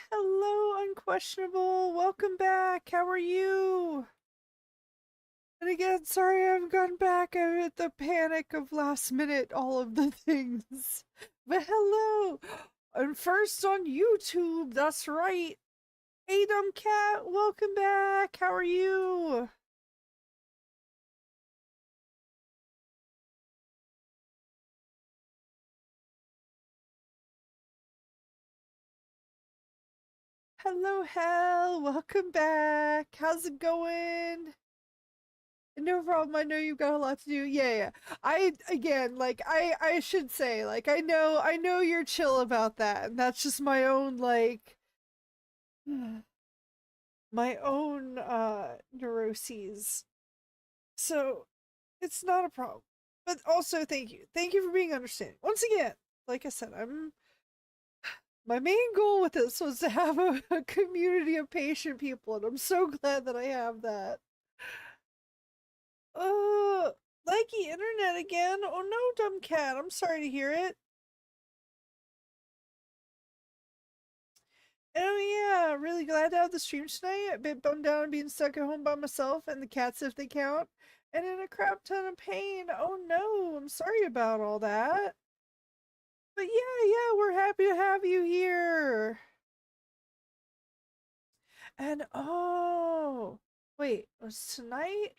Hello, Unquestionable. Welcome back. How are you? And again, sorry I haven't gotten back. I'm at the panic of last minute, all of the things. But hello. And first on YouTube, that's right. Hey, Dumb Cat, welcome back. How are you? Hello, Hell. Welcome back. How's it going? No problem. I know you've got a lot to do. Yeah, yeah. I again, like I should say, like I know you're chill about that, and that's just my own like my own neuroses. So it's not a problem. But also thank you. Thank you for being understanding. Once again, like I said, I'm my main goal with this was to have a community of patient people, and I'm so glad that I have that. Uh, Laggy internet again. Oh no, dumb cat. I'm sorry to hear it. Oh yeah, really glad to have the stream tonight. A bit bummed out being stuck at home by myself and the cats if they count. And in a crap ton of pain. Oh no, I'm sorry about all that. But yeah, we're happy to have you here. And oh, wait, was tonight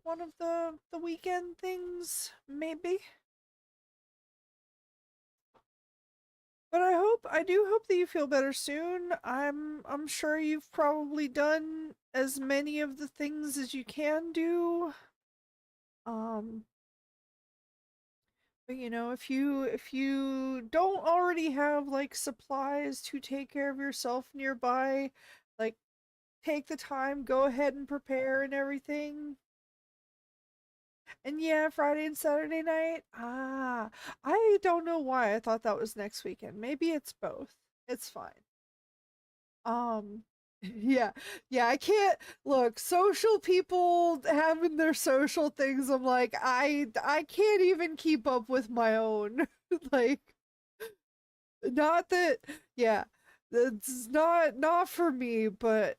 one of the weekend things? Maybe. But I do hope that you feel better soon. I'm sure you've probably done as many of the things as you can do. Um, but if you don't already have like supplies to take care of yourself nearby, like take the time, go ahead and prepare and everything. And yeah, Friday and Saturday night. I don't know why I thought that was next weekend. Maybe it's both. It's fine. Um, yeah, yeah, I can't look, social people having their social things, I'm like, I can't even keep up with my own. Like, not that, yeah, that's not for me, but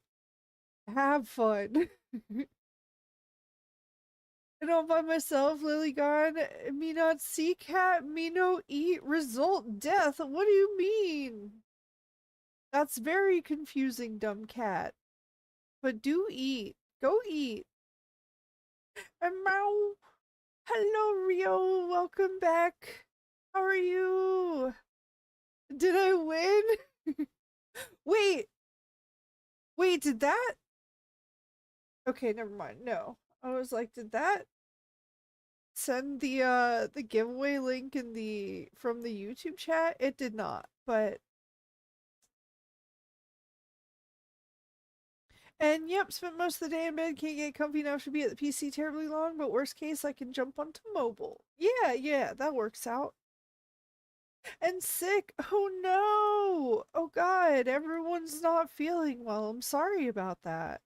have fun. And all by myself, Lily gone, me not see cat, me no eat, result death. What do you mean? That's very confusing, dumb cat. But do eat. Go eat. And meow. Hello, Rio. Welcome back. How are you? Did I win? Wait, wait, did that? Okay, never mind. No. I was like, did that send the giveaway link in the from the YouTube chat? It did not. But and yep, spent most of the day in bed, can't get comfy enough to be at the PC terribly long, but worst case I can jump onto mobile. Yeah, that works out. And sick. Oh no. Oh god, everyone's not feeling well. I'm sorry about that.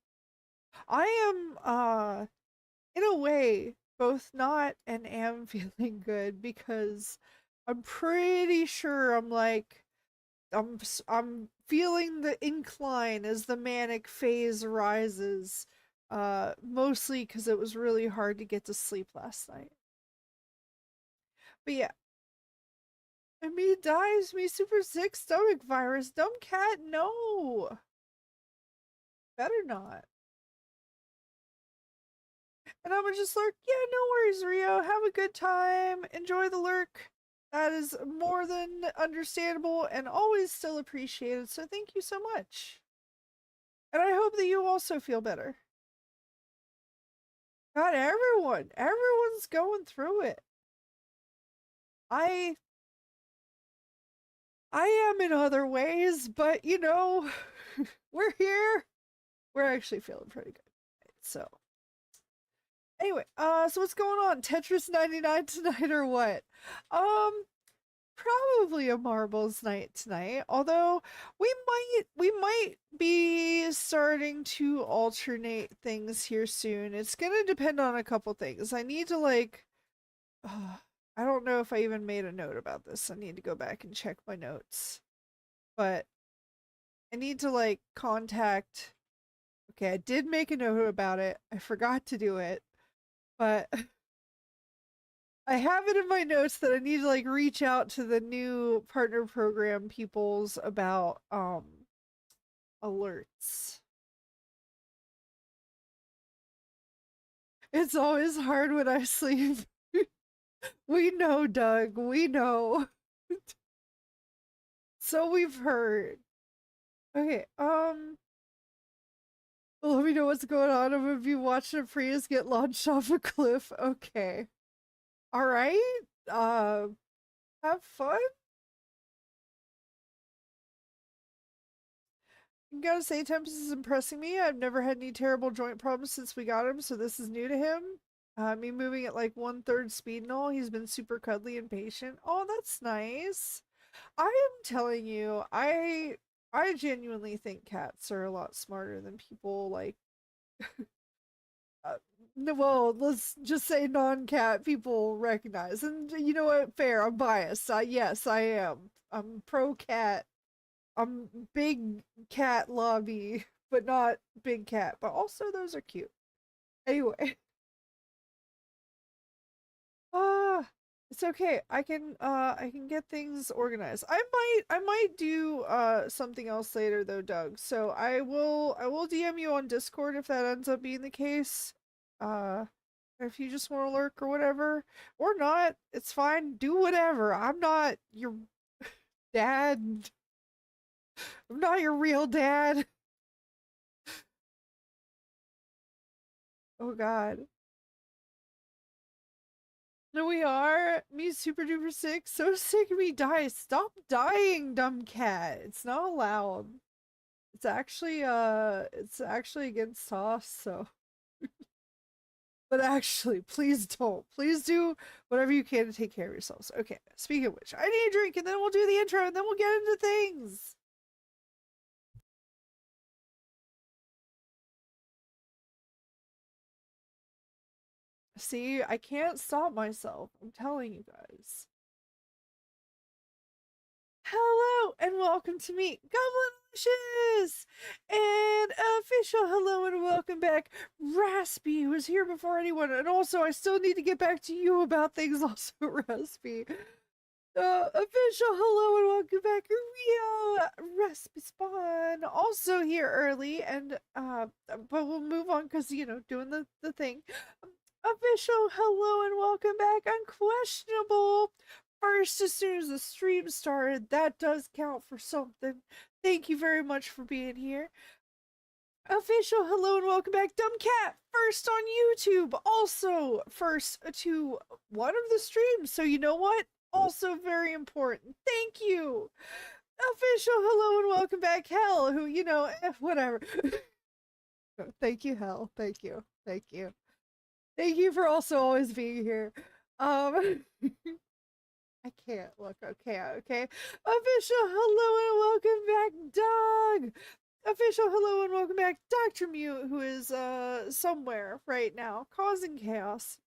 I am in a way both not and am feeling good because I'm pretty sure I'm feeling the incline as the manic phase rises. Mostly cuz it was really hard to get to sleep last night. But yeah, and me dies, me super sick stomach virus. Dumb cat, no. Better not. And I was just like, yeah, no worries, Rio. Have a good time. Enjoy the lurk. That is more than understandable and always still appreciated. So thank you so much. And I hope that you also feel better. God, everyone's going through it. I I am in other ways, but we're here. We're actually feeling pretty good. So anyway, so what's going on? Tetris 99 tonight or what? Um, Probably a marbles night tonight. Although we might be starting to alternate things here soon. It's gonna depend on a couple things. I need to I don't know if I even made a note about this. I need to go back and check my notes. But I need to like contact. Okay, I did make a note about it. I forgot to do it, but I have it in my notes that I need to like reach out to the new partner program peoples about alerts. It's always hard when I sleep. We know, Doug. We know. So we've heard. Okay, let me know what's going on. I'm gonna be watching a Prius get launched off a cliff. Okay. Alright. Have fun. I gotta say, Tempest is impressing me. I've never had any terrible joint problems since we got him, so this is new to him. Me moving at like 1/3 speed and all. He's been super cuddly and patient. Oh, that's nice. I am telling you, I genuinely think cats are a lot smarter than people like uh, no, well, let's just say non-cat people recognize. And you know what? Fair. I'm biased. Yes, I am. I'm pro cat. I'm big cat lobby, but not big cat. But also those are cute. Anyway, uh it's okay. I can get things organized. I might do something else later though, Doug. So I will DM you on Discord if that ends up being the case. Uh if you just want to lurk or whatever. Or not, it's fine. Do whatever. I'm not your dad. I'm not your real dad. Oh god. No, we are. Me super duper sick. So sick of me die. Stop dying, dumb cat. It's not allowed. It's actually against sauce, so but actually, please don't. Please do whatever you can to take care of yourselves. Okay, speaking of which, I need a drink and then we'll do the intro and then we'll get into things. See, I can't stop myself. I'm telling you guys. Hello and welcome to meet Goblinalicious! And official hello and welcome back, Raspy, who was here before anyone. And also, I still need to get back to you about things, also, Raspy. Official hello and welcome back, Rio Raspy Spawn, also here early. And, but we'll move on because, you know, doing the thing. Official hello and welcome back, Unquestionable. First, as soon as the stream started, that does count for something. Thank you very much for being here. Official hello and welcome back, Dumb Cat. First on YouTube, also first to one of the streams. So you know what? Also very important. Thank you. Official hello and welcome back, Hell. Who you know, whatever. Thank you, Hell. Thank you. Thank you. Thank you for also always being here. I can't look. Okay, okay. Official hello and welcome back, Doug. Official hello and welcome back, Dr. Mute, who is somewhere right now causing chaos.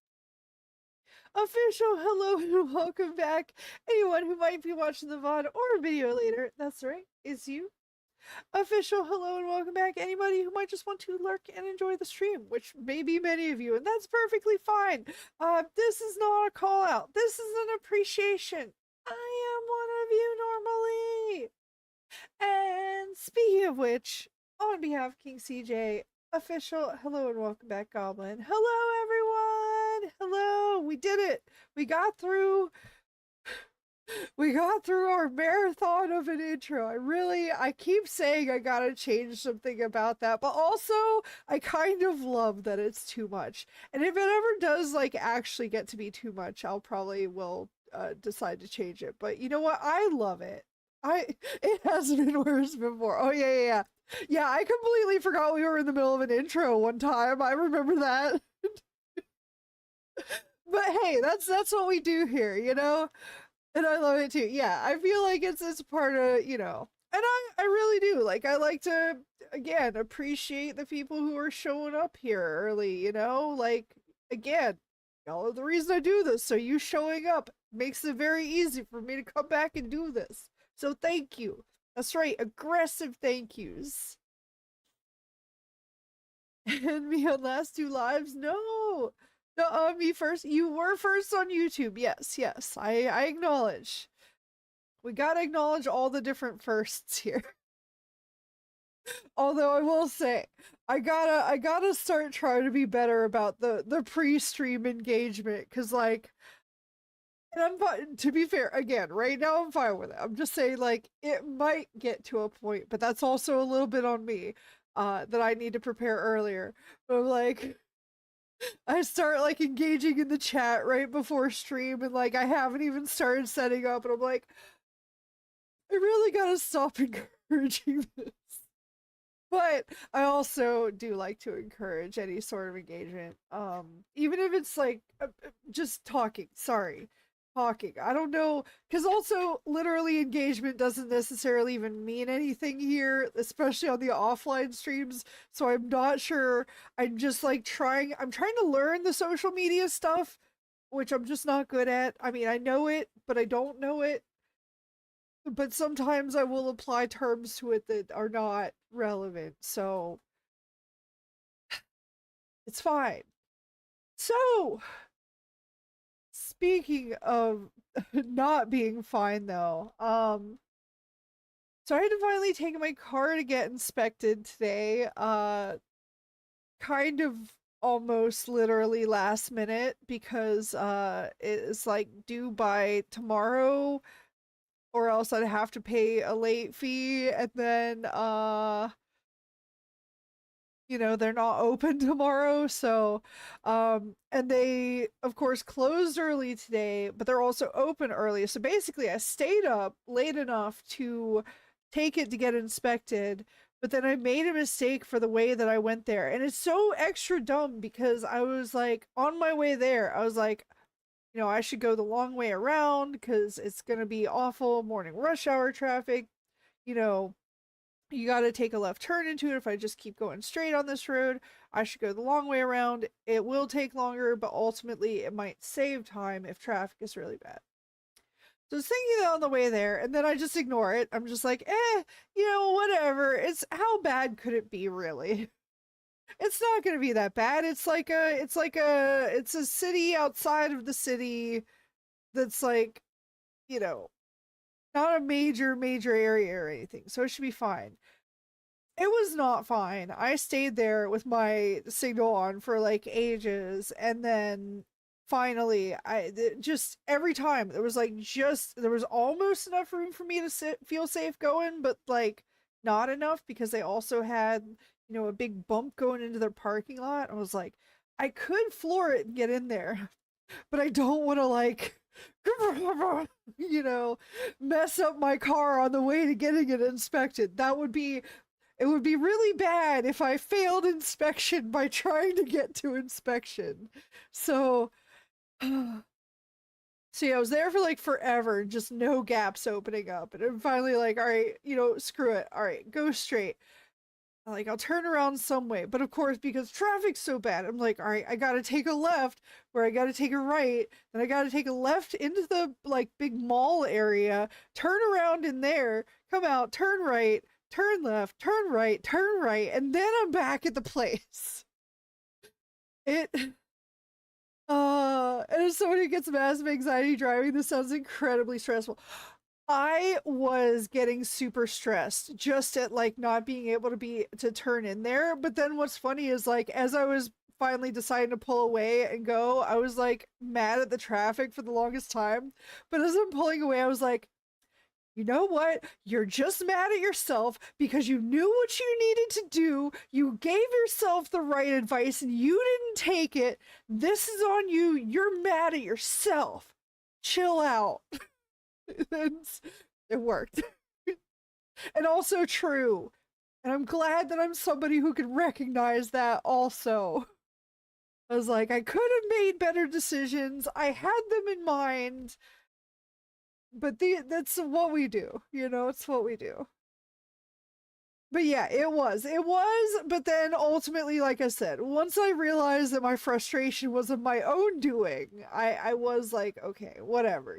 Official hello and welcome back, anyone who might be watching the VOD or video later. That's right, it's you. Official hello and welcome back, anybody who might just want to lurk and enjoy the stream, which may be many of you, and that's perfectly fine. This is not a call out. This is an appreciation. I am one of you normally. And speaking of which, on behalf of King CJ, official hello and welcome back, Goblin. Hello, everyone. Hello. We did it. We got through our marathon of an intro. I keep saying I gotta change something about that, but also I kind of love that it's too much. And if it ever does like actually get to be too much, I'll probably will decide to change it. But you know what? I love it. It has been worse before. Oh yeah. Yeah, I completely forgot we were in the middle of an intro one time. I remember that. But hey, that's what we do here, you know? And I love it too. Yeah, I feel like it's part of, you know, and I really do. Like, I like to, again, appreciate the people who are showing up here early, you know? Like, again, y'all are the reason I do this, so you showing up makes it very easy for me to come back and do this. So thank you. That's right, aggressive thank yous. And me on last two lives? No. No, me first. You were first on YouTube. Yes, yes. I acknowledge. We gotta acknowledge all the different firsts here. Although I will say, I gotta start trying to be better about the pre-stream engagement, because like, and I'm fine, to be fair, again, right now I'm fine with it. I'm just saying, like, it might get to a point, but that's also a little bit on me, that I need to prepare earlier. But I'm like, I start like engaging in the chat right before stream, and like I haven't even started setting up, and I'm like, I really gotta stop encouraging this. But I also do like to encourage any sort of engagement, even if it's like just talking. Sorry, talking. I don't know, because also literally engagement doesn't necessarily even mean anything here, especially on the offline streams. So I'm not sure. I'm just like trying. I'm trying to learn the social media stuff, which I'm just not good at. I mean, I know it, but I don't know it. But sometimes I will apply terms to it that are not relevant. So it's fine. So, speaking of not being fine though, so I had to finally take my car to get inspected today. Kind of almost literally last minute, because it's like due by tomorrow, or else I'd have to pay a late fee, and then they're not open tomorrow. So and they of course closed early today, but they're also open early. So basically I stayed up late enough to take it to get inspected, but then I made a mistake for the way that I went there. And it's so extra dumb, because I was like, on my way there I was like, I should go the long way around because it's going to be awful morning rush hour traffic. you know you got to take a left turn into it. If I just keep going straight on this road, I should go the long way around. It will take longer, but ultimately it might save time if traffic is really bad. So I was thinking that on the way there, and then I just ignore it. I'm just like, whatever. How bad could it be, really? It's not going to be that bad. It's a city outside of the city that's like, you know, not a major area or anything. So it should be fine. It was not fine. I stayed there with my signal on for like ages, and then finally just every time there was almost enough room for me to feel safe going, but like not enough, because they also had, a big bump going into their parking lot. I was like, I could floor it and get in there, but I don't want to like you know mess up my car on the way to getting it inspected. It would be really bad if I failed inspection by trying to get to inspection. So, so yeah, I was there for like forever, just no gaps opening up. And I'm finally like, all right, screw it. All right, go straight. Like, I'll turn around some way. But of course, because traffic's so bad, I'm like, all right, I gotta take a left, where I gotta take a right, then I gotta take a left into the like big mall area, turn around in there, come out, turn right, turn left, turn right, and then I'm back at the place. It and as someone who gets massive anxiety driving, this sounds incredibly stressful. I was getting super stressed just at like not being able to turn in there. But then what's funny is, like, as I was finally deciding to pull away and go, I was like mad at the traffic for the longest time. But as I'm pulling away, I was like, you know what? You're just mad at yourself because you knew what you needed to do. You gave yourself the right advice and you didn't take it. This is on you. You're mad at yourself. Chill out. And it worked. And also true. And I'm glad that I'm somebody who can recognize that also. I was like, I could have made better decisions. I had them in mind. But that's what we do. It's what we do. But yeah, it was. It was, but then ultimately, like I said, once I realized that my frustration was of my own doing, I was like, okay, whatever.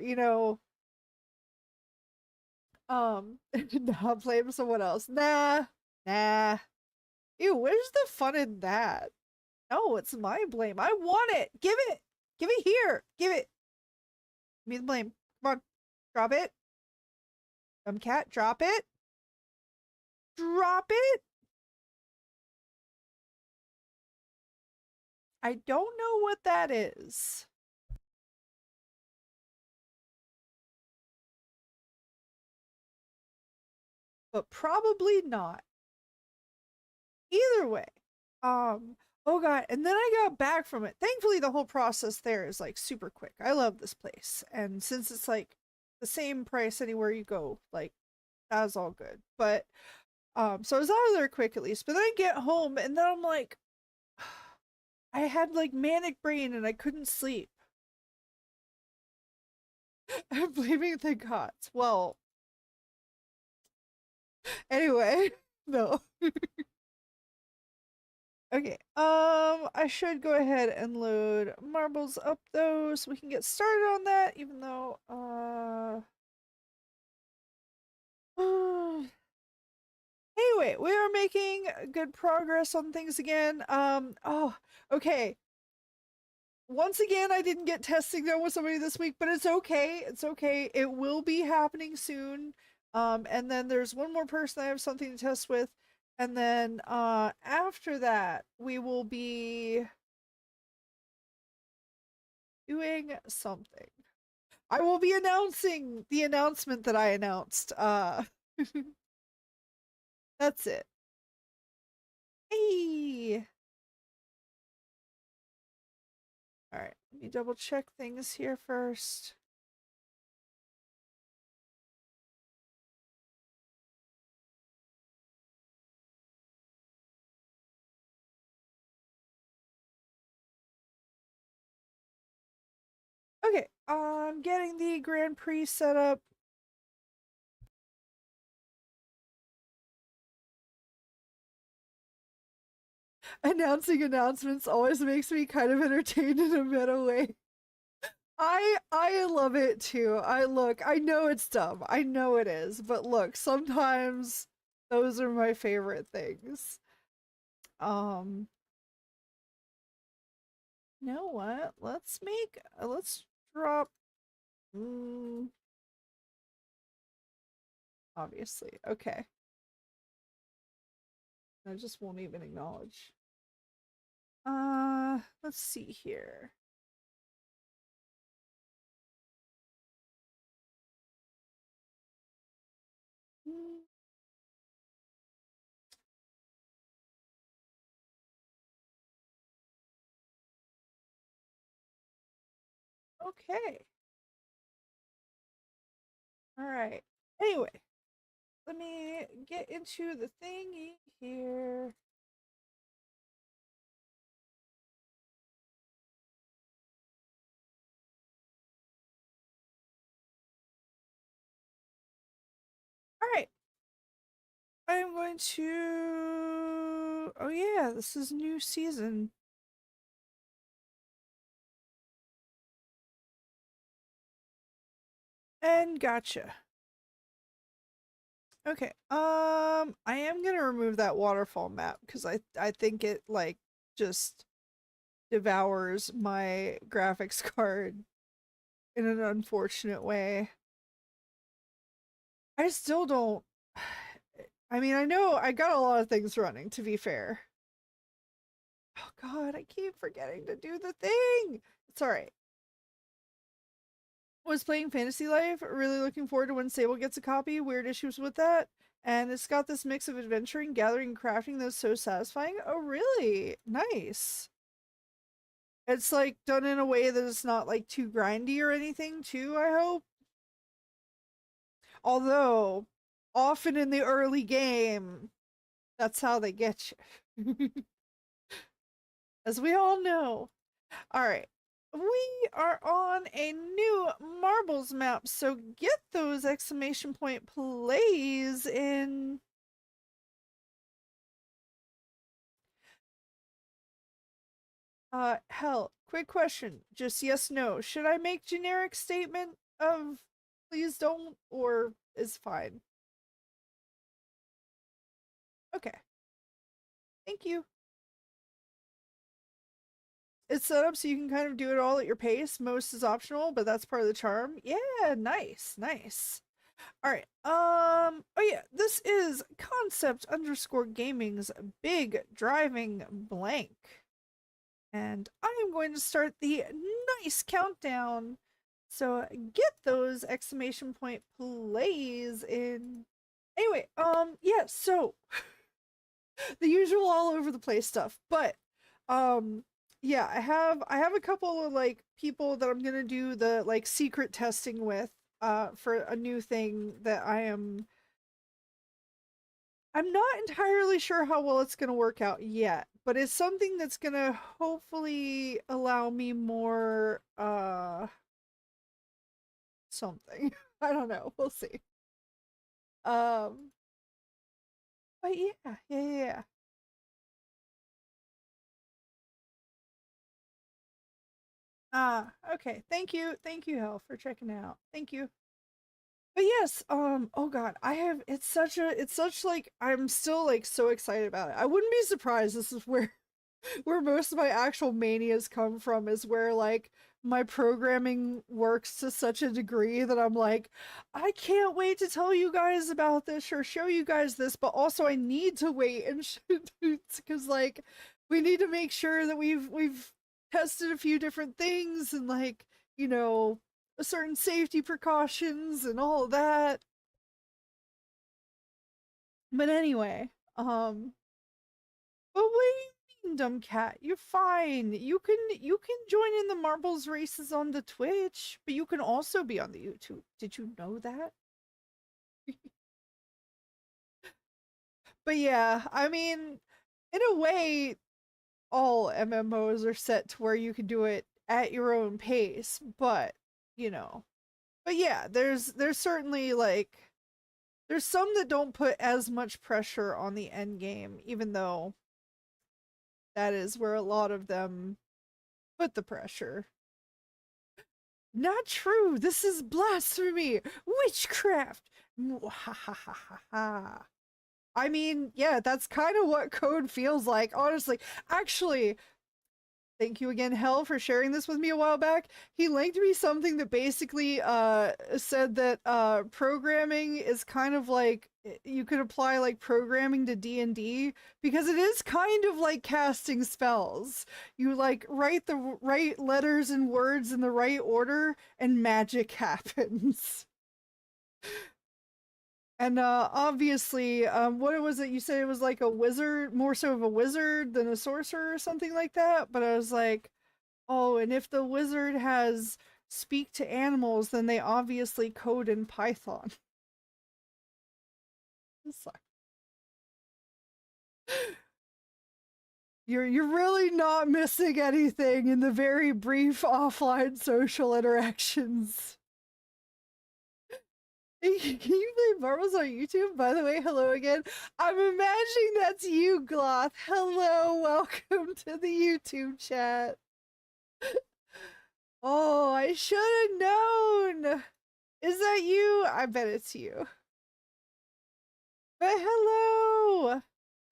Nah, blame someone else. Nah, nah. Ew, where's the fun in that? No, it's my blame. I want it. Give it. Give it here. Give it. Give me the blame. Come on. Drop it. Cat, drop it. Drop it. I don't know what that is. But probably not. Either way. Oh god, and then I got back from it. Thankfully the whole process there is like super quick. I love this place. And since it's like the same price anywhere you go, like that was all good. But so I was out of there quick at least. But then I get home and then I'm like I had like manic brain and I couldn't sleep. I'm blaming the gods. Well, anyway, no. Okay, I should go ahead and load marbles up though, so we can get started on that, even though, anyway, we are making good progress on things again. Oh, okay. Once again, I didn't get testing done with somebody this week, but it's okay. It's okay. It will be happening soon. And then there's one more person I have something to test with. And then after that, we will be doing something. I will be announcing the announcement that I announced. That's it. Hey. All right, let me double check things here first. Okay, I'm getting the Grand Prix set up. Announcing announcements always makes me kind of entertained in a meta way. I love it too. I know it's dumb. I know it is, but look, sometimes those are my favorite things. Um you know what? Let's drop obviously. Okay. I just won't even acknowledge. Let's see here. Okay. All right. Anyway, let me get into the thingy here. All right. I'm going to. Oh, yeah, this is new season. And gotcha. Okay. I am gonna remove that waterfall map because I think it like just devours my graphics card in an unfortunate way. I still don't. I mean, I know I got a lot of things running, to be fair. Oh god, I keep forgetting to do the thing. It's alright. Was playing Fantasy Life, really looking forward to when Sable gets a copy. Weird issues with that. And it's got this mix of adventuring, gathering, and crafting that's so satisfying. Oh, really? Nice. It's like done in a way that it's not like too grindy or anything, too, I hope. Although, often in the early game, that's how they get you. As we all know. Alright. We are on a new marbles map, so get those exclamation point plays in. Hell, quick question. Just yes, no. Should I make generic statement of please don't, or is fine. Okay. Thank you. It's set up so you can kind of do it all at your pace. Most is optional, but that's part of the charm. Yeah, nice, nice. All right. Oh yeah, this is concept underscore gaming's big driving blank. And I am going to start the nice countdown. So get those exclamation point plays in. Anyway, yeah, so the usual all over the place stuff. But um yeah, I have a couple of like people that I'm gonna do the like secret testing with for a new thing that I'm not entirely sure how well it's gonna work out yet, but it's something that's gonna hopefully allow me more something. I don't know. We'll see. Um but yeah. Okay. Thank you, Hel, for checking out. Thank you. But yes, oh god, I have it's such like I'm still like so excited about it. I wouldn't be surprised this is where where most of my actual manias come from is where like my programming works to such a degree that I'm like, I can't wait to tell you guys about this or show you guys this, but also I need to wait and because like we need to make sure that we've tested a few different things and like, you know, certain safety precautions and all that. But anyway, but what do you mean, dumb cat? You're fine. You can join in the marbles races on the Twitch, but you can also be on the YouTube. Did you know that? But yeah, I mean, in a way, all MMOs are set to where you can do it at your own pace, but you know. But yeah, there's certainly like there's some that don't put as much pressure on the end game, even though that is where a lot of them put the pressure. Not true. This is blasphemy. Witchcraft. Ha ha ha ha ha. I mean, yeah, that's kind of what code feels like, honestly. Actually, thank you again, Hell, for sharing this with me a while back. He linked me something that basically said that programming is kind of like you could apply like programming to D&D because it is kind of like casting spells. You like write the right letters and words in the right order and magic happens. And obviously, what was it? You said it was like a wizard, more so of a wizard than a sorcerer or something like that. But I was like, oh, and if the wizard has speak to animals, then they obviously code in Python. It's like, you're really not missing anything in the very brief offline social interactions. You play marbles on YouTube? By the way, hello again. I'm imagining that's you, Gloth. Hello, welcome to the YouTube chat. Oh, I should have known. Is that you? I bet it's you. But hello.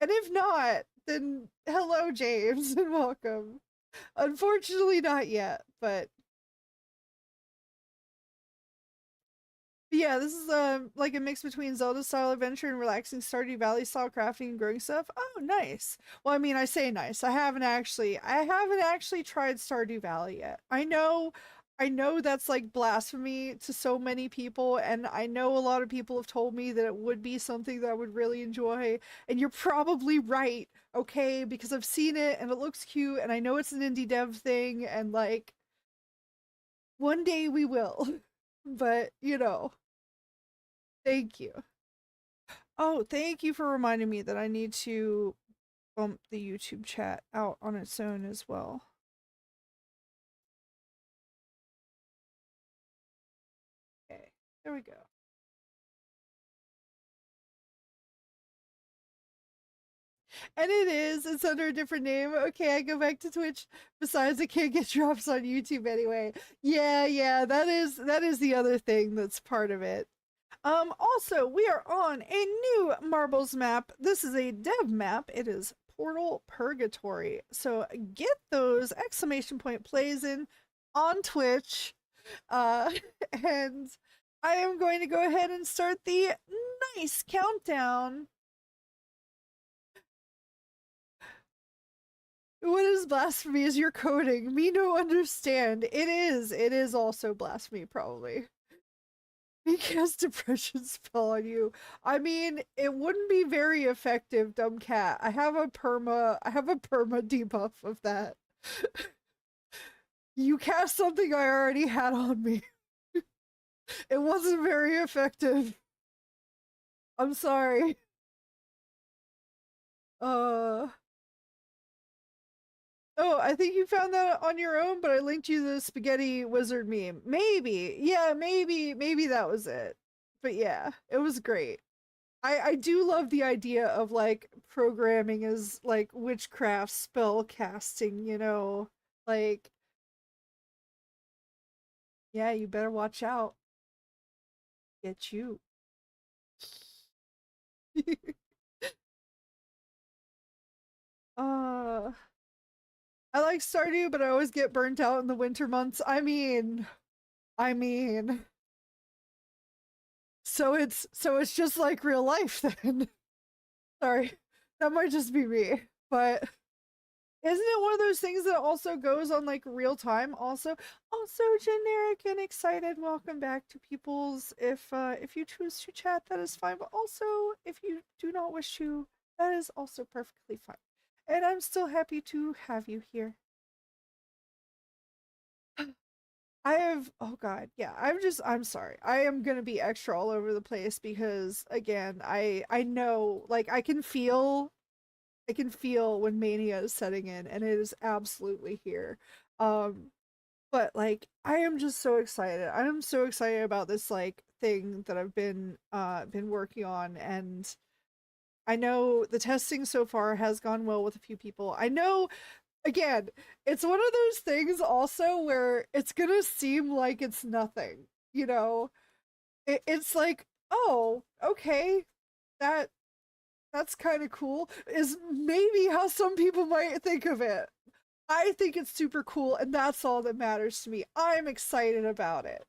And if not, then hello, James, and welcome. Unfortunately, not yet, but yeah, this is like a mix between Zelda style adventure and relaxing Stardew Valley style crafting and growing stuff. Oh, nice. Well, I mean, I say nice. I haven't actually tried Stardew Valley yet. I know that's like blasphemy to so many people, and I know a lot of people have told me that it would be something that I would really enjoy, and you're probably right, okay? Because I've seen it and it looks cute, and I know it's an indie dev thing, and like one day we will. But, you know, thank you. Oh, thank you for reminding me that I need to bump the YouTube chat out on its own as well. Okay, there we go. And it's under a different name. Okay, I go back to Twitch. Besides, I can't get drops on YouTube anyway. Yeah, that is the other thing that's part of it. Also, we are on a new Marbles map. This is a dev map. It is Portal Purgatory. So get those exclamation point plays in on Twitch. Uh, and I am going to go ahead and start the nice countdown. What is blasphemy is your coding. Me no understand. It is. It is also blasphemy, probably. Because depression spell on you. I mean, it wouldn't be very effective, dumb cat. I have a perma debuff of that. You cast something I already had on me. It wasn't very effective. I'm sorry. Oh, I think you found that on your own, but I linked you the spaghetti wizard meme. Maybe. Yeah, maybe that was it. But yeah, it was great. I do love the idea of like programming as like witchcraft spell casting, you know. Like, yeah, you better watch out. Get you. uh I like Stardew, but I always get burnt out in the winter months. I mean, so it's just like real life then. Sorry, that might just be me, but isn't it one of those things that also goes on like real time? Also generic and excited. Welcome back to people's. If you choose to chat, that is fine. But also, if you do not wish to, that is also perfectly fine. And I'm still happy to have you here. I have oh god, yeah, I'm sorry. I am gonna be extra all over the place because again, I know like I can feel when mania is setting in and it is absolutely here. Um but like I am just so excited. I am so excited about this like thing that I've been working on, and I know the testing so far has gone well with a few people. I know again, it's one of those things also where it's gonna seem like it's nothing, you know? It's like, oh, okay, that that's kind of cool, is maybe how some people might think of it. I think it's super cool, and that's all that matters to me. I'm excited about it.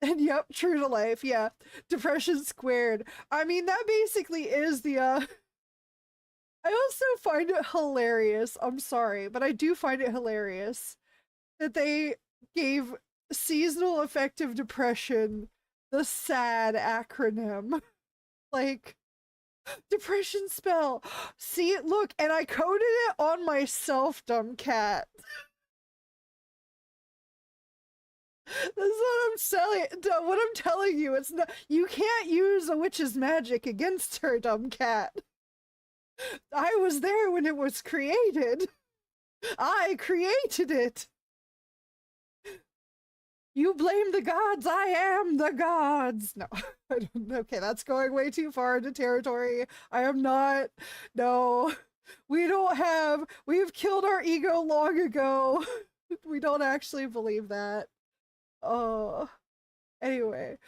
And yep, true to life, yeah. Depression squared. I mean, that basically is the I also find it hilarious. I'm sorry, but I do find it hilarious that they gave seasonal affective depression the SAD acronym. Like, depression spell. See, look, and I coded it on myself, dumb cat. That's what I'm selling. What I'm telling you, it's not. You can't use a witch's magic against her, dumb cat. I was there when it was created. I created it. You blame the gods. I am the gods. No, okay, that's going way too far into territory. I am not. No, we don't have. We've killed our ego long ago. We don't actually believe that. Oh, anyway.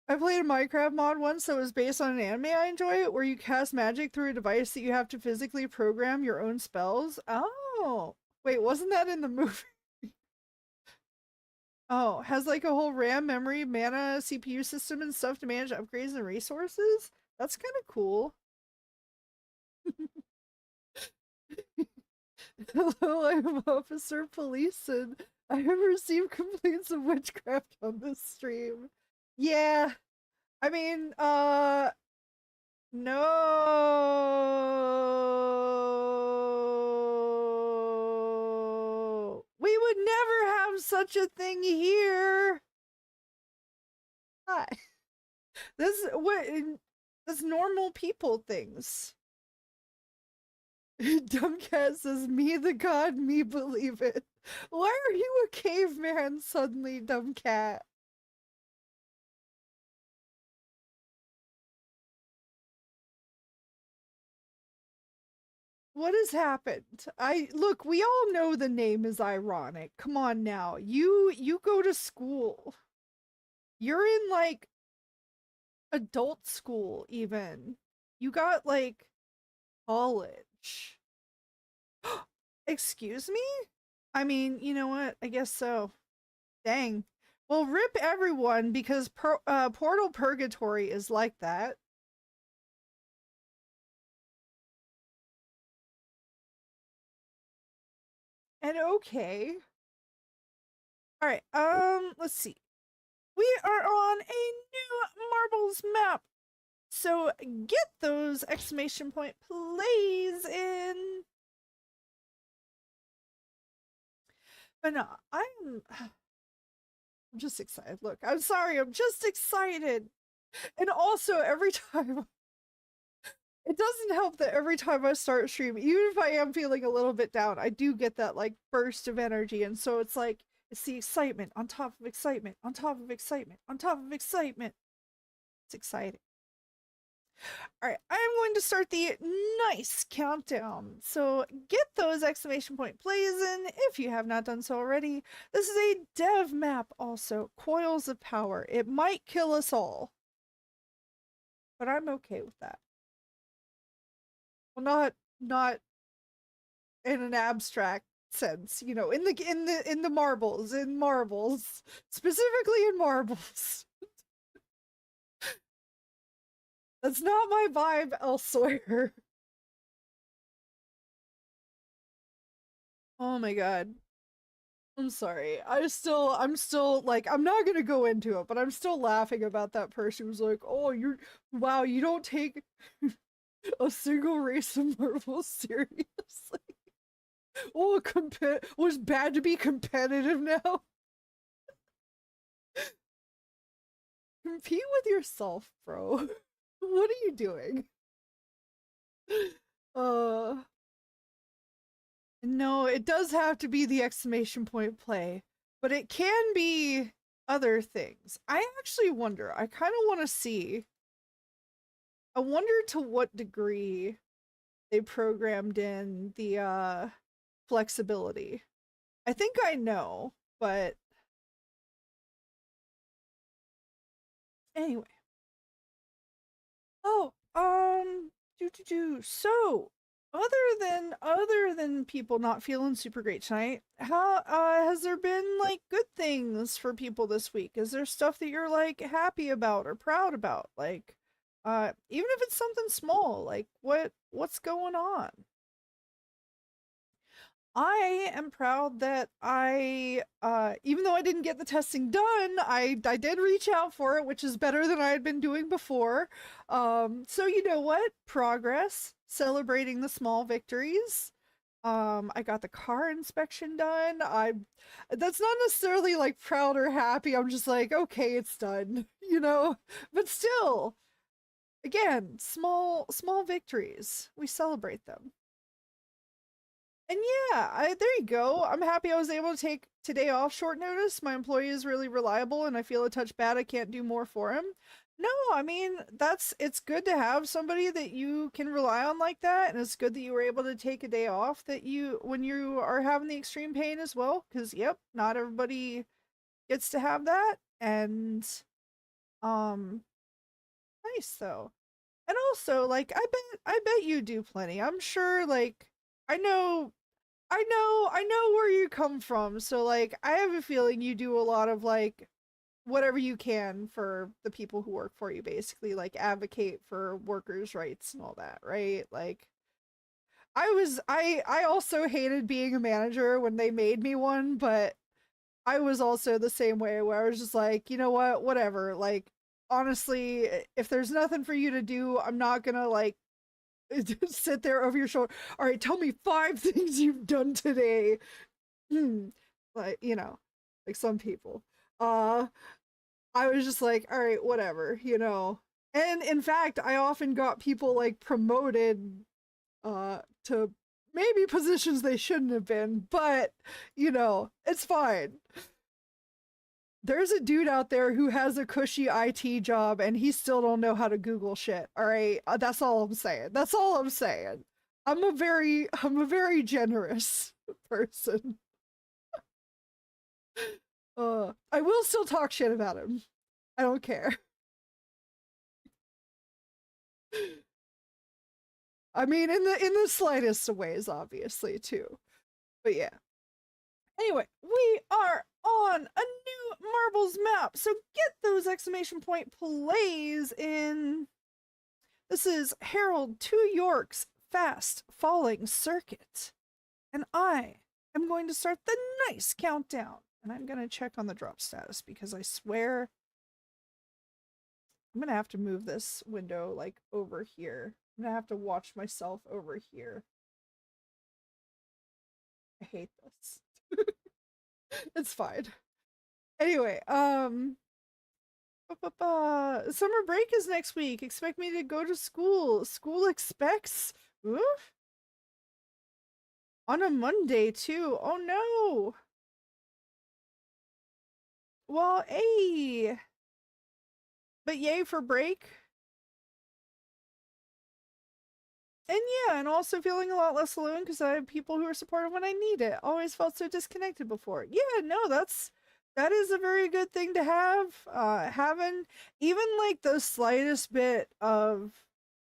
I played a Minecraft mod once that was based on an anime I enjoy, where you cast magic through a device that you have to physically program your own spells. Oh, wait, wasn't that in the movie? Oh, has like a whole RAM, memory, mana, CPU system and stuff to manage upgrades and resources? That's kind of cool. Hello, I'm Officer Police and I have received complaints of witchcraft on this stream. Yeah, I mean, no. We would never have such a thing here. Hi. This what that's normal people things. Dumb cat says, "Me the god, me believe it." Why are you a caveman suddenly, dumb cat? What has happened? I look, we all know the name is ironic. Come on now. You go to school. You're in like adult school even. You got like college. Excuse me? I mean, you know what? I guess so. Dang. Well, rip everyone because Portal Purgatory is like that. And okay. All right. Let's see. We are on a new marbles map. So get those exclamation point plays in. But no, I'm just excited. Look, I'm sorry, I'm just excited. And also every time it doesn't help that every time I start stream, even if I am feeling a little bit down, I do get that like burst of energy. And so it's like it's the excitement on top of excitement, on top of excitement, on top of excitement. It's exciting. All right, I'm going to start the nice countdown. So get those exclamation point plays in if you have not done so already. This is a dev map also, Coils of Power. It might kill us all, but I'm okay with that. Well, not in an abstract sense, you know, in the marbles, in marbles, specifically in marbles. That's not my vibe elsewhere. Oh my god. I'm sorry. I'm still like, I'm not gonna go into it, but I'm still laughing about that person who's like, oh, wow, you don't take a single race of marbles seriously. Oh, was bad to be competitive now. Compete with yourself, bro. What are you doing? Uh, no, it does have to be the exclamation point play, but it can be other things. I actually wonder, I kind of want to see, I wonder to what degree they programmed in the flexibility. I think I know, but anyway. Oh, so other than people not feeling super great tonight, how has there been like good things for people this week? Is there stuff that you're like happy about or proud about? Like even if it's something small, like what's going on? I am proud that even though I didn't get the testing done, I did reach out for it, which is better than I had been doing before. So you know what? Progress, celebrating the small victories. I got the car inspection done. That's not necessarily like proud or happy. I'm just like, okay, it's done, you know? But still, again, small victories. We celebrate them. And yeah, there you go. I'm happy I was able to take today off short notice. My employee is really reliable and I feel a touch bad I can't do more for him. No, I mean, it's good to have somebody that you can rely on like that, and it's good that you were able to take a day off that you when you are having the extreme pain as well, cuz yep, not everybody gets to have that. And um nice though. And also, like I bet you do plenty. I'm sure like I know I know where you come from. So like I have a feeling you do a lot of like whatever you can for the people who work for you, basically like advocate for workers' rights and all that, right? Like I also hated being a manager when they made me one, but I was also the same way where I was just like, you know what, whatever. Like honestly, if there's nothing for you to do, I'm not gonna like sit there over your shoulder. All right, tell me 5 things you've done today. Like, you know, like some people. Uh, I was just like, all right, whatever, you know. And in fact, I often got people like promoted to maybe positions they shouldn't have been, but you know, it's fine. There's a dude out there who has a cushy IT job and he still don't know how to Google shit. All right, that's all I'm saying. That's all I'm saying. I'm a very generous person. I will still talk shit about him. I don't care. I mean, in the slightest of ways, obviously, too. But yeah. Anyway, we are on a new marbles map, so get those exclamation point plays in. This is Harold to York's fast falling circuit, and I am going to start the nice countdown. And I'm going to check on the drop status because I swear I'm going to have to move this window like over here. I'm going to have to watch myself over here. I hate this. It's fine. Anyway, summer break is next week. Expect me to go to school. School expects. Oof. On a Monday too. Oh no. Well, hey. But yay for break. And yeah, and also feeling a lot less alone because I have people who are supportive when I need it. Always felt so disconnected before. Yeah, no, that is a very good thing to have. Having even like the slightest bit of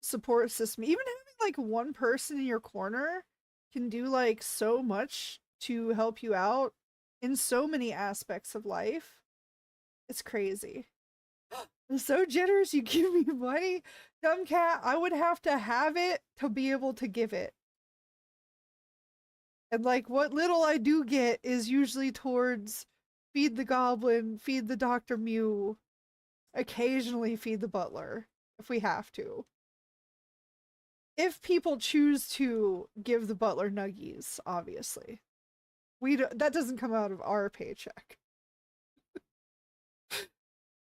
support system, even having like one person in your corner can do like so much to help you out in so many aspects of life. It's crazy. I'm so generous, you give me money. Dumb cat, I would have to have it to be able to give it. And like what little I do get is usually towards feed the goblin, feed the Dr. Mew, occasionally feed the butler if we have to. If people choose to give the butler nuggies, obviously. That doesn't come out of our paycheck.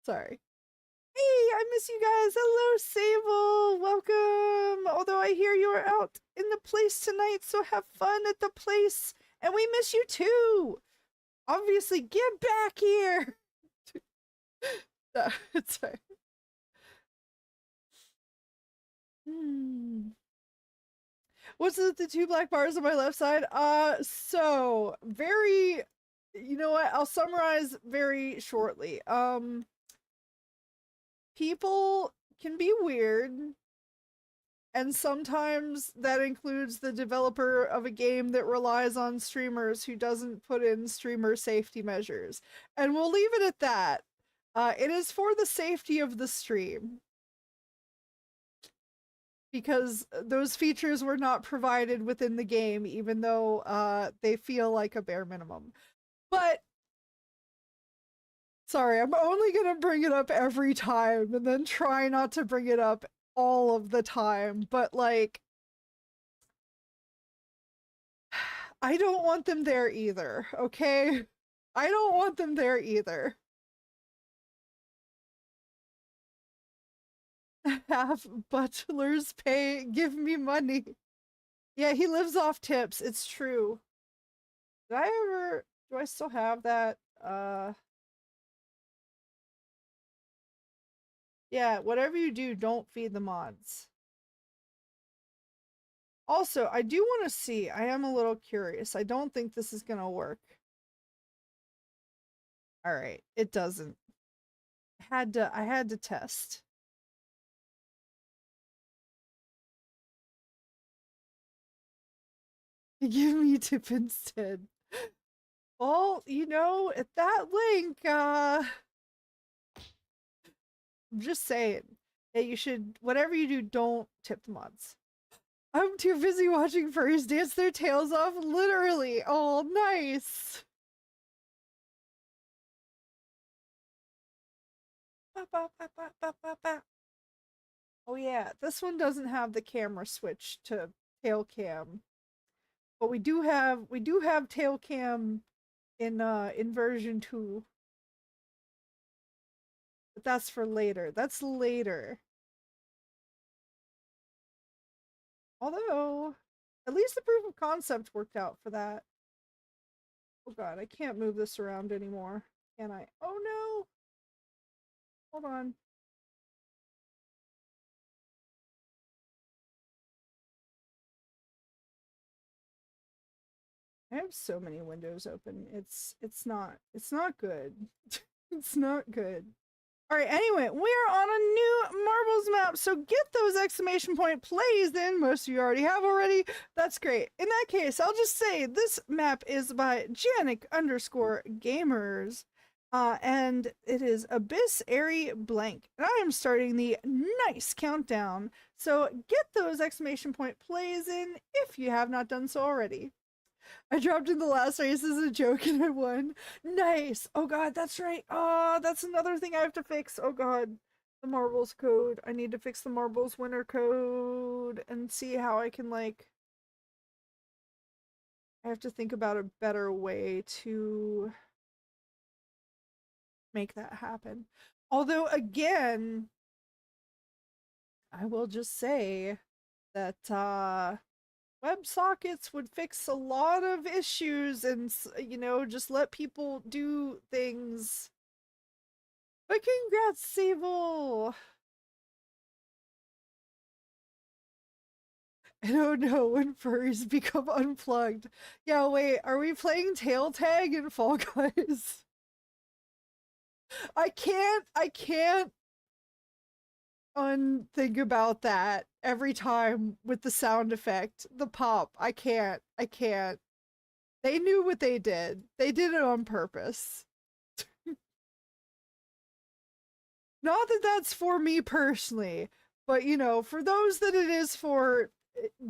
Sorry. Hey, I miss you guys. Hello, Sable. Welcome. Although I hear you are out in the place tonight, so have fun at the place. And we miss you too. Obviously, get back here. No, it's fine. What's the two black bars on my left side? So very, you know what? I'll summarize very shortly. People can be weird, and sometimes that includes the developer of a game that relies on streamers who doesn't put in streamer safety measures. And we'll leave it at that. It is for the safety of the stream. Because those features were not provided within the game, even though they feel like a bare minimum. But sorry, I'm only gonna bring it up every time and then try not to bring it up all of the time. But like, I don't want them there either, okay? I don't want them there either. Have butlers pay, give me money. Yeah, he lives off tips, it's true. Did I ever, do I still have that? Yeah, whatever you do, don't feed the mods. Also, I do want to see, I am a little curious. I don't think this is gonna work. Alright, it doesn't. I had to test. Give me a tip instead. Well, you know, at that link, I'm just saying that you should, whatever you do, don't tip the mods. I'm too busy watching furries dance their tails off, literally. Oh, nice. Oh yeah, this one doesn't have the camera switch to tail cam, but we do have tail cam in version 2. But that's for later. That's later. Although, at least the proof of concept worked out for that. Oh god, I can't move this around anymore. Can I? Oh no! Hold on. I have so many windows open. It's not good. It's not good. All right, anyway, we're on a new marbles map, so get those exclamation point plays in. Most of you already have already. That's great. In that case, I'll just say this map is by Janik_gamers. And it is Abyss Airy Blank. And I am starting the nice countdown. So get those exclamation point plays in if you have not done so already. I dropped in the last race as a joke and I won. Nice. Oh god, that's right. That's another thing I have to fix. Oh god. The marbles code. I need to fix the marbles winner code and see how I can like I have to think about a better way to make that happen. Although again, I will just say that WebSockets would fix a lot of issues and, you know, just let people do things. But congrats, Sable! I don't know when furries become unplugged. Yeah, wait, are we playing tail tag in Fall Guys? I can't unthink about that every time with the sound effect. The pop. I can't. They knew what they did. They did it on purpose. Not that that's for me personally, but you know, for those that it is for,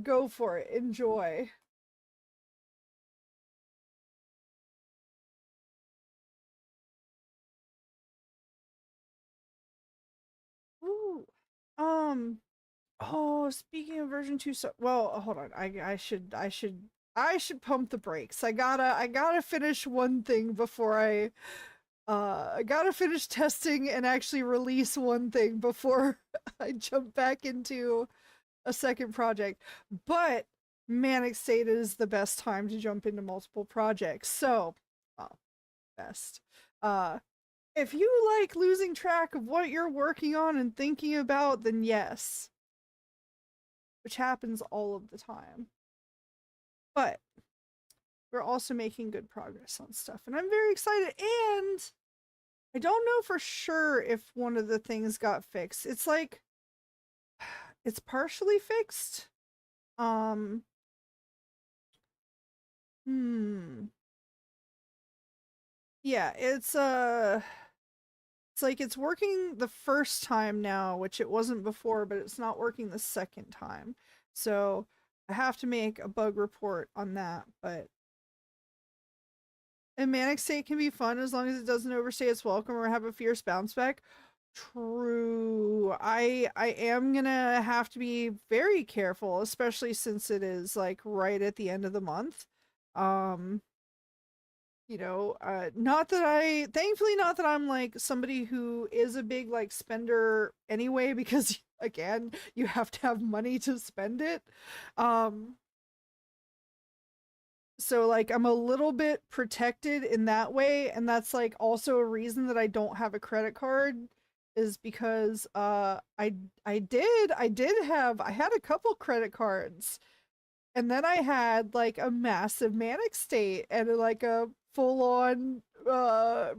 go for it. Enjoy. Ooh. Um. Oh, speaking of version 2, so well, hold on. I should pump the brakes. I gotta finish one thing before I gotta finish testing and actually release one thing before I jump back into a second project. But Manic State is the best time to jump into multiple projects. So, well, best. Uh, if you like losing track of what you're working on and thinking about, then yes, which happens all of the time. But we're also making good progress on stuff, and I'm very excited. And I don't know for sure if one of the things got fixed. It's like it's partially fixed. Um, hmm. Yeah, it's like it's working the first time now, which it wasn't before, but it's not working the second time. So I have to make a bug report on that, but a manic state can be fun as long as it doesn't overstay its welcome or have a fierce bounce back. True. I am gonna have to be very careful, especially since it is like right at the end of the month. Um, you know, not that I thankfully not that I'm like somebody who is a big like spender anyway, because again, you have to have money to spend it. Um, so like I'm a little bit protected in that way, and that's like also a reason that I don't have a credit card is because I had a couple credit cards, and then I had like a massive manic state and like a full on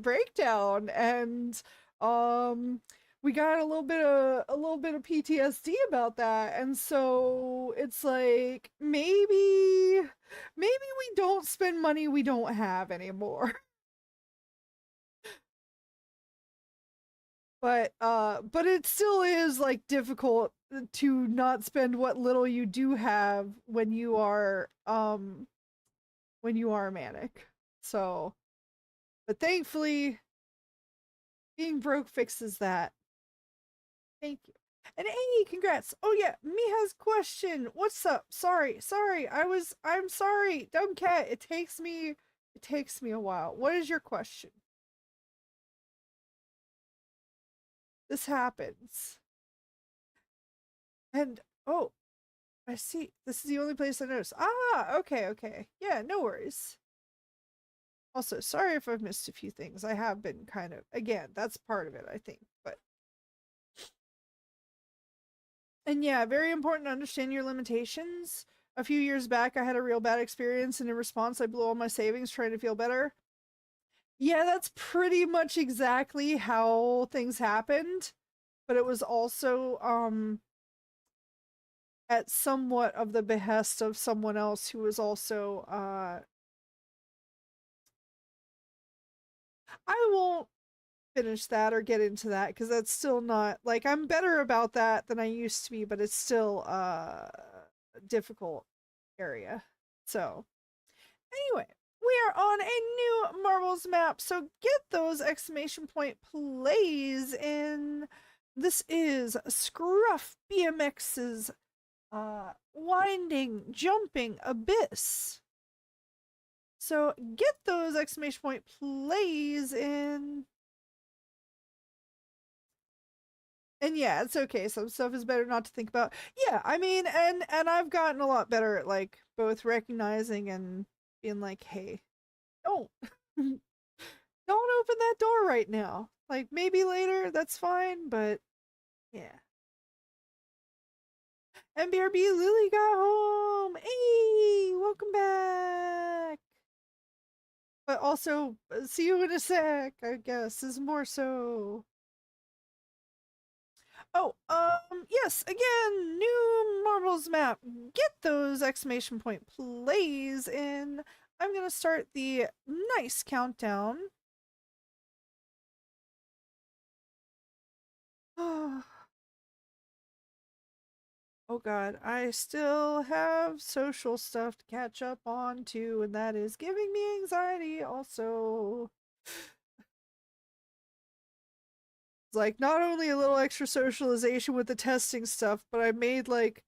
breakdown, and um we got a little bit of PTSD about that. And so it's like maybe we don't spend money we don't have anymore. But it still is like difficult to not spend what little you do have when you are manic. So, but thankfully being broke fixes that. Thank you. And hey, congrats. Oh yeah, Miha's question. What's up? Sorry. I'm sorry. Dumb cat. It takes me a while. What is your question? This happens. And oh, I see. This is the only place I noticed. Ah, okay. Yeah, no worries. Also, sorry if I've missed a few things. I have been kind of, again, that's part of it, I think. But, and yeah, very important to understand your limitations. A few years back, I had a real bad experience, and in response, I blew all my savings trying to feel better. Yeah, that's pretty much exactly how things happened, but it was also at somewhat of the behest of someone else who was also I won't finish that or get into that because that's still not like I'm better about that than I used to be, but it's still a difficult area. So, anyway, we are on a new Marbles map, so get those exclamation point plays in. This is Scruff BMX's winding jumping abyss. So get those exclamation point plays in. And yeah, it's okay. Some stuff is better not to think about. Yeah, I mean, and I've gotten a lot better at like both recognizing and being like, hey, don't don't open that door right now. Like maybe later, that's fine, but yeah. MBRB Lily got home. Hey, welcome back. But also, see you in a sec, I guess, is more so. Oh, yes, again, new marbles map. Get those exclamation point plays in. I'm gonna start the nice countdown. Oh, oh god, I still have social stuff to catch up on too, and that is giving me anxiety also. It's like not only a little extra socialization with the testing stuff, but I made like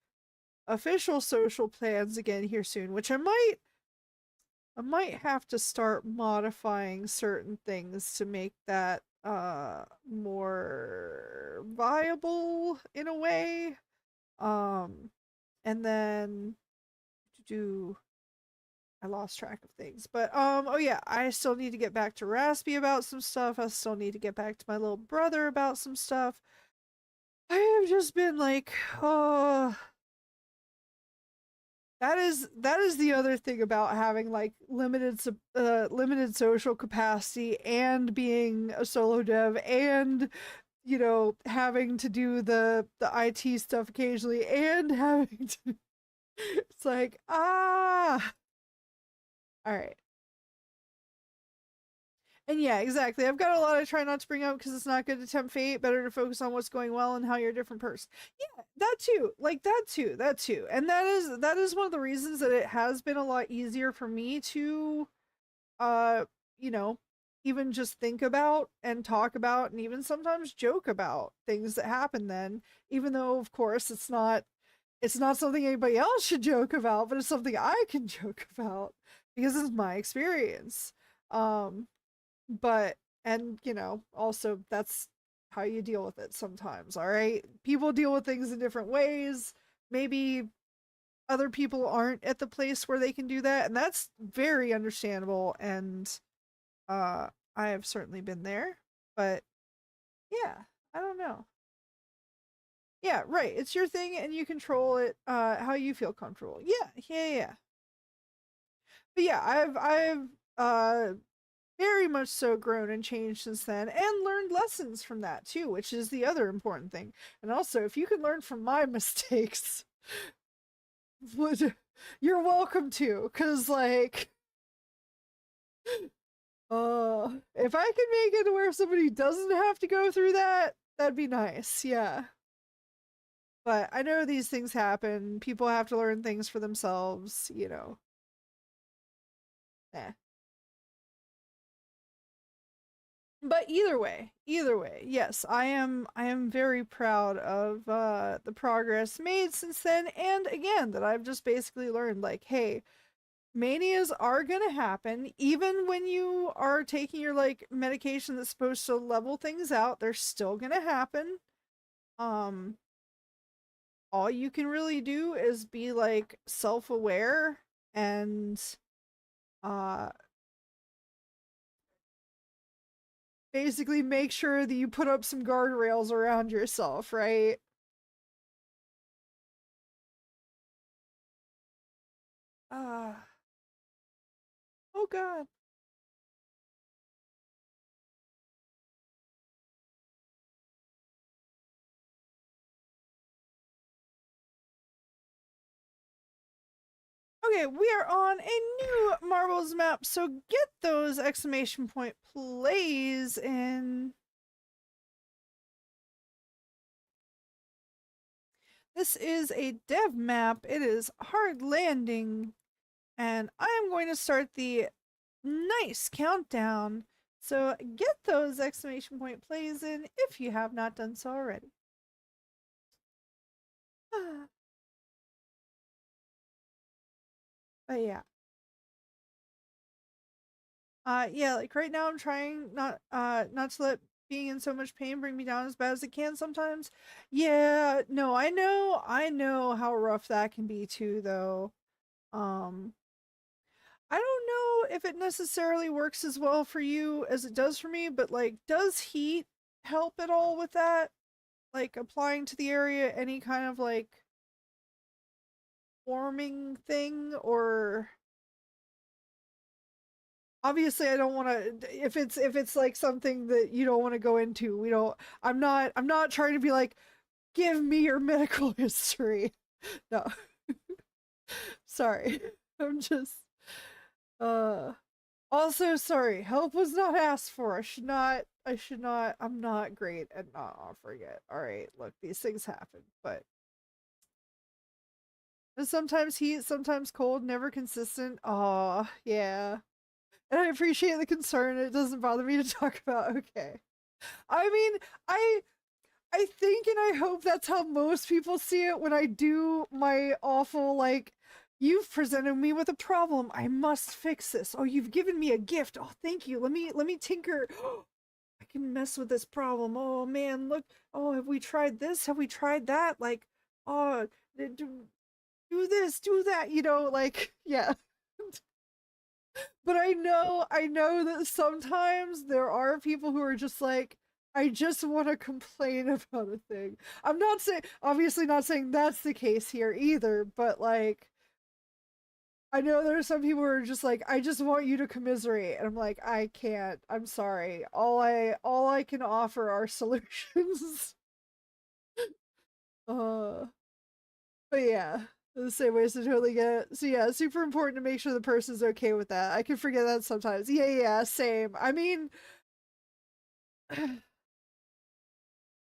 official social plans again here soon, which I might have to start modifying certain things to make that more viable in a way. Um and then do I lost track of things. But oh yeah, I still need to get back to Raspy about some stuff. I still need to get back to my little brother about some stuff. I have just been like, oh, that is the other thing about having like limited social capacity and being a solo dev and having to do the IT stuff occasionally and having to it's like all right. And yeah, exactly. I've got a lot I try not to bring up because it's not good to tempt fate. Better to focus on what's going well and how you're a different person. Yeah, that too. Like that too. And that is one of the reasons that it has been a lot easier for me to uh, you know, even just think about and talk about and even sometimes joke about things that happen then, even though of course it's not something anybody else should joke about, but it's something I can joke about because it's my experience. Um but and also that's how you deal with it sometimes, all right? People deal with things in different ways. Maybe other people aren't at the place where they can do that, and that's very understandable, and I have certainly been there. But yeah, I don't know. Yeah, right, it's your thing and you control it how you feel comfortable. Yeah, yeah, yeah. But yeah, I've very much so grown and changed since then and learned lessons from that too, which is the other important thing. And also, if you can learn from my mistakes, would you're welcome to, cuz like if I can make it to where somebody doesn't have to go through that, that'd be nice. Yeah. But I know these things happen. People have to learn things for themselves. Eh. But either way, yes, I am very proud of the progress made since then, and again that I've just basically learned like, hey, manias are gonna happen even when you are taking your like medication that's supposed to level things out. They're still gonna happen. Um all you can really do is be like self-aware and uh basically make sure that you put up some guardrails around yourself, right? uh oh god. Okay, we are on a new marbles map, so get those exclamation point plays in. This is a dev map. It is hard landing, and I am going to start the nice countdown. So get those exclamation point plays in if you have not done so already. But yeah. Yeah, like right now I'm trying not to let being in so much pain bring me down as bad as it can sometimes. Yeah, no, I know how rough that can be too though. Um I don't know if it necessarily works as well for you as it does for me, but like does heat help at all with that? Like applying to the area any kind of like warming thing, or obviously I don't want to, if it's like something that you don't want to go into, we don't, I'm not trying to be like give me your medical history. No. Sorry. I'm just uh also sorry, help was not asked for. I should not I'm not great at not offering it. All right, look, these things happen, but sometimes heat, sometimes cold, never consistent. Oh yeah. And I appreciate the concern. It doesn't bother me to talk about. Okay. I mean, I I think and I hope that's how most people see it when I do my awful like you've presented me with a problem. I must fix this. Oh, you've given me a gift. Oh, thank you. Let me tinker. I can mess with this problem. Oh man, look. Oh, have we tried this? Have we tried that? Like, oh, do this, do that, like yeah. But I know that sometimes there are people who are just like, I just want to complain about a thing. I'm not saying, obviously, not saying that's the case here either, but like, I know there are some people who are just like, I just want you to commiserate, and I'm like, I can't. I'm sorry. All I can offer are solutions. uh, but yeah. The same ways to totally get it. So yeah, it's super important to make sure the person's okay with that. I can forget that sometimes. Yeah, same. I mean,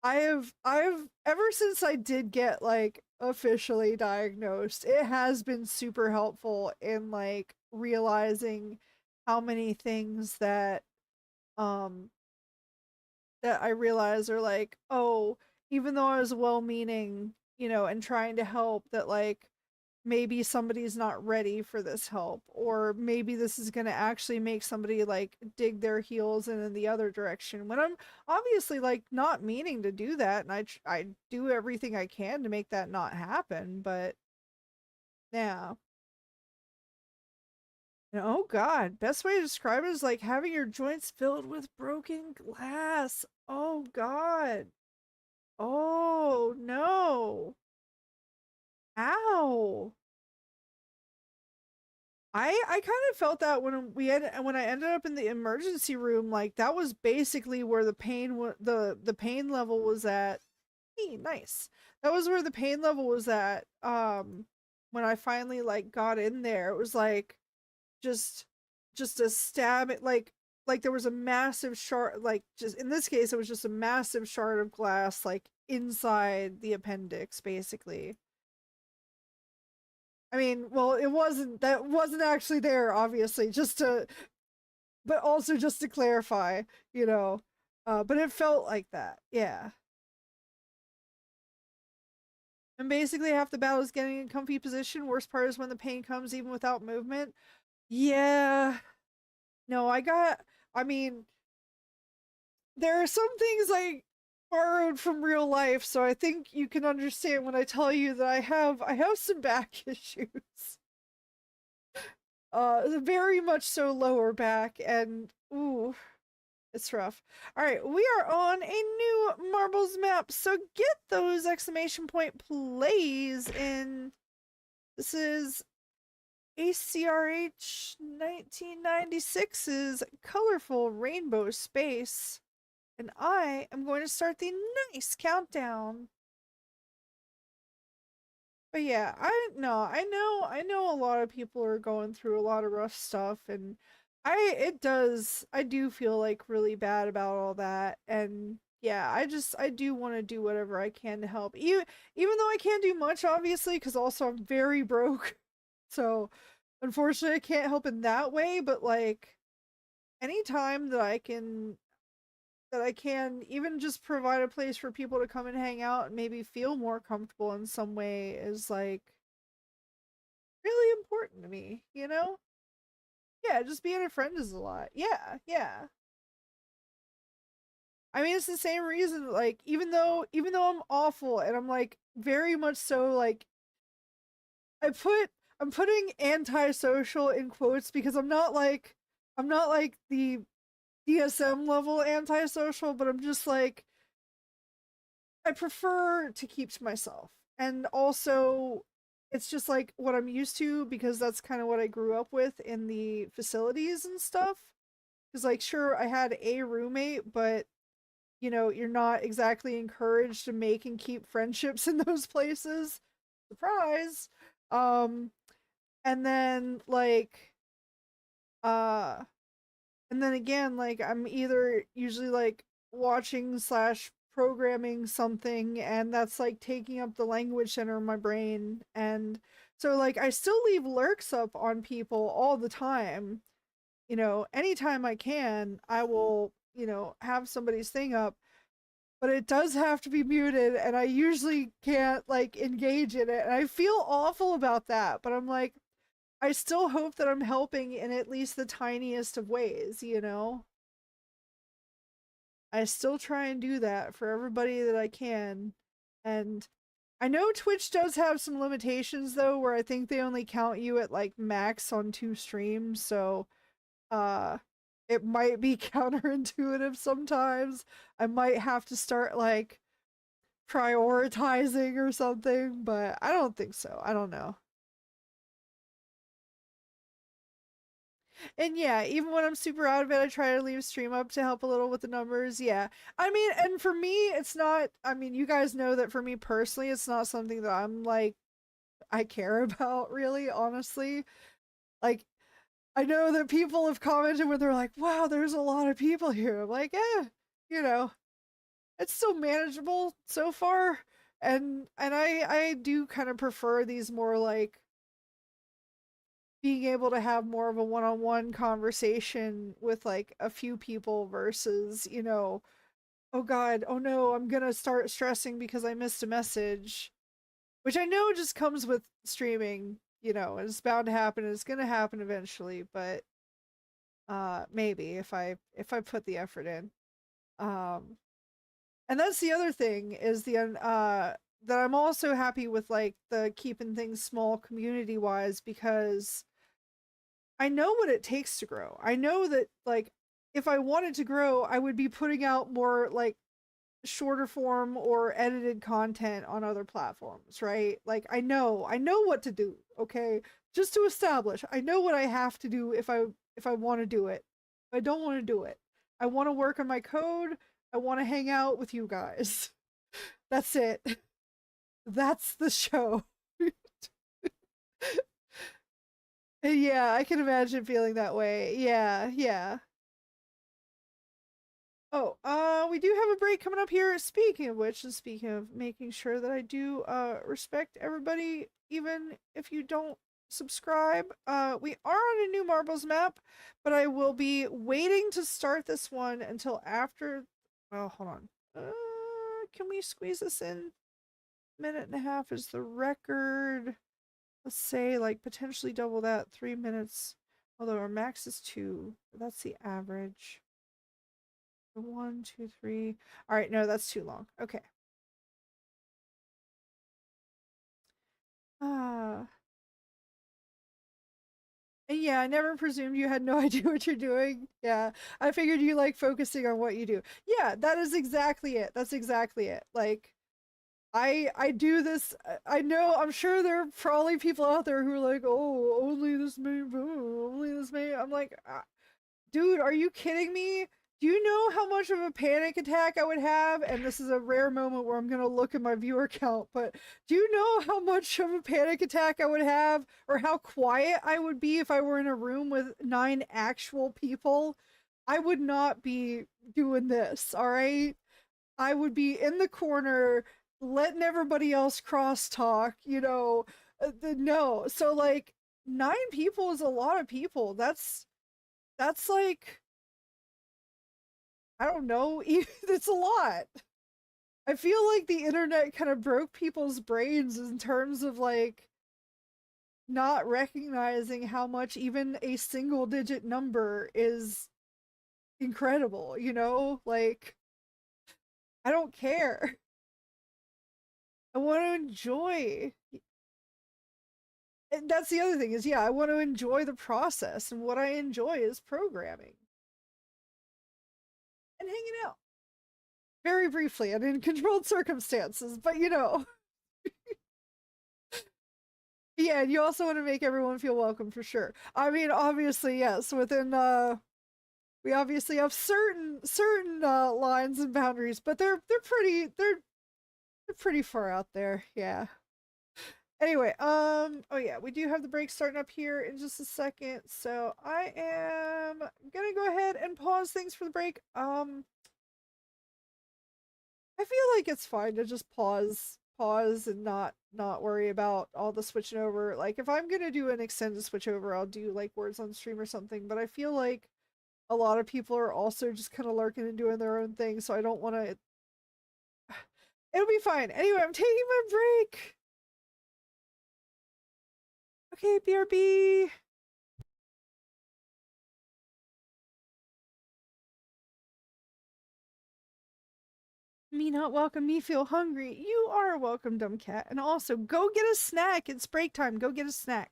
I've ever since I did get like officially diagnosed, it has been super helpful in like realizing how many things um that I realize are like, oh, even though I was well meaning, and trying to help, that like maybe somebody's not ready for this help, or maybe this is going to actually make somebody like dig their heels in the other direction, when I'm obviously like not meaning to do that, and I do everything I can to make that not happen, but yeah. And oh god, best way to describe it is like having your joints filled with broken glass. Oh god. Oh no. Ow. I kind of felt that when I ended up in the emergency room, like that was basically where the pain level was at. Hey, nice. That was where the pain level was at. When I finally like got in there, it was like just just a stab at like there was a massive shard, like just in this case it was just a massive shard of glass like inside the appendix basically. I mean, well, that wasn't actually there, obviously, but also just to clarify, you know. But it felt like that, yeah. And basically, half the battle is getting in a comfy position. Worst part is when the pain comes, even without movement. Yeah, no, I mean, there are some things I borrowed from real life, so I think you can understand when I tell you that I have some back issues. Very much so lower back, and ooh, it's rough. All right, we are on a new marbles map, so get those exclamation point plays in. This is ACRH 1996's colorful rainbow space, and I am going to start the nice countdown. But yeah, I know a lot of people are going through a lot of rough stuff, and I do feel like really bad about all that. And yeah, I do want to do whatever I can to help. Even though I can't do much obviously, cuz also I'm very broke. So, unfortunately I can't help in that way, but like anytime that I can even just provide a place for people to come and hang out and maybe feel more comfortable in some way is like really important to me, you know? Yeah, just being a friend is a lot. Yeah, yeah. I mean, it's the same reason, like, even though I'm awful and I'm like very much so like I put I'm putting antisocial in quotes because I'm not like the DSM level antisocial, but I'm just like I prefer to keep to myself. And also it's just like what I'm used to because that's kind of what I grew up with in the facilities and stuff. Because like sure I had a roommate, but you know, you're not exactly encouraged to make and keep friendships in those places. Surprise. Um and then uh and then again, like I'm either usually like watching slash programming something, and that's like taking up the language center of my brain. And so like I still leave lurks up on people all the time. You know, anytime I can, I will, you know, have somebody's thing up, but it does have to be muted, and I usually can't like engage in it. And I feel awful about that, but I'm like, I still hope that I'm helping in at least the tiniest of ways, you know? I still try and do that for everybody that I can. And I know Twitch does have some limitations though, where I think they only count you at like max on 2 streams, so uh it might be counterintuitive sometimes. I might have to start like prioritizing or something, but I don't think so. I don't know. And yeah, even when I'm super out of it, I try to leave stream up to help a little with the numbers. Yeah. I mean, and for me, it's not, I mean, you guys know that for me personally, it's not something that I'm like, I care about really, honestly. Like, I know that people have commented where they're like, wow, there's a lot of people here. I'm like, you know, it's still manageable so far. And I do kind of prefer these more like being able to have more of a one-on-one conversation with like a few people versus, you know, oh god, oh no, I'm gonna start stressing because I missed a message, which I know just comes with streaming, you know, it's bound to happen, it's gonna happen eventually, but maybe if I put the effort in. um and that's the other thing is the that I'm also happy with like the keeping things small community wise, because I know what it takes to grow. I know that like if I wanted to grow, I would be putting out more like shorter form or edited content on other platforms, right? Like I know what to do, okay? Just to establish, I know what I have to do if I want to do it. If I don't want to do it. I want to work on my code. I want to hang out with you guys. That's it. That's the show. Yeah, I can imagine feeling that way. Yeah, yeah. Oh, we do have a break coming up here. Speaking of which, and speaking of making sure that I do respect everybody, even if you don't subscribe, we are on a new marbles map, but I will be waiting to start this one until after. Well, hold on. Can we squeeze this in? Minute and a half is the record. Let's say like potentially double that, 3 minutes. Although our max is 2, that's the average. 1, 2, 3. All right, no, that's too long. Okay. Ah. And yeah, I never presumed you had no idea what you're doing. Yeah, I figured you like focusing on what you do. Yeah, that is exactly it. That's exactly it. Like, I do this. I know. I'm sure there are probably people out there who are like, oh, only this many, only this many. I'm like, dude, are you kidding me? Do you know how much of a panic attack I would have? And this is a rare moment where I'm going to look at my viewer count, but do you know how much of a panic attack I would have or how quiet I would be if I were in a room with 9 actual people? I would not be doing this, all right? I would be in the corner letting everybody else crosstalk, you know. No. So like 9 people is a lot of people. That's like I don't know, it's a lot. I feel like the internet kind of broke people's brains in terms of like not recognizing how much even a single digit number is incredible, you know? Like, I don't care. I want to enjoy. And that's the other thing is, yeah, I want to enjoy the process. And what I enjoy is programming and hanging out. Very briefly and in controlled circumstances, but you know. Yeah, and you also want to make everyone feel welcome for sure. I mean, obviously, yes, within we obviously have certain lines and boundaries, but they're pretty far out there. Yeah. Anyway, oh yeah, we do have the break starting up here in just a second. So I am gonna go ahead and pause things for the break. I feel like it's fine to just pause and not worry about all the switching over. Like if I'm gonna do an extended switch over, I'll do like words on stream or something. But I feel like a lot of people are also just kind of lurking and doing their own thing, so I don't want to. It'll be fine. Anyway, I'm taking my break. Okay, BRB. Me not welcome, me feel hungry. You are welcome, dumb cat. And also, go get a snack. It's break time. Go get a snack.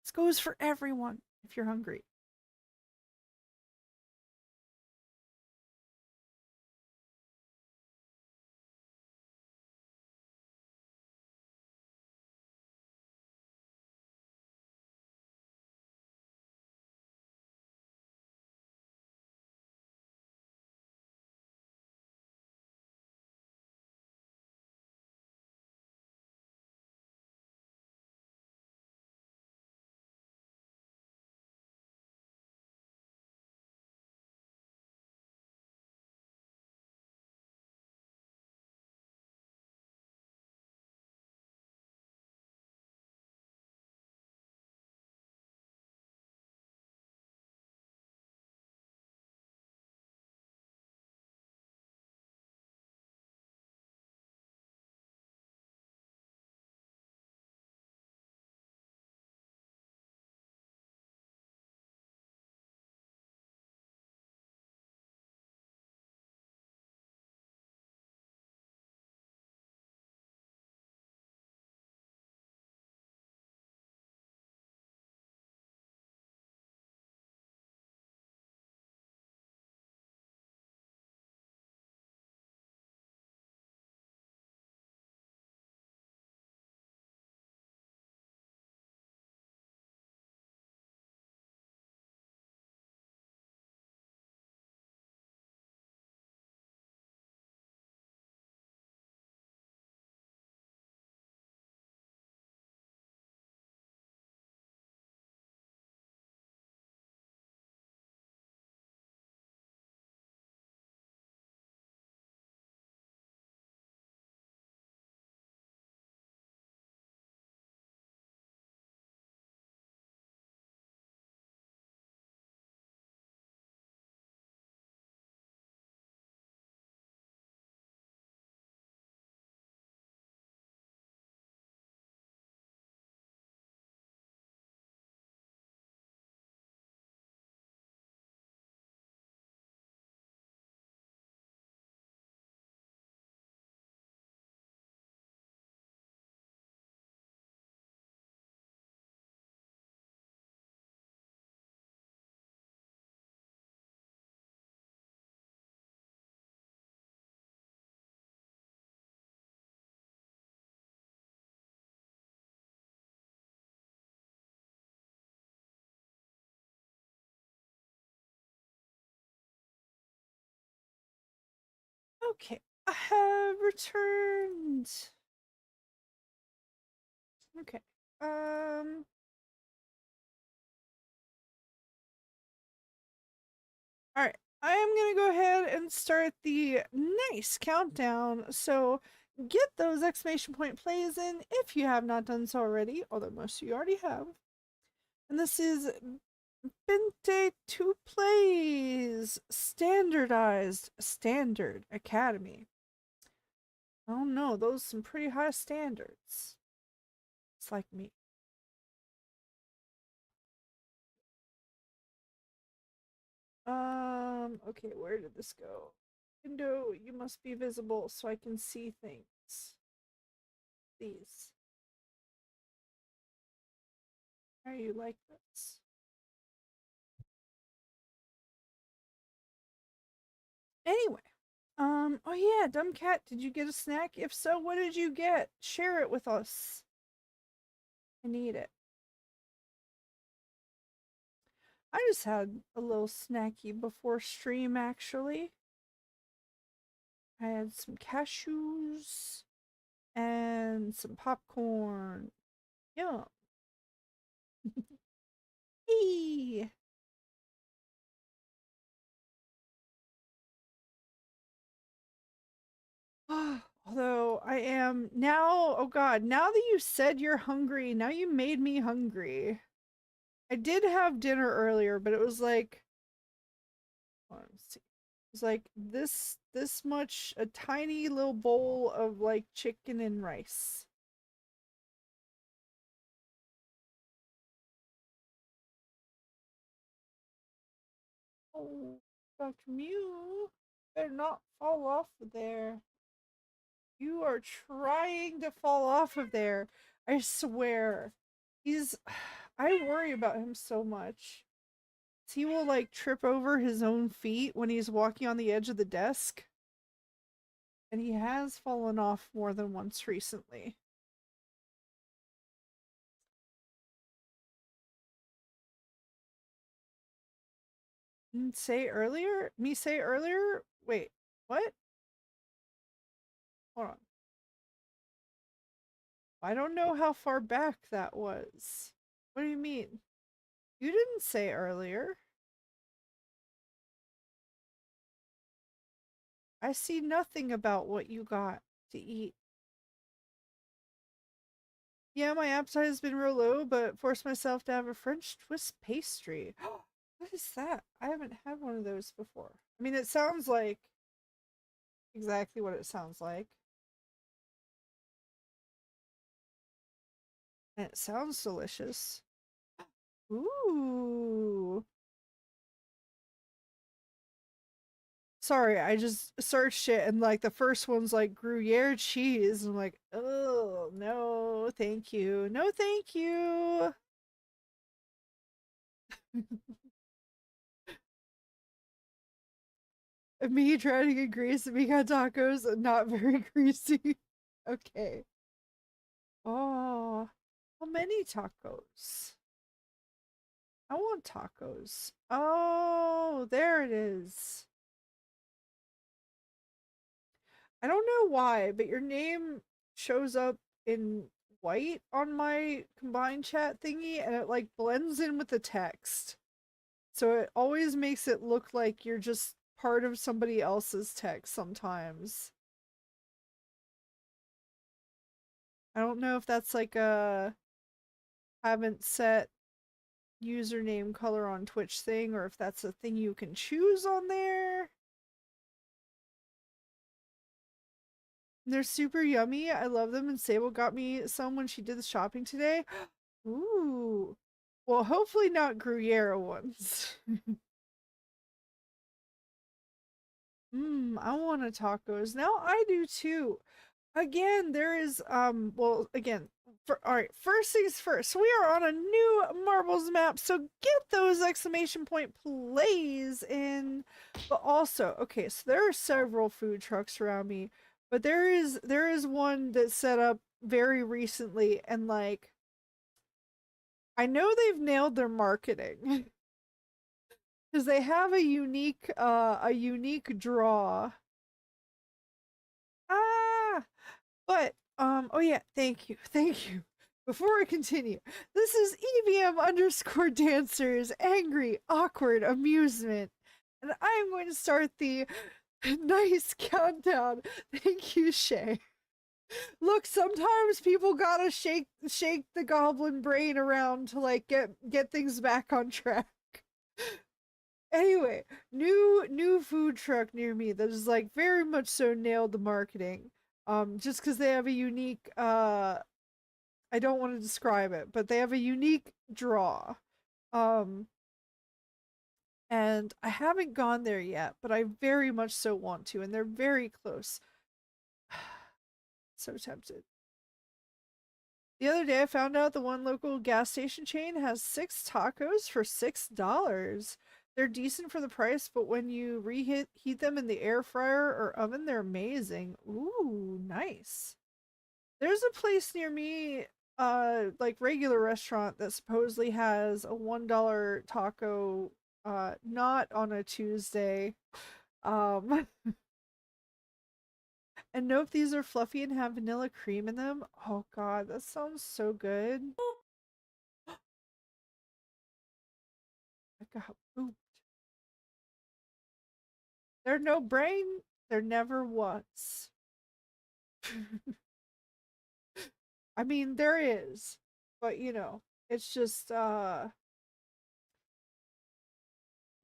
This goes for everyone if you're hungry. Okay, I have returned. Okay. Um. All right. I am gonna go ahead and start the nice countdown. So get those exclamation point plays in if you have not done so already, although most of you already have. And this is Binte Two Plays Standardized Standard Academy. Oh no, those some pretty high standards. It's like me. Okay, where did this go? Window, you must be visible so I can see things. These. Are you like this? Anyway, oh yeah, dumb cat, did you get a snack? If so, what did you get? Share it with us. I need it. I just had a little snacky before stream, actually. I had some cashews and some popcorn. Yum. Hey. Although I am now, oh god, now that you said you're hungry, now you made me hungry. I did have dinner earlier, but it was like, let's see. It was like this much, a tiny little bowl of like chicken and rice. Oh, Dr. Mew, better not fall off of there. You are trying to fall off of there. I swear. He's I worry about him so much. He will like trip over his own feet when he's walking on the edge of the desk. And he has fallen off more than once recently. Say earlier? Me say earlier? Wait, what? Hold on. I don't know how far back that was. What do you mean? You didn't say earlier. I see nothing about what you got to eat. Yeah, my appetite has been real low, but forced myself to have a French twist pastry. What is that? I haven't had one of those before. I mean, it sounds like exactly what it sounds like. And it sounds delicious. Ooh. Sorry, I just searched it and like the first one's like Gruyere cheese. I'm like, oh no, thank you. No, thank you. Me trying to get grease and we got tacos and not very greasy. Okay. Oh, how many tacos? I want tacos. Oh, there it is. I don't know why, but your name shows up in white on my combined chat thingy and it like blends in with the text. So it always makes it look like you're just part of somebody else's text sometimes. I don't know if that's like a haven't set username color on Twitch thing or if that's a thing you can choose on there. They're super yummy. I love them and Sable got me some when she did the shopping today. Ooh. Well, hopefully not Gruyere ones. I want a tacos. Now I do too. Again, there is well, again, all right, first things first. We are on a new marbles map, so get those exclamation point plays in. But also, okay, so there are several food trucks around me, but there is one that's set up very recently and like I know they've nailed their marketing because they have a unique draw But oh yeah, thank you, thank you. Before I continue, this is EVM_dancers angry awkward amusement, and I'm going to start the nice countdown. Thank you, Shay. Look, sometimes people gotta shake the goblin brain around to like get things back on track. Anyway, new food truck near me that is like very much so nailed the marketing. Just because they have a unique I don't want to describe it, but they have a unique draw. Um and I haven't gone there yet, but I very much so want to, and they're very close. So tempted. The other day I found out the one local gas station chain has 6 tacos for $6. They're decent for the price, but when you heat them in the air fryer or oven, they're amazing. Ooh, nice. There's a place near me, like regular restaurant that supposedly has a $1 taco, not on a Tuesday. Um, and nope, these are fluffy and have vanilla cream in them. Oh god, that sounds so good. I got pooped. There's no brain. There never was. I mean, there is, but you know, it's just you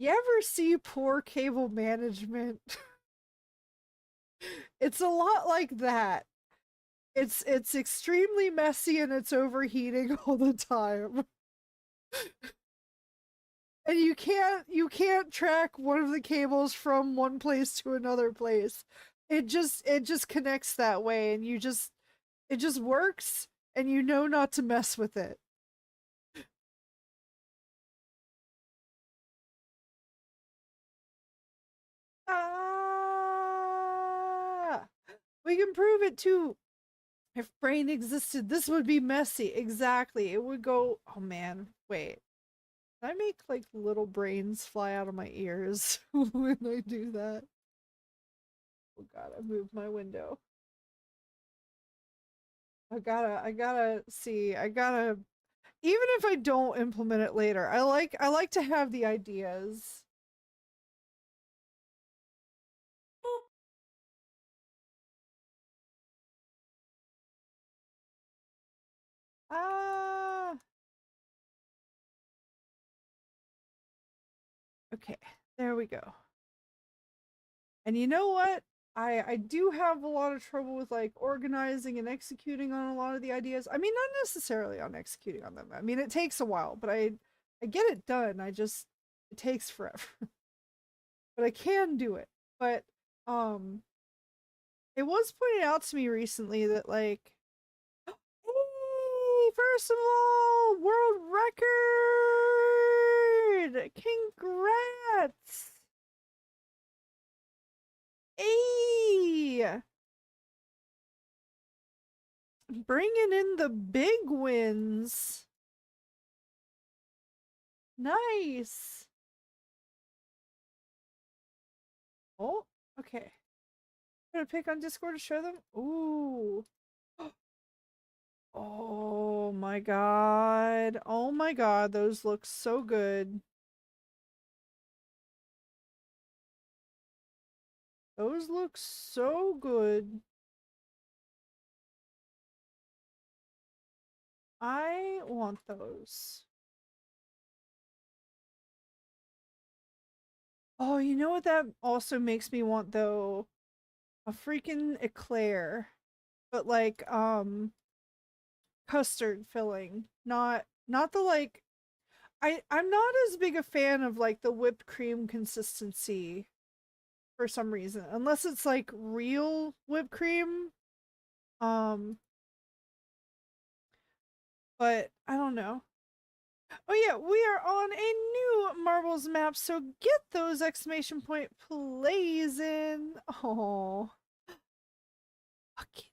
ever see poor cable management? It's a lot like that. It's extremely messy and it's overheating all the time. And you can't track one of the cables from one place to another place. It just connects that way, and it just works, and you know not to mess with it. Ah, we can prove it too. If brain existed, this would be messy. Exactly. It would go, oh man, wait. Can I make like little brains fly out of my ears when I do that? Oh god, I moved my window. I gotta see. I gotta, even if I don't implement it later, I like to have the ideas. Ah, okay. There we go. And you know what? I do have a lot of trouble with like organizing and executing on a lot of the ideas. I mean, not necessarily on executing on them. I mean, it takes a while, but I get it done. I just it takes forever. But I can do it. But um it was pointed out to me recently that like, hey, first of all, world record! Congrats! Hey! Bringing in the big wins. Nice. Oh, okay. Put a pic on Discord to show them. Ooh. Oh my god. Oh my god, those look so good. Those look so good. I want those. Oh, you know what that also makes me want though? A freaking eclair. But like custard filling. Not the like, I'm not as big a fan of like the whipped cream consistency for some reason. Unless it's like real whipped cream. Um but I don't know. Oh yeah, we are on a new marbles map, so get those exclamation point plays in. Oh. Okay.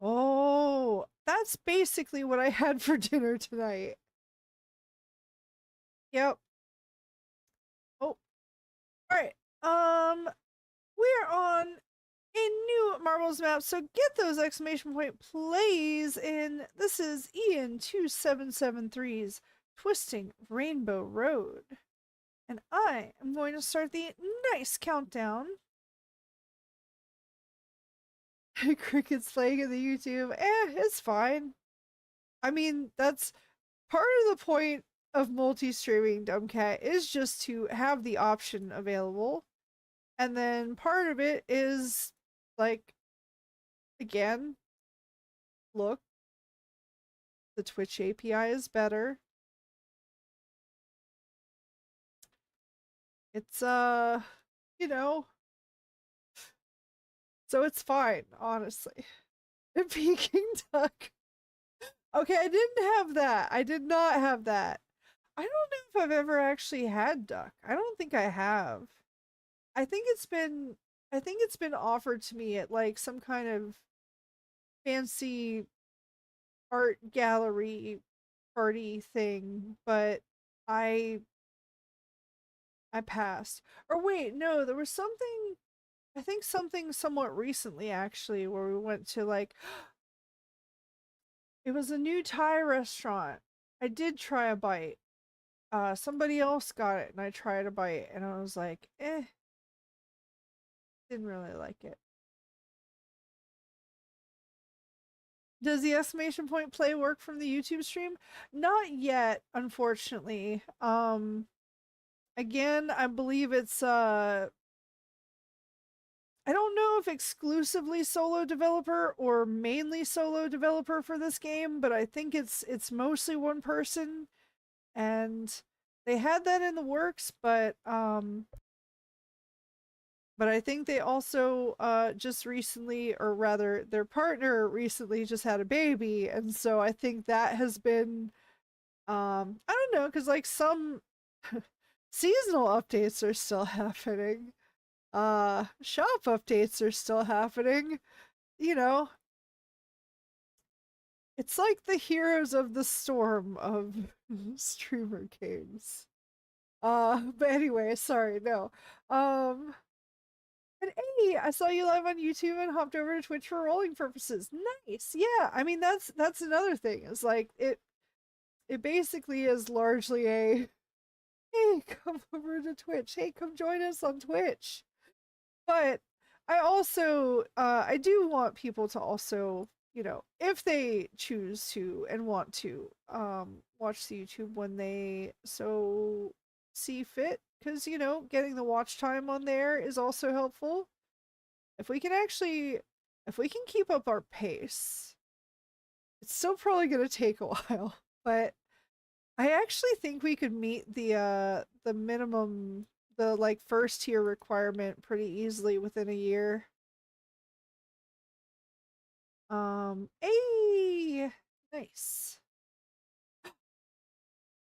Oh, that's basically what I had for dinner tonight. Yep. Oh, all right. We are on new Marbles map. So get those exclamation point plays in. This is Ian2773's Twisting Rainbow Road. And I am going to start the nice countdown. Cricket's playing in the YouTube. It's fine. I mean, that's part of the point of multi-streaming, Dumbcat, is just to have the option available. And then part of it is, like, again, look, the Twitch API is better. It's, you know, so it's fine, honestly. Peking duck. Okay, I didn't have that. I did not have that. I don't know if I've ever actually had duck. I don't think I have. I think it's been offered to me at like some kind of fancy art gallery party thing, but I passed. Or wait, no, there was something, I think something somewhat recently actually where we went to like it was a new Thai restaurant. I did try a bite. Somebody else got it and I tried a bite and I was like, didn't really like it. Does the exclamation point play work from the YouTube stream? Not yet, unfortunately. Again, I believe it's I don't know if exclusively solo developer or mainly solo developer for this game, but I think it's mostly one person and they had that in the works, but I think they also just recently, or rather their partner recently just had a baby, and so I think that has been I don't know, because like some seasonal updates are still happening. Shop updates are still happening. You know, it's like the heroes of the storm of streamer games. But anyway, sorry, no. And hey, I saw you live on YouTube and hopped over to Twitch for rolling purposes. Nice. Yeah, I mean that's another thing. Is like it basically is largely a hey, come over to Twitch. Hey, come join us on Twitch. But I also I do want people to also, you know, if they choose to and want to watch the YouTube when they so see fit, because you know, getting the watch time on there is also helpful. If we can actually if we can keep up our pace, it's still probably going to take a while, but I actually think we could meet the minimum, the like first tier requirement pretty easily within a year. Hey, nice.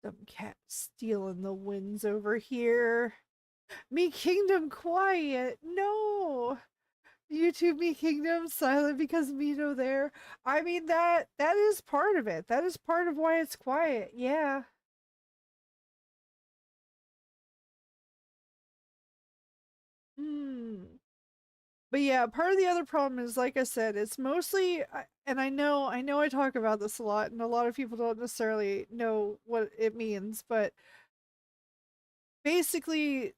Some cat stealing the wins over here. Me Kingdom quiet. No. YouTube Me Kingdom silent because Mito there. I mean that is part of it. That is part of why it's quiet. Yeah. Hmm. But yeah, part of the other problem is, like I said, it's mostly, and I know I talk about this a lot, and a lot of people don't necessarily know what it means, but basically,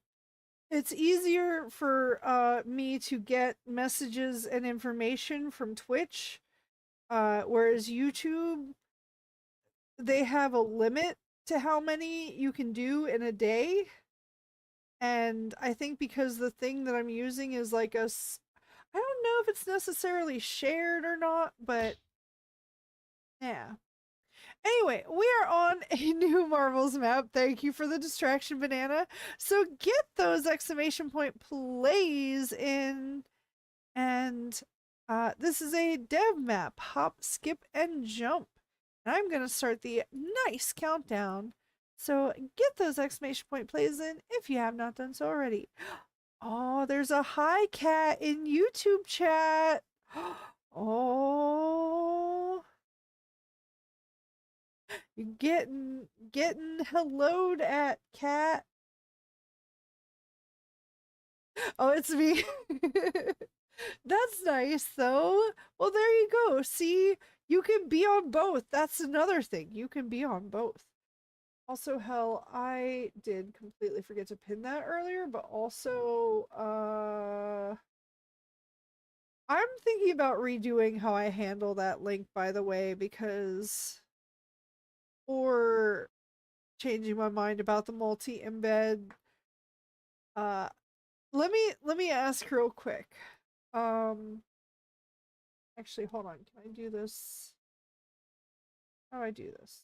it's easier for me to get messages and information from Twitch, whereas YouTube, they have a limit to how many you can do in a day. And I think because the thing that I'm using is like I don't know if it's necessarily shared or not, but yeah. Anyway, we are on a new Marvels map. Thank you for the distraction, Banana. So get those exclamation point plays in. And this is a dev map. Hop, skip, and jump. And I'm going to start the nice countdown. So get those exclamation point plays in if you have not done so already. Oh, there's a hi cat in YouTube chat. Oh, you're getting helloed at, cat. Oh, it's me. That's nice though. Well, there you go. See, you can be on both. That's another thing. You can be on both. Also, hell, I did completely forget to pin that earlier, but also I'm thinking about redoing how I handle that link, by the way, because or changing my mind about the multi-embed. Uh let me ask real quick. Um Actually, hold on. Can I do this? How do I do this?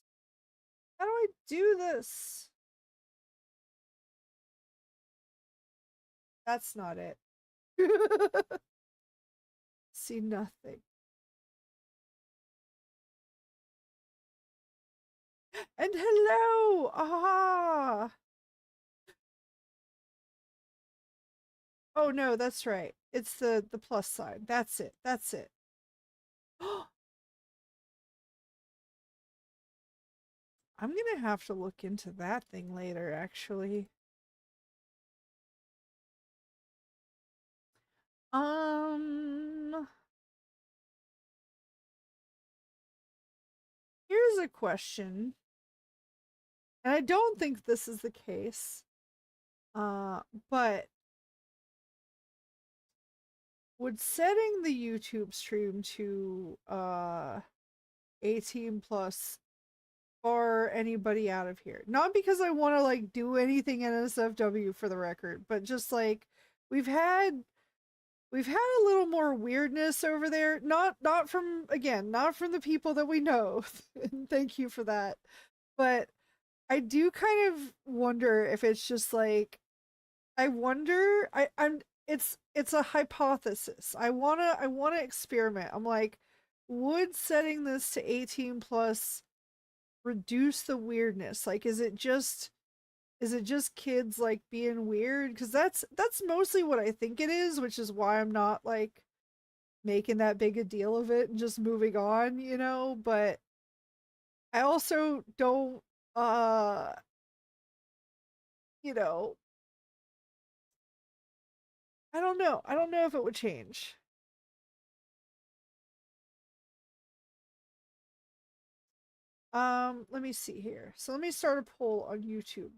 How do I do this? That's not it. See nothing. And hello! Ah! Oh no, that's right. It's the plus sign. That's it. That's it. I'm gonna have to look into that thing later, actually. Um, Here's a question, and I don't think this is the case. Uh, but would setting the YouTube stream to 18 plus bar anybody out of here? Not because I want to like do anything NSFW for the record, but just like we've had we've had a little more weirdness over there. Not from again, not from the people that we know. And thank you for that. But I do kind of wonder if it's just like I wonder I'm it's a hypothesis. I wanna experiment. I'm like, would setting this to 18 plus reduce the weirdness? Like is it just kids like being weird? Because that's mostly what I think it is, which is why I'm not like making that big a deal of it and just moving on, but I also don't uh you know I don't know. I don't know if it would change. Let me see here. So let me start a poll on YouTube.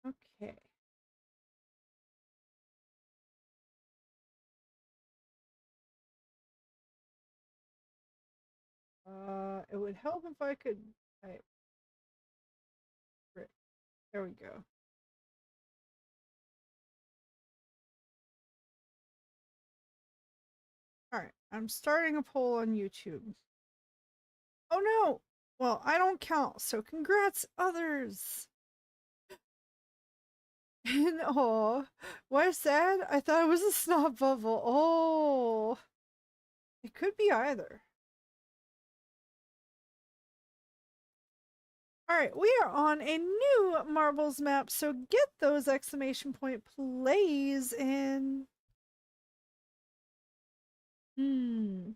Okay. It would help if I could type. There we go. All right, I'm starting a poll on YouTube. Oh no! Well, I don't count, so congrats, others! Oh, why sad? I thought it was a snot bubble. Oh, it could be either. All right, we are on a new marbles map, so get those exclamation point plays in. Hmm.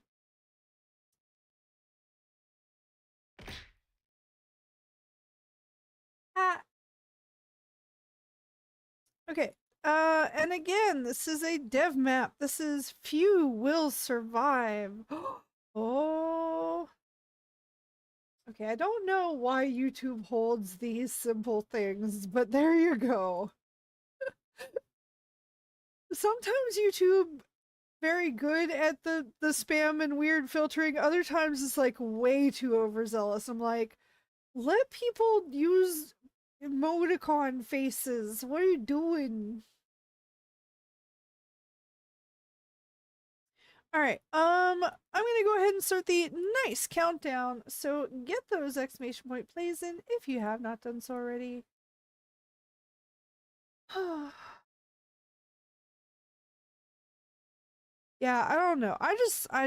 Ah, okay. And again, this is a dev map. This is few will survive. Oh. Okay, I don't know why YouTube holds these simple things, but there you go. Sometimes YouTube very good at the spam and weird filtering. Other times it's like way too overzealous. I'm like, let people use emoticon faces. What are you doing? All right. I'm gonna go ahead and start the nice countdown. So get those exclamation point plays in if you have not done so already. Yeah, I don't know. I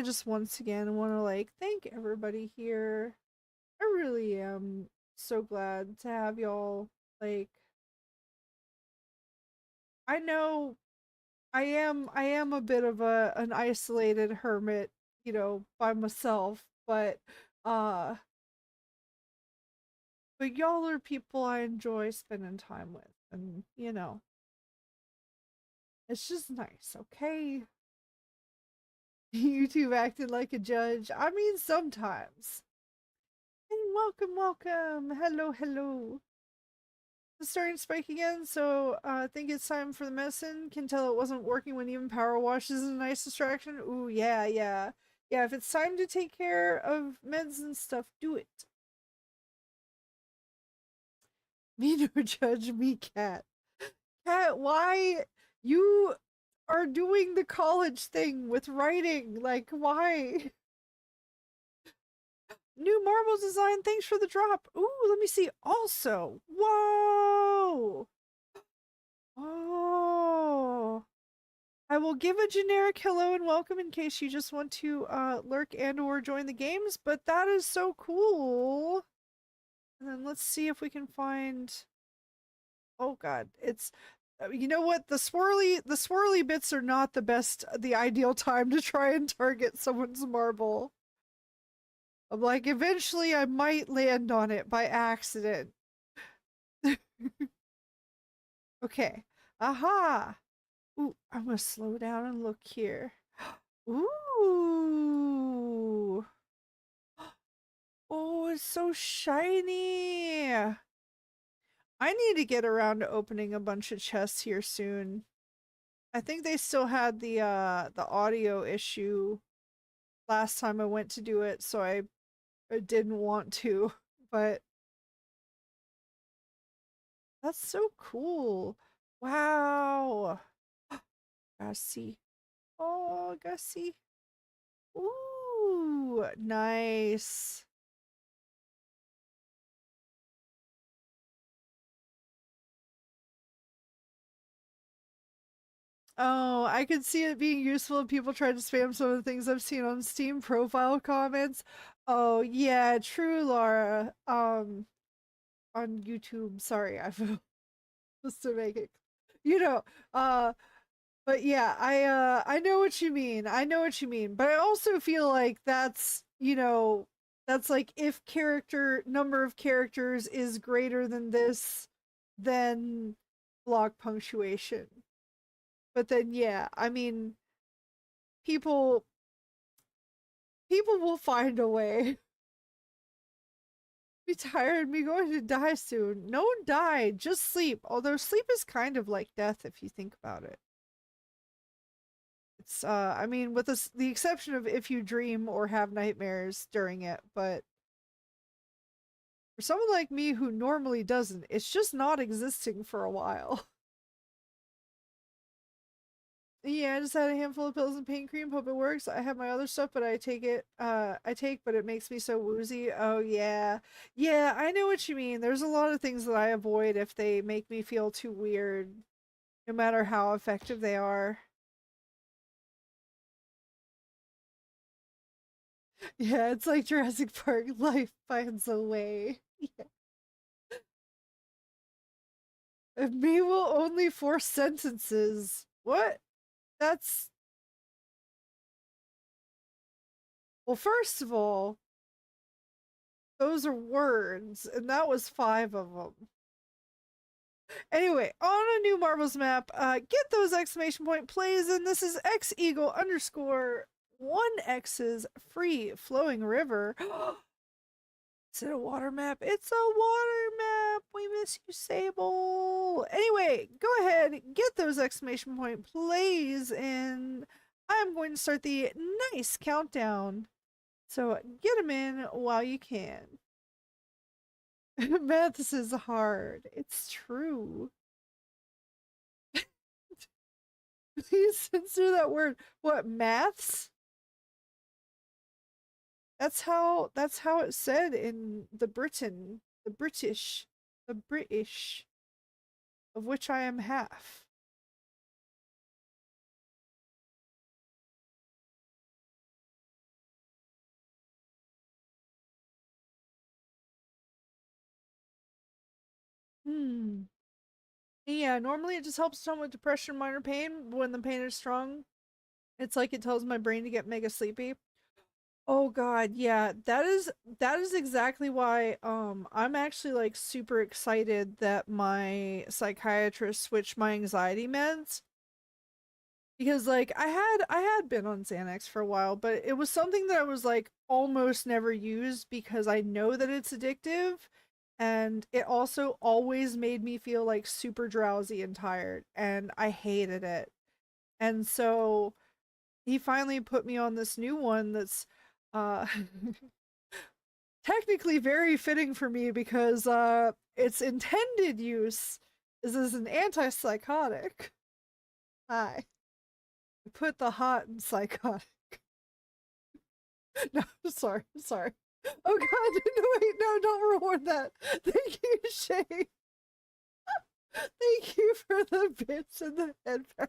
just once again want to like thank everybody here. I really am so glad to have y'all like I know I am a bit of a an isolated hermit, by myself, uh but y'all are people I enjoy spending time with, and it's just nice, okay? YouTube acted like a judge. I mean, sometimes. Hey, welcome, welcome. Hello, hello. It's starting to spike again, so I think it's time for the medicine. Can tell it wasn't working when even power wash is a nice distraction. Ooh, yeah, yeah. Yeah, if it's time to take care of meds and stuff, do it. Me no judge, me cat. Cat, why you are doing the college thing with writing? Like, why? New marble design, thanks for the drop. Ooh, let me see. Also, whoa! Oh, I will give a generic hello and welcome in case you just want to lurk and or join the games, but that is so cool. And then let's see if we can find. Oh God, it's you know what, the swirly bits are not the ideal time to try and target someone's marble. I'm like, eventually I might land on it by accident. Okay. Aha. Ooh, I'm gonna slow down and look here. Ooh. Oh, it's so shiny. I need to get around to opening a bunch of chests here soon. I think they still had the audio issue last time I went to do it, so I didn't want to. But that's so cool. Wow. Gussie. Oh, Gussie. Ooh, nice. Oh, I could see it being useful if people tried to spam some of the things I've seen on Steam profile comments. Oh, yeah, true, Laura. On YouTube. Sorry, I've just to make it, you know, uh, but yeah, I know what you mean. I know what you mean. But I also feel like that's like if character number of characters is greater than this, then block punctuation. But then yeah, I mean, people people will find a way. Be tired, me going to die soon. No one died, just sleep. Although sleep is kind of like death if you think about it. It's I mean with the exception of if you dream or have nightmares during it, but for someone like me who normally doesn't, it's just not existing for a while. Yeah, I just had a handful of pills and pain cream. Hope it works. I have my other stuff, but but it makes me so woozy. Oh yeah. Yeah, I know what you mean. There's a lot of things that I avoid if they make me feel too weird, no matter how effective they are. Yeah, it's like Jurassic Park, life finds a way. Me will only force sentences. What? That's well, first of all, those are words, and that was five of them. Anyway, on a new Marbles map, get those exclamation point plays, and this is X Eagle underscore one X's free flowing river. Is it a water map? It's a water map. We miss you, Sable. Anyway, go ahead, get those exclamation point plays, and I'm going to start the nice countdown. So get them in while you can. Maths is hard. It's true. Please censor that word. What, maths? That's how it said in the British, of which I am half. Hmm. Yeah, normally it just helps someone with depression, minor pain. When the pain is strong, it's like it tells my brain to get mega sleepy. Oh god, yeah. That is exactly why I'm actually like super excited that my psychiatrist switched my anxiety meds, because like I had been on Xanax for a while, but it was something that I was like almost never used because I know that it's addictive, and it also always made me feel like super drowsy and tired, and I hated it. And so he finally put me on this new one that's uh technically very fitting for me because its intended use is as an antipsychotic. Hi. Put the hot in psychotic. No, sorry, sorry. Oh god, no wait, no, don't reward that. Thank you, Shay. Thank you for the bits and the headband.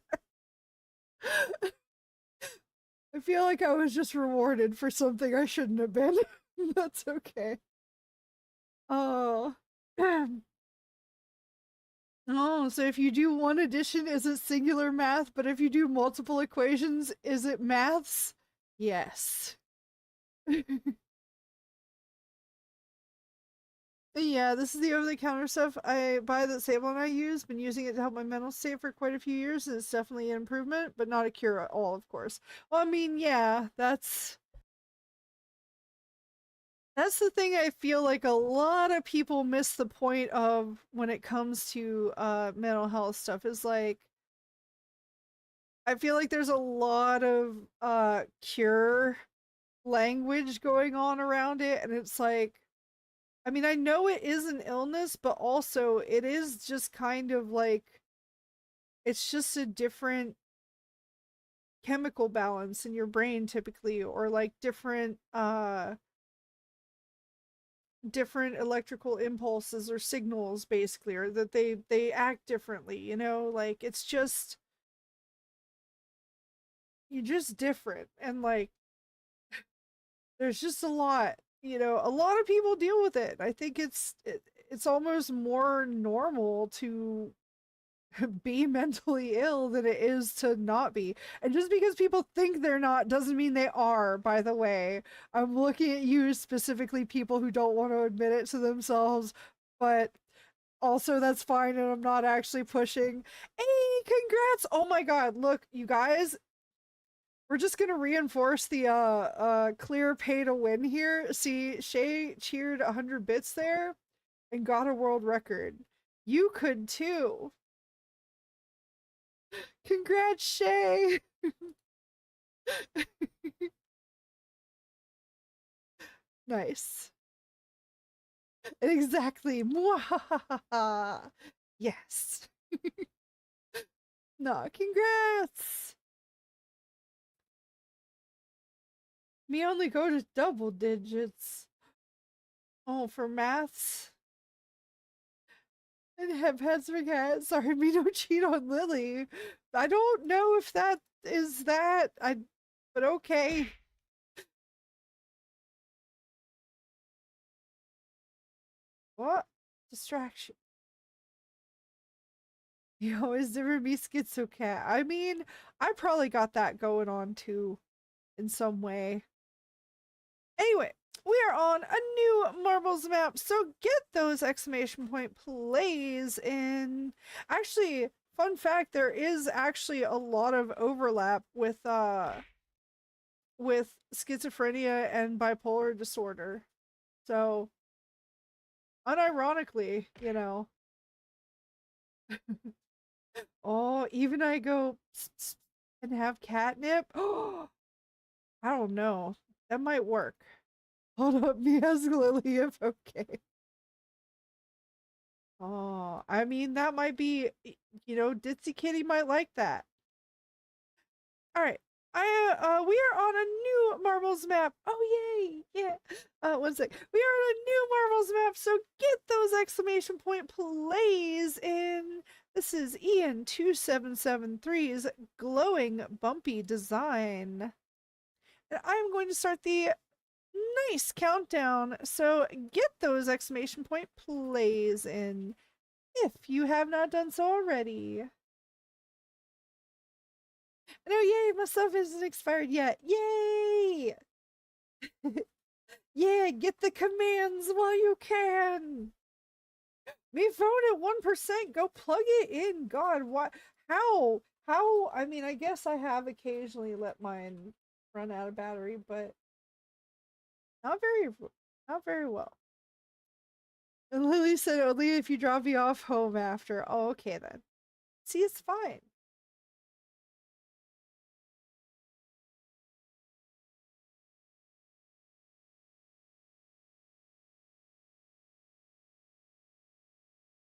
I feel like I was just rewarded for something I shouldn't have been. That's okay. Oh. Oh, so if you do one addition, is it singular math? But if you do multiple equations, is it maths? Yes. Yeah, this is the over-the-counter stuff I buy that Sable and I use. Been using it to help my mental state for quite a few years, and it's definitely an improvement, but not a cure at all, of course. Well, I mean, yeah, that's the thing I feel like a lot of people miss the point of when it comes to mental health stuff is like I feel like there's a lot of cure language going on around it, and it's like I mean, I know it is an illness, but also it is just kind of like it's just a different chemical balance in your brain typically, or like different electrical impulses or signals basically, or that they act differently, like it's just you're just different, and like there's just a lot of people deal with it. I think it's almost more normal to be mentally ill than it is to not be. And just because people think they're not doesn't mean they are, by the way. I'm looking at you specifically, people who don't want to admit it to themselves, but also that's fine, and I'm not actually pushing. Hey, congrats. Oh my god, look, you guys, we're just gonna reinforce the clear pay to win here. See, Shay cheered 100 bits there and got a world record. You could too. Congrats, Shay. Nice. Exactly. Mwahaha. Yes. No, congrats. Me only go to double digits. Oh, for maths? And have heads for cats. Sorry, me don't cheat on Lily. I don't know if that is that. But okay. What? Distraction. You always never be schizo cat. I mean, I probably got that going on too in some way. Anyway, we are on a new marbles map, so get those exclamation point plays in. Actually, fun fact, there is actually a lot of overlap with schizophrenia and bipolar disorder. So, unironically, oh, even I go psst, psst, and have catnip. Oh, I don't know. That might work. Hold up, me as Lily if okay. Oh, I mean that might be, Ditzy Kitty might like that. All right. We are on a new marbles map. Oh yay. Yeah. One sec. We are on a new marbles map, so get those exclamation point plays in. This is Ian 2773's glowing bumpy design. And I'm going to start the nice countdown. So get those exclamation point plays in if you have not done so already. And oh yay, my stuff isn't expired yet. Yay! Yeah, get the commands while you can. Me phone at 1%. Go plug it in. God, what? How? How? I mean, I guess I have occasionally let mine run out of battery, but not very, not very well. And Lily said only if you drop me off home after. Oh, okay then. See, it's fine.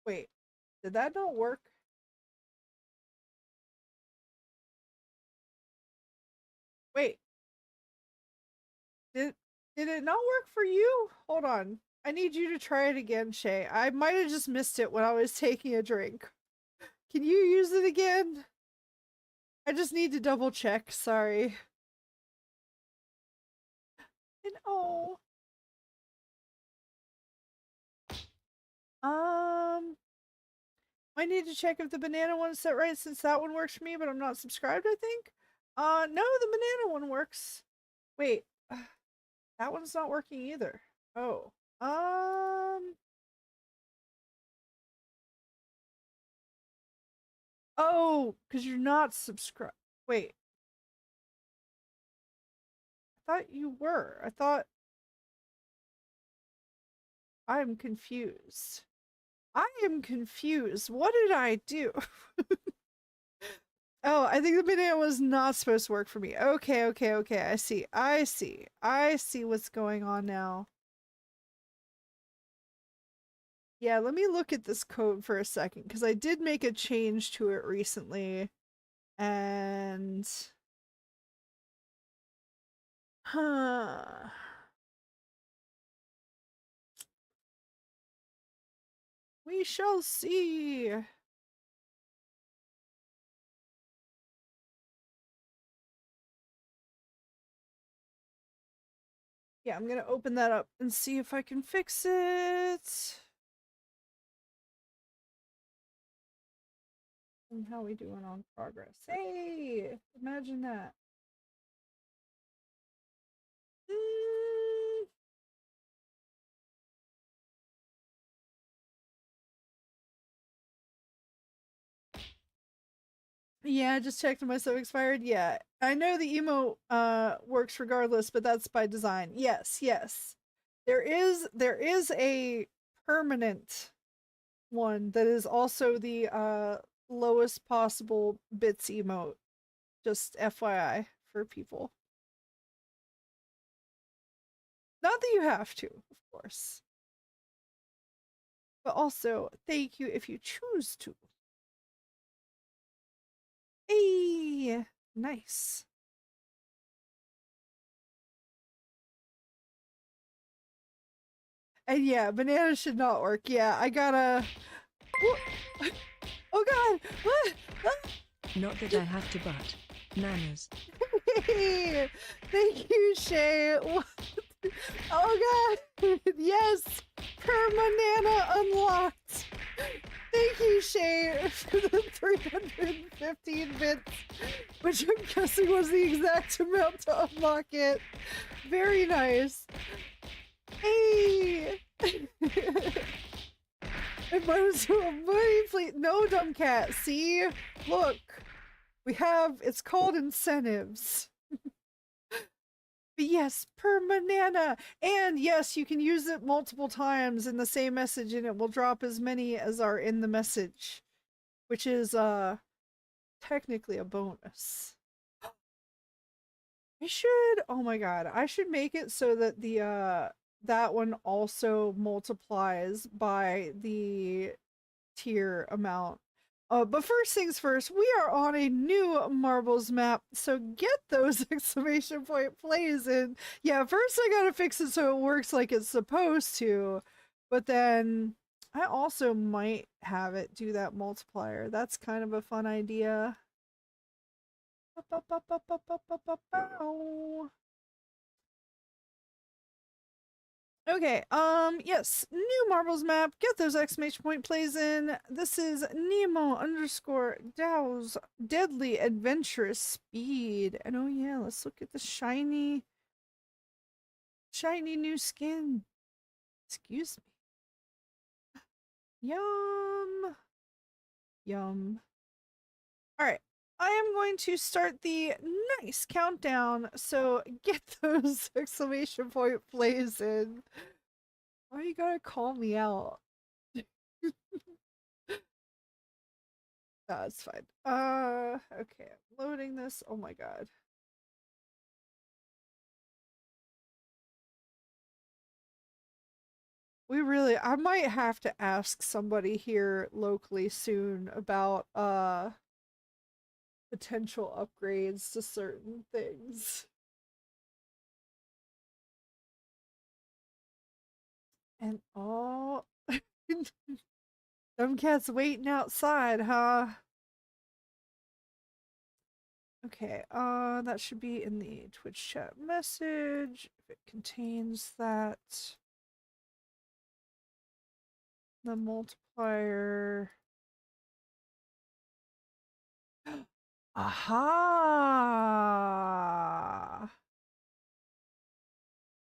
Wait, did that not work? Wait, did did it not work for you? Hold on. I need you to try it again, Shay. I might have just missed it when I was taking a drink. Can you use it again? I just need to double check. Sorry. And oh, I need to check if the banana one's set right since that one works for me, but I'm not subscribed, I think. No, the banana one works. Wait, that one's not working either. Oh. Oh, because you're not subscribed. Wait, I thought you were. I thought I'm confused. I am confused. What did I do? Oh, I think the banana was not supposed to work for me. Okay, okay, okay. I see. I see. I see what's going on now. Yeah, let me look at this code for a second because I did make a change to it recently. And huh. We shall see. Yeah, I'm gonna open that up and see if I can fix it. And how we doing on progress? Hey, imagine that. Mm, yeah, I just checked if my stuff expired. Yeah, I know the emo works regardless, but that's by design. Yes, yes. There is a permanent one that is also the lowest possible bits emote. Just FYI for people. Not that you have to, of course. But also, thank you if you choose to. Hey, nice. And yeah, banana should not work. Yeah, I gotta. Oh god! What? Not that I have to, but manners. Hey, thank you, Shay. Oh god! Yes, per banana unlocked. Thank you, Shay, for the 315 bits, which I'm guessing was the exact amount to unlock it. Very nice. Hey! It was a money fleet. No, dumb cat. See? Look. We have, it's called incentives. But yes, per banana. And yes, you can use it multiple times in the same message and it will drop as many as are in the message, which is technically a bonus. I should, oh my god, I should make it so that the that one also multiplies by the tier amount. But first things first, we are on a new marbles map, so get those exclamation point plays in. Yeah, first I gotta fix it so it works like it's supposed to, but then I also might have it do that multiplier. That's kind of a fun idea. Okay, yes, new marbles map. Get those exclamation point plays in. This is Nemo underscore Dow's deadly adventurous speed. And oh yeah, let's look at the shiny new skin. Excuse me. Yum. Yum. Alright. I am going to start the nice countdown, so get those exclamation point plays in. Why you gotta call me out? That's fine. Okay, I'm loading this. Oh my god. I might have to ask somebody here locally soon about potential upgrades to certain things. And oh, them cats waiting outside, huh? Okay, that should be in the Twitch chat message if it contains that. The multiplier. Aha!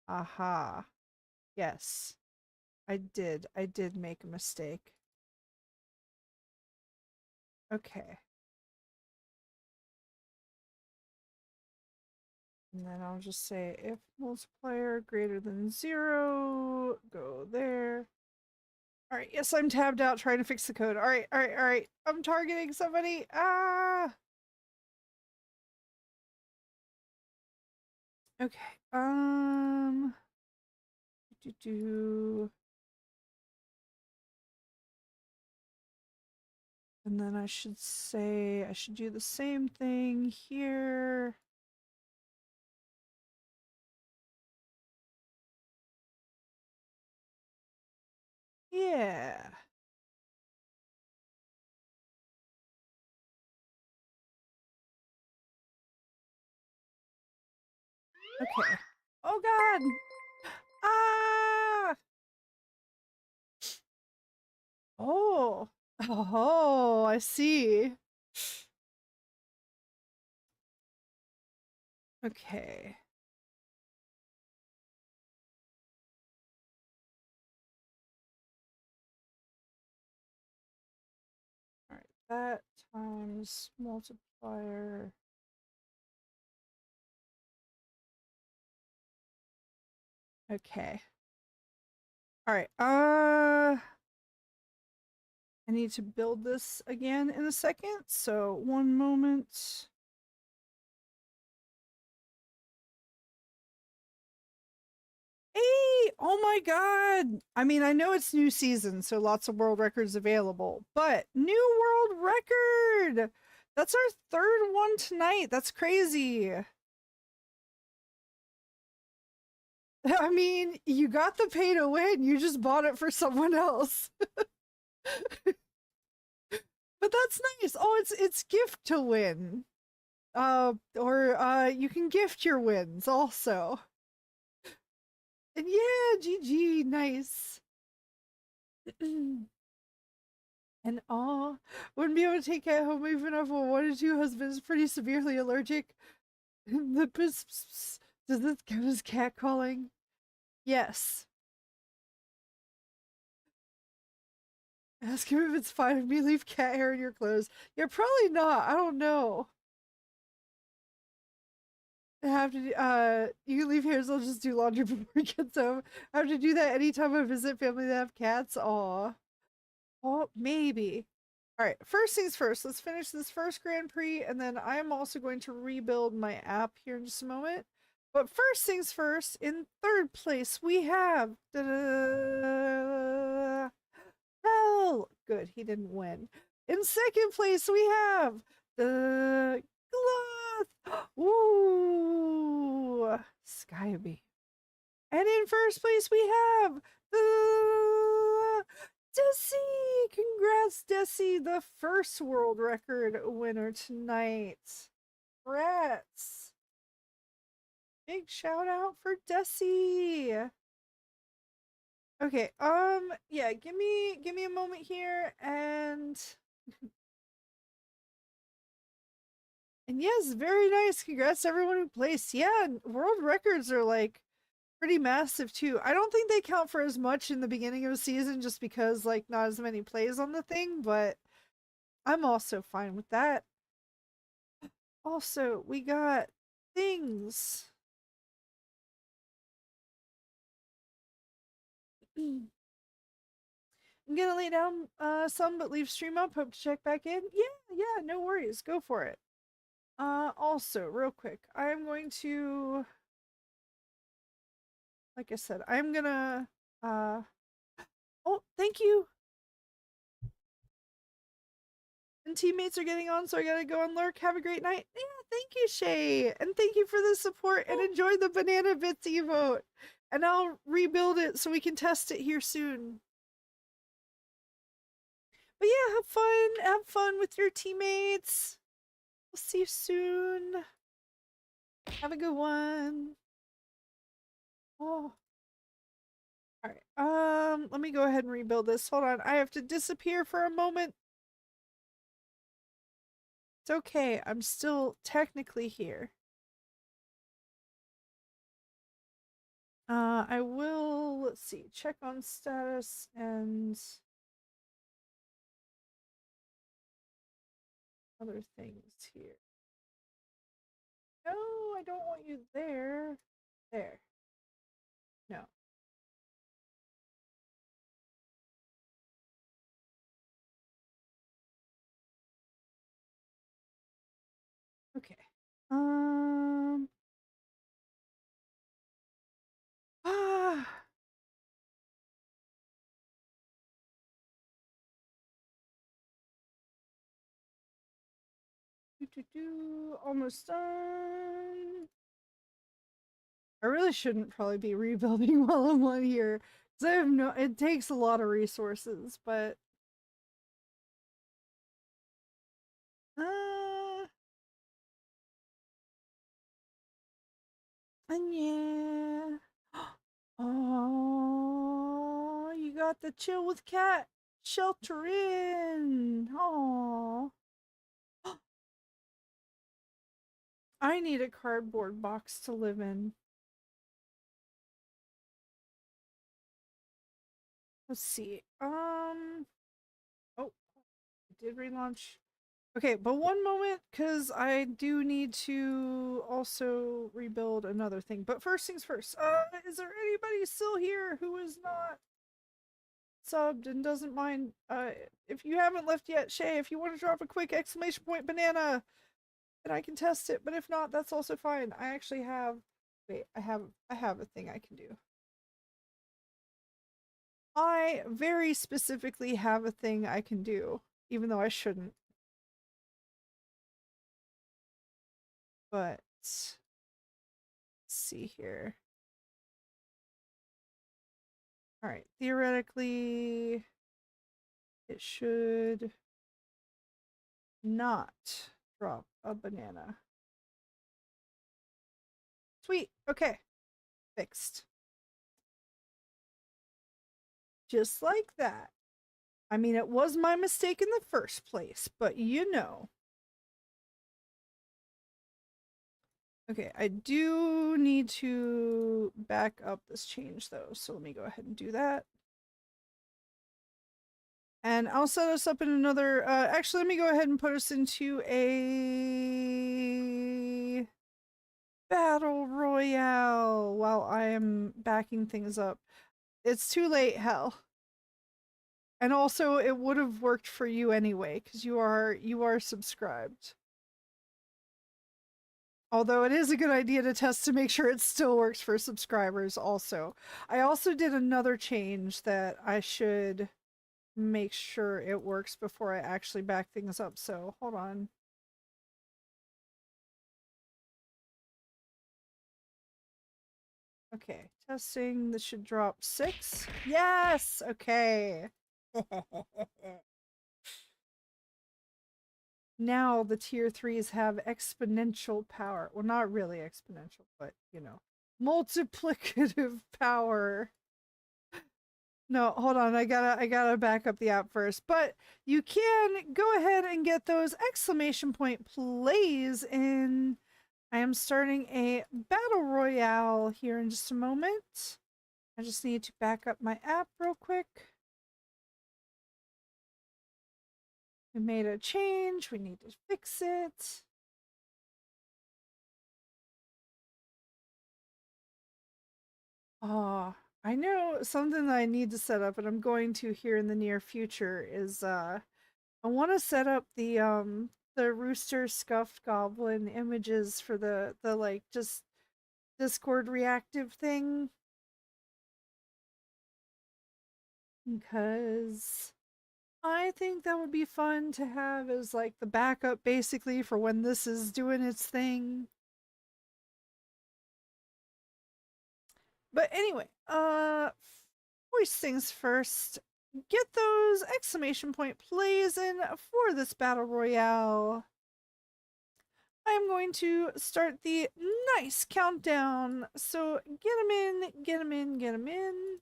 Aha. Yes. I did make a mistake. Okay. And then I'll just say if multiplier greater than 0, go there. Alright, yes, I'm tabbed out trying to fix the code. Alright. I'm targeting somebody. Ah! Okay. Do do. And then I should do the same thing here. Yeah. Okay. Oh god! Ah! Oh. Oh, I see. Okay. Alright, that times multiplier. Okay. Alright, I need to build this again in a second, so one moment. Hey! Oh my god! I mean, I know it's new season, so lots of world records available, but new world record! That's our third one tonight. That's crazy. I mean, you got the pay to win. You just bought it for someone else. But that's nice. Oh, it's gift to win. Or you can gift your wins also. And yeah, GG, nice. And aw, wouldn't be able to take cat home even if one or two husbands pretty severely allergic. The does this count as cat calling? Yes. Ask him if it's fine if me leave cat hair in your clothes. Yeah, probably not. I don't know. I have to you can leave hairs, I'll just do laundry before he gets home. I have to do that anytime I visit family that have cats. Aw. Oh, maybe. Alright, first things first, let's finish this first Grand Prix, and then I'm also going to rebuild my app here in just a moment. But first things first, in third place we have Hell. Good, he didn't win. In second place we have the Gloth. Ooh, Skyby. And in first place we have the Desi! Congrats, Desi, the first world record winner tonight. Congrats. Big shout out for Desi. Okay, yeah, give me a moment here and yes, very nice. Congrats to everyone who placed. Yeah, world records are like pretty massive too. I don't think they count for as much in the beginning of a season just because like not as many plays on the thing, but I'm also fine with that. Also, we got things. I'm gonna lay down some but leave stream up. Hope to check back in. Yeah, no worries. Go for it. Also, real quick, I'm going to like I said, I'm gonna uh oh, thank you. And teammates are getting on, so I gotta go and lurk. Have a great night. Yeah, thank you, Shay. And thank you for the support and enjoy the banana bits emote. And I'll rebuild it so we can test it here soon. But yeah, have fun with your teammates. We'll see you soon. Have a good one. Oh. Alright. Let me go ahead and rebuild this. Hold on. I have to disappear for a moment. It's okay. I'm still technically here. I will, let's see, check on status and other things here. No, I don't want you there. There. No. Okay. Um. Ah. Almost done. I really shouldn't probably be rebuilding while I'm on here. Because I have no, it takes a lot of resources, but. Uh. And yeah. Oh, you got the chill with cat shelter in. Oh, I need a cardboard box to live in. Let's see. Oh, I did relaunch. Okay, but one moment, because I do need to also rebuild another thing. But first things first. Is there anybody still here who is not subbed and doesn't mind? If you haven't left yet, Shay, if you want to drop a quick exclamation point banana, and I can test it, but if not, that's also fine. I actually have wait, I have a thing I can do. I very specifically have a thing I can do, even though I shouldn't. But let's see here. Alright, theoretically it should not drop a banana. Sweet, okay. Fixed. Just like that. I mean, it was my mistake in the first place, but you know. Okay, I do need to back up this change though, so let me go ahead and do that. And I'll set us up in another, actually let me go ahead and put us into a battle royale while I am backing things up. It's too late, hell. And also it would have worked for you anyway, because you are subscribed. Although it is a good idea to test to make sure it still works for subscribers also. I also did another change that I should make sure it works before I actually back things up, so hold on. Okay, testing, this should drop 6. Yes! Okay. Now the tier 3s have exponential power. Well, not really exponential, but, you know, multiplicative power. No, hold on. I gotta back up the app first. But you can go ahead and get those exclamation point plays in. I am starting a battle royale here in just a moment. I just need to back up my app real quick. We made a change. We need to fix it. Oh, I know something that I need to set up, and I'm going to here in the near future is I want to set up the rooster scuffed goblin images for the like just Discord reactive thing because I think that would be fun to have as like the backup basically for when this is doing its thing. But anyway, voice things first. Get those exclamation point plays in for this battle royale. I'm going to start the nice countdown. So get them in, get them in, get them in.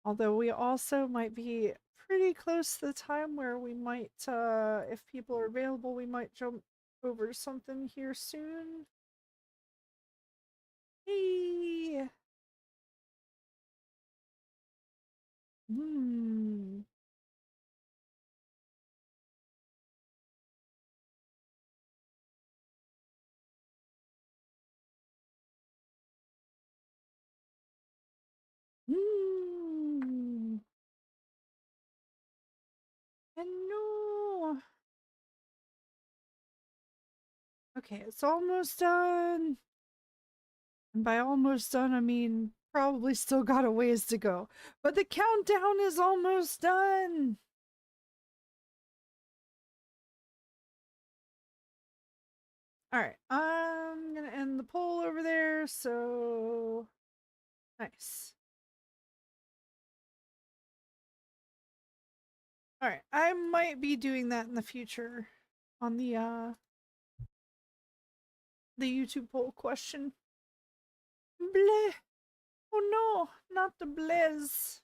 Although we also might be pretty close to the time where we might, if people are available, we might jump over to something here soon. Hey. Hmm. Hmm. And no. Okay, it's almost done. And by almost done, I mean probably still got a ways to go. But the countdown is almost done. All right, I'm gonna end the poll over there. So nice. All right, I might be doing that in the future on the YouTube poll question. Bleh. Oh no, not the blez.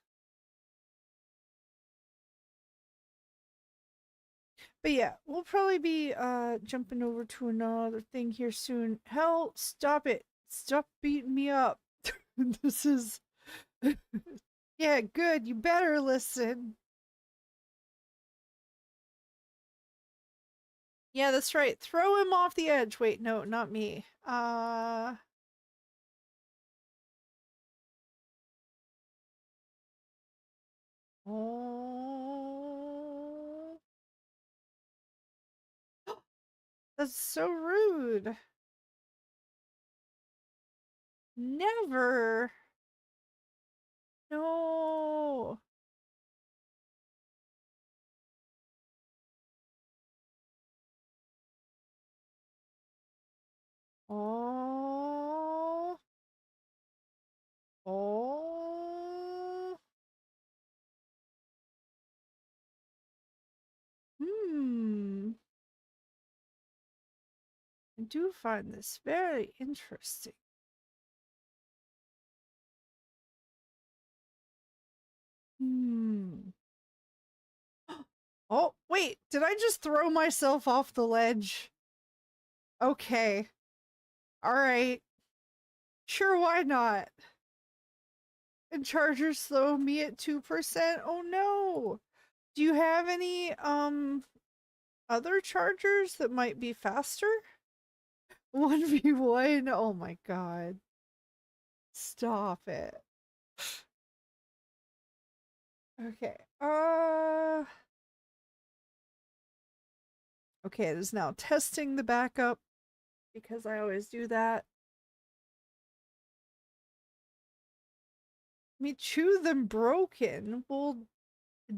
But yeah, we'll probably be jumping over to another thing here soon. Hell, stop it. Stop beating me up. This is yeah, good. You better listen. Yeah, that's right. Throw him off the edge. Wait, no, not me. Oh. That's so rude. Never. No. Oh. Oh. Hmm. I do find this very interesting. Hmm. Oh, wait. Did I just throw myself off the ledge? Okay. All right. Sure, why not? And chargers slow me at 2%. Oh no. Do you have any other chargers that might be faster? 1v1. Oh my god. Stop it. Okay. Okay, it is now testing the backup because I always do that. Me chew them broken. Well,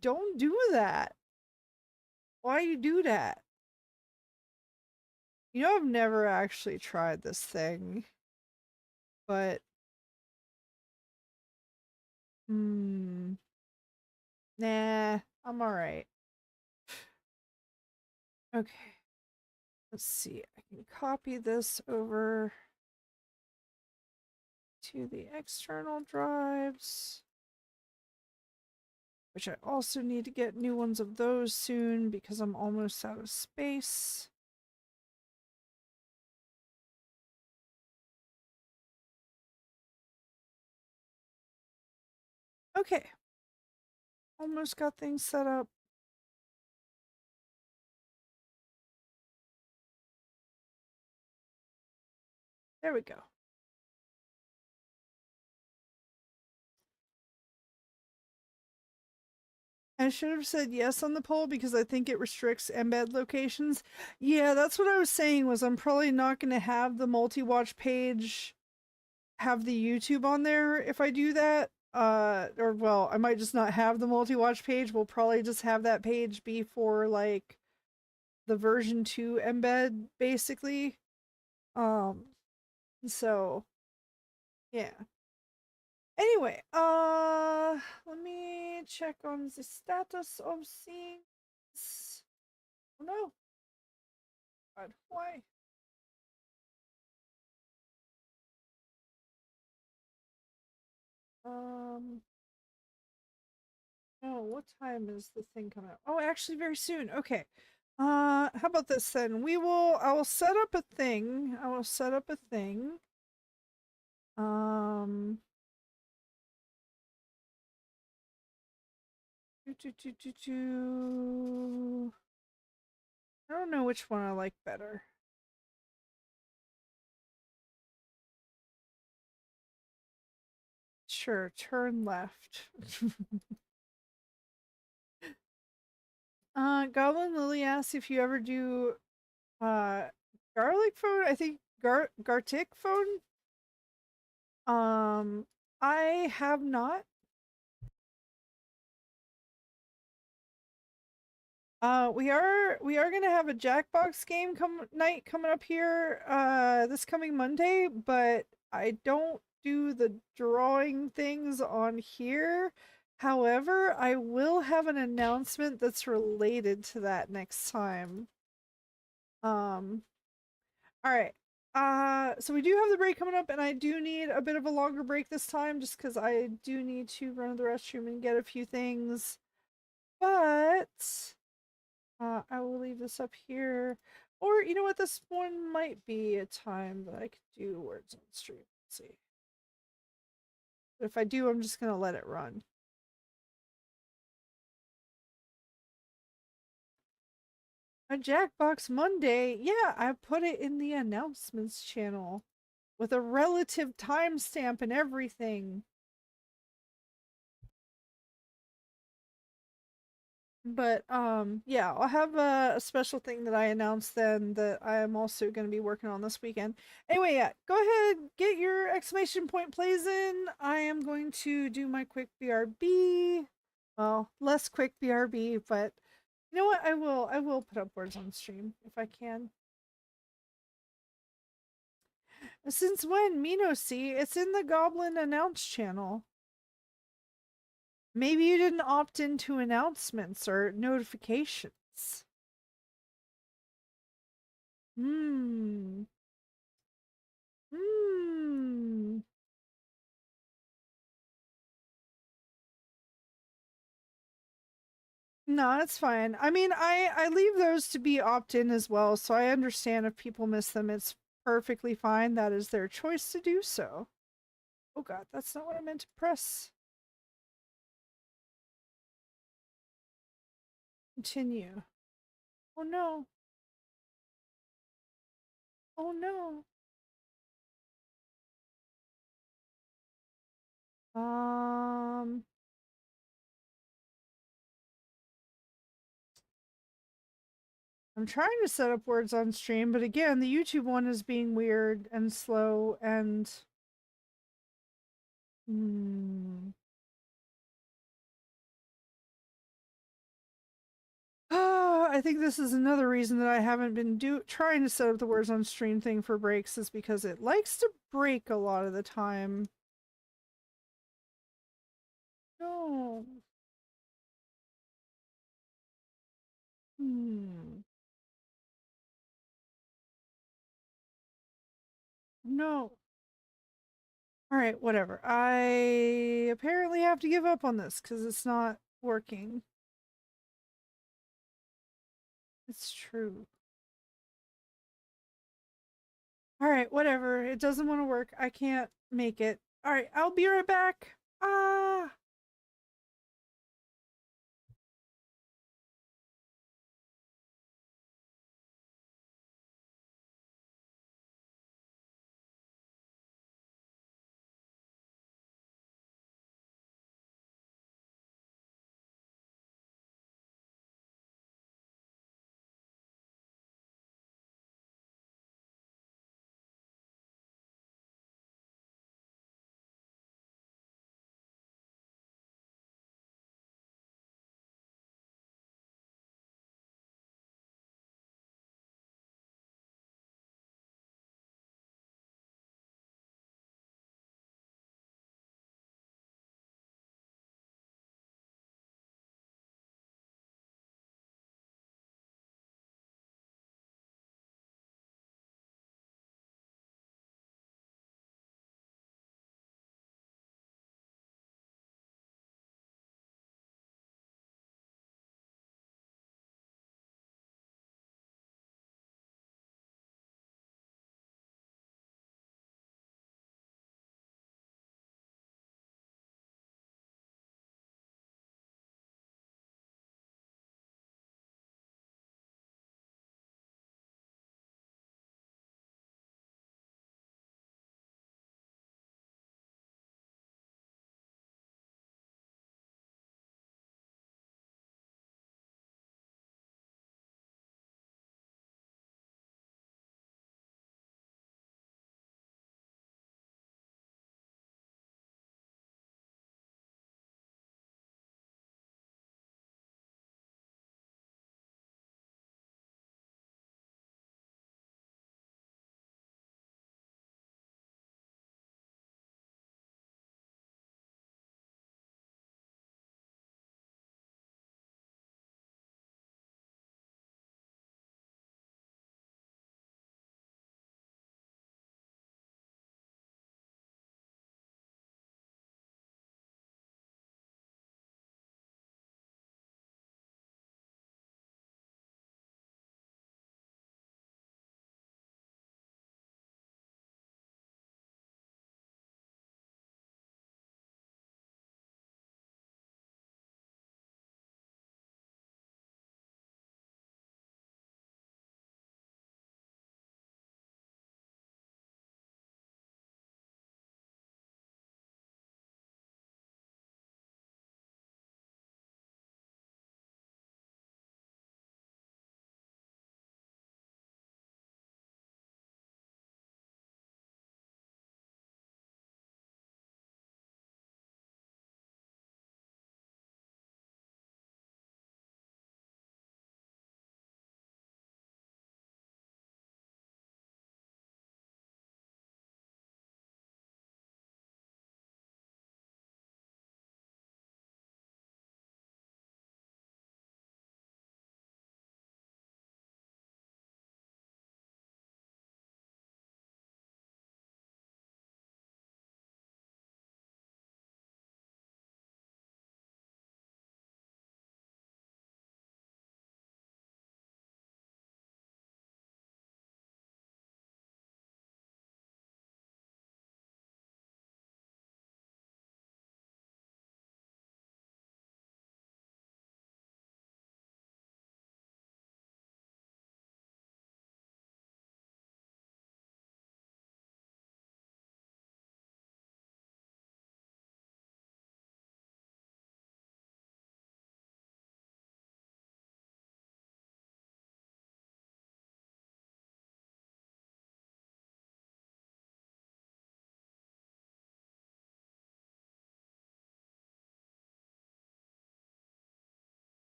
don't do that. Why you do that? You know, I've never actually tried this thing, but hmm, nah, I'm all right. Okay, let's see. I can copy this over to the external drives, which I also need to get new ones of those soon because I'm almost out of space. Okay. Almost got things set up. There we go. I should have said yes on the poll because I think it restricts embed locations. Yeah, that's what I was saying was I'm probably not going to have the multi-watch page have the YouTube on there if I do that. Or well, I might just not have the multi-watch page. We'll probably just have that page be for like the version 2 embed basically. Um so yeah. Anyway, let me check on the status of things. Oh no. God, why? Um, no, what time is the thing coming up? Oh, actually very soon. Okay. How about this then? I will set up a thing. I will set up a thing. Um, I don't know which one I like better. Sure, turn left. Goblin Lily asks if you ever do uh garlic phone. I think Gartic phone. Um, I have not. We are gonna have a Jackbox game night coming up here this coming Monday, but I don't do the drawing things on here. However, I will have an announcement that's related to that next time. Um, all right. So we do have the break coming up, and I do need a bit of a longer break this time just because I do need to run to the restroom and get a few things. But I will leave this up here. Or, you know what, this one might be a time that I could do words on stream. Let's see. But if I do, I'm just gonna let it run. A Jackbox Monday. Yeah, I put it in the announcements channel with a relative timestamp and everything. But yeah, I'll have a special thing that I announced then that I am also going to be working on this weekend. Anyway, yeah, go ahead, get your exclamation point plays in. I am going to do my quick BRB. Well, less quick BRB, but you know what? I will put up words on stream if I can. Since when? Mino, see, it's in the Goblin announce channel. Maybe you didn't opt into announcements or notifications. Hmm. Hmm. No, that's fine. I mean, I leave those to be opt-in as well, so I understand if people miss them. It's perfectly fine. That is their choice to do so. Oh god, that's not what I meant to press. Continue. Oh no. Oh no. Um, I'm trying to set up words on stream, but again, the YouTube one is being weird and slow and hmm. I think this is another reason that I haven't been trying to set up the words on stream thing for breaks is because it likes to break a lot of the time. No. Hmm. No. All right, whatever. I apparently have to give up on this because it's not working. It's true. All right, whatever. It doesn't want to work. I can't make it. All right, I'll be right back. Ah.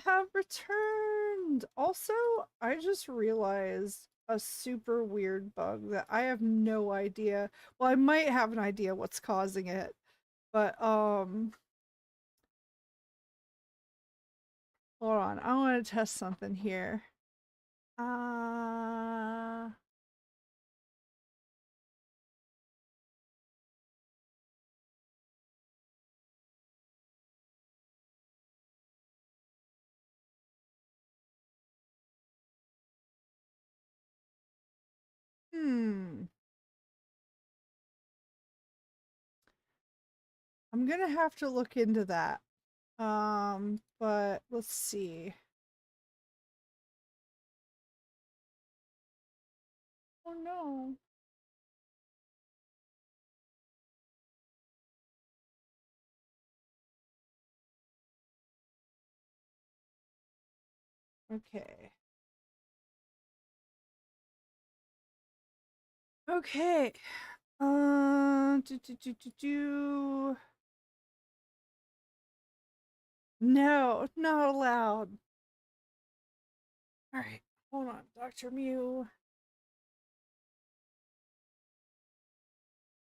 have returned. Also, I just realized a super weird bug that I have no idea. Well, I might have an idea what's causing it, but hold on. I want to test something here. Uh hmm. I'm gonna have to look into that. But let's see. Oh no. Okay. Okay. Do. No, not allowed. All right, hold on, Dr. Mew.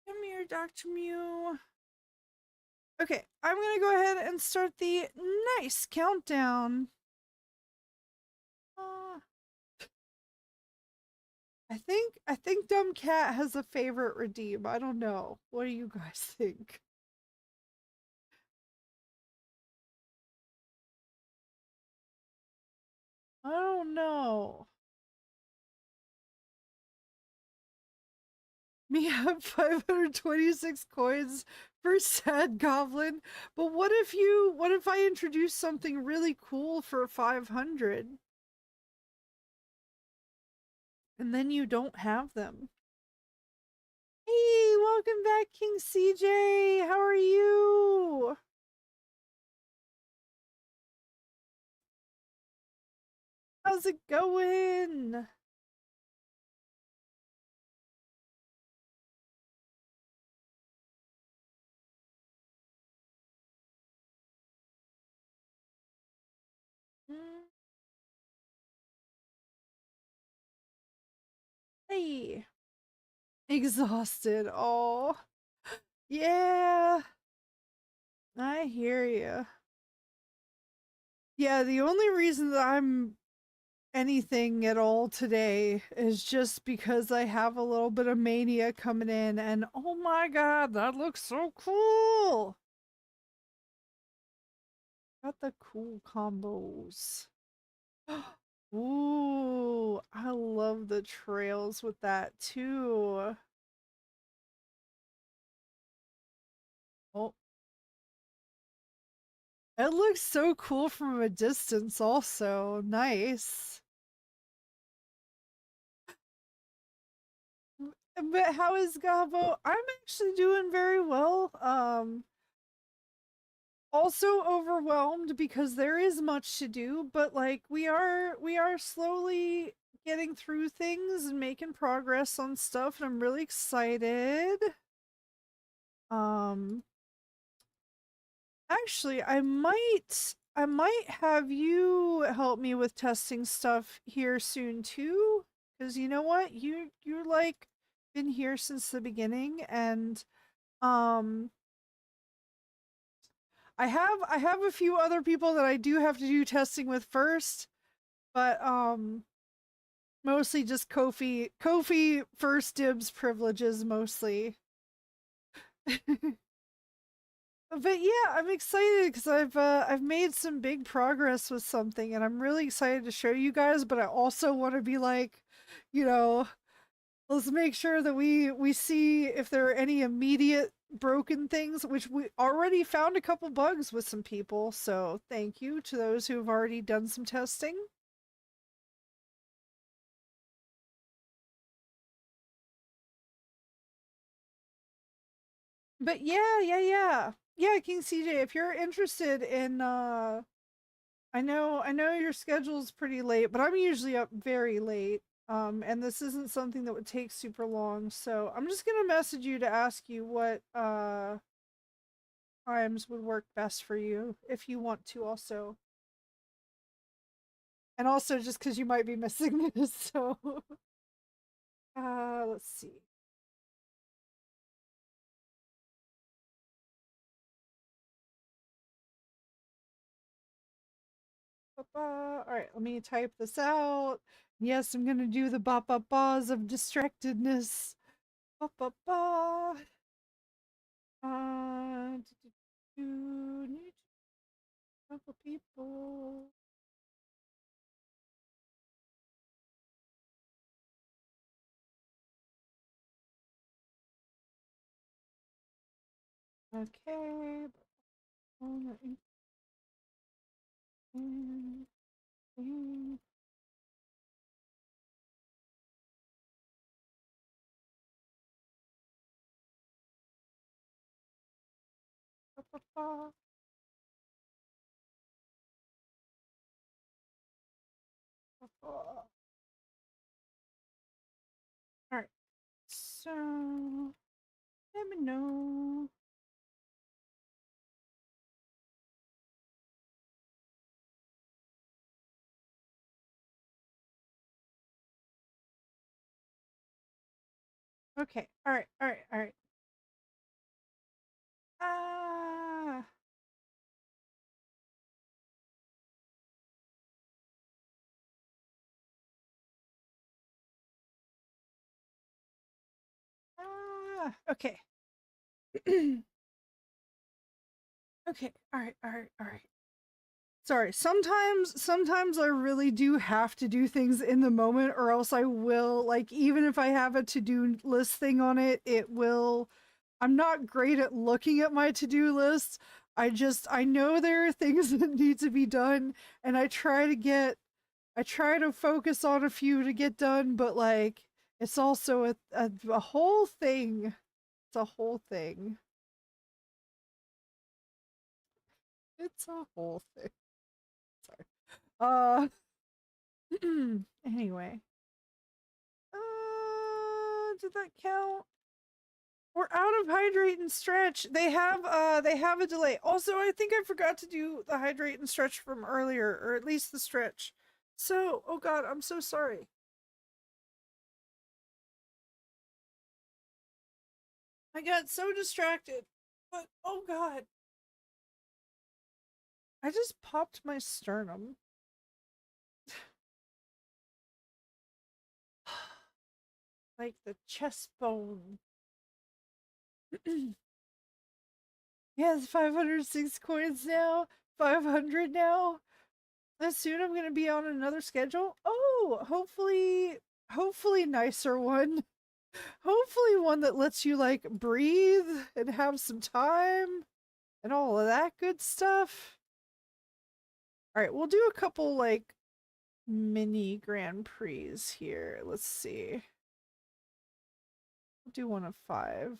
Come here, Dr. Mew. Okay, I'm gonna go ahead and start the nice countdown. Uh, I think Dumb Cat has a favorite redeem. I don't know. What do you guys think? I don't know. Me have 526 coins for sad goblin. But what if I introduce something really cool for 500? And then you don't have them. Hey, welcome back, King CJ. How are you? How's it going? Mm, hey. Exhausted. Oh, yeah. I hear you. Yeah, the only reason that I'm anything at all today is just because I have a little bit of mania coming in, and oh my god, that looks so cool! Got the cool combos. Ooh, I love the trails with that too. Oh, it looks so cool from a distance also. Nice. But how is Gabo? I'm actually doing very well. Also overwhelmed because there is much to do, but like we are slowly getting through things and making progress on stuff, and I'm really excited. Um Actually, I might have you help me with testing stuff here soon too, because you know what? You're like been here since the beginning, and um I have a few other people that I do have to do testing with first, but mostly just Kofi first dibs privileges mostly. But yeah, I'm excited because I've made some big progress with something, and I'm really excited to show you guys. But I also want to be like, you know, let's make sure that we see if there are any immediate broken things, which we already found a couple bugs with some people. So thank you to those who have already done some testing. But yeah, King CJ, if you're interested in I know your schedule's pretty late, but I'm usually up very late. And this isn't something that would take super long, so I'm just gonna message you to ask you what times would work best for you if you want to also. And also just because you might be missing this, so let's see. Alright, let me type this out. Yes, I'm gonna do the ba-ba-bas of distractedness. Ba-ba-ba. Need a couple people. Okay. Ba-ba-ba. Ba-ba. Alright, so let me know. Okay, alright, alright, alright. Ah, okay. Okay, alright, alright, alright. Sorry, sometimes I really do have to do things in the moment, or else I will, like, even if I have a to-do list thing on it, it will. I'm not great at looking at my to-do list. I know there are things that need to be done, and I try to focus on a few to get done, but like it's also a whole thing. It's a whole thing. It's a whole thing. Sorry. Uh anyway. Did that count? We're out of hydrate and stretch. They have a delay. Also, I think I forgot to do the hydrate and stretch from earlier, or at least the stretch. So, oh god, I'm so sorry. I got so distracted. But oh god, I just popped my sternum. Like the chest bone. Yes, 506 coins now. 500 now. As soon I'm gonna be on another schedule. Oh, hopefully nicer one. Hopefully one that lets you like breathe and have some time and all of that good stuff. All right, we'll do a couple like mini Grand Prix here. Let's see. We'll do one of 5.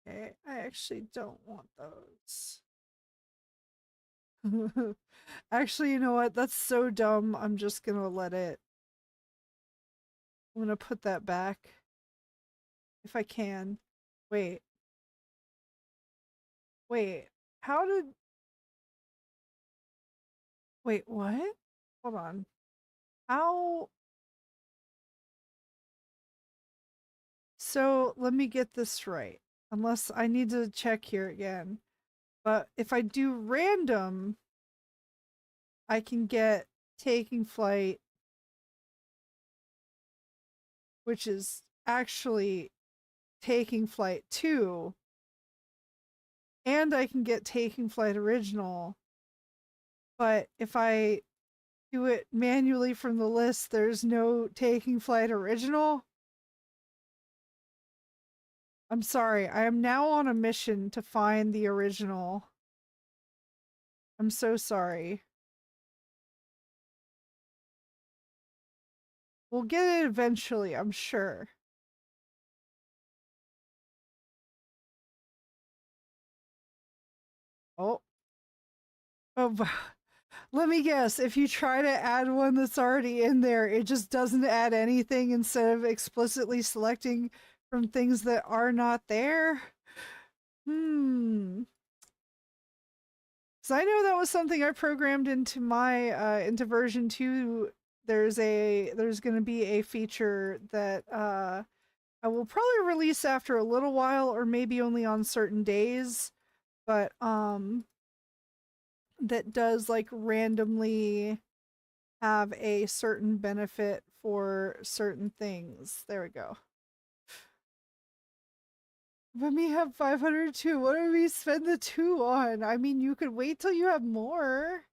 Okay, I actually don't want those. Actually, you know what? That's so dumb. I'm just gonna let it. I'm gonna put that back. If I can. Wait. Wait. How did. Wait, what? Hold on. How. So let me get this right. Unless I need to check here again. But if I do random, I can get taking flight, which is actually taking flight 2, and I can get taking flight original. But if I do it manually from the list, there's no taking flight original. I'm sorry, I am now on a mission to find the original. I'm so sorry. We'll get it eventually, I'm sure. Oh. Oh, let me guess. If you try to add one that's already in there, it just doesn't add anything instead of explicitly selecting from things that are not there? Hmm. So I know that was something I programmed into my into version 2. There's going to be a feature that I will probably release after a little while or maybe only on certain days, but that does like randomly have a certain benefit for certain things. There we go. Let me have 502. What do we spend the 2 on? I mean, you could wait till you have more.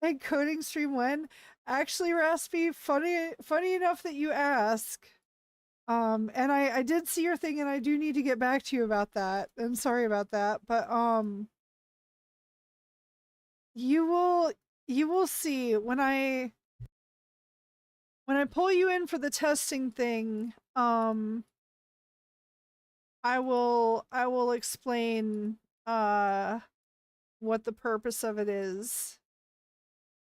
And coding stream when? Actually, Raspy, funny enough that you ask. And I did see your thing and I do need to get back to you about that. I'm sorry about that. But you will you will see when I pull you in for the testing thing, I will explain what the purpose of it is.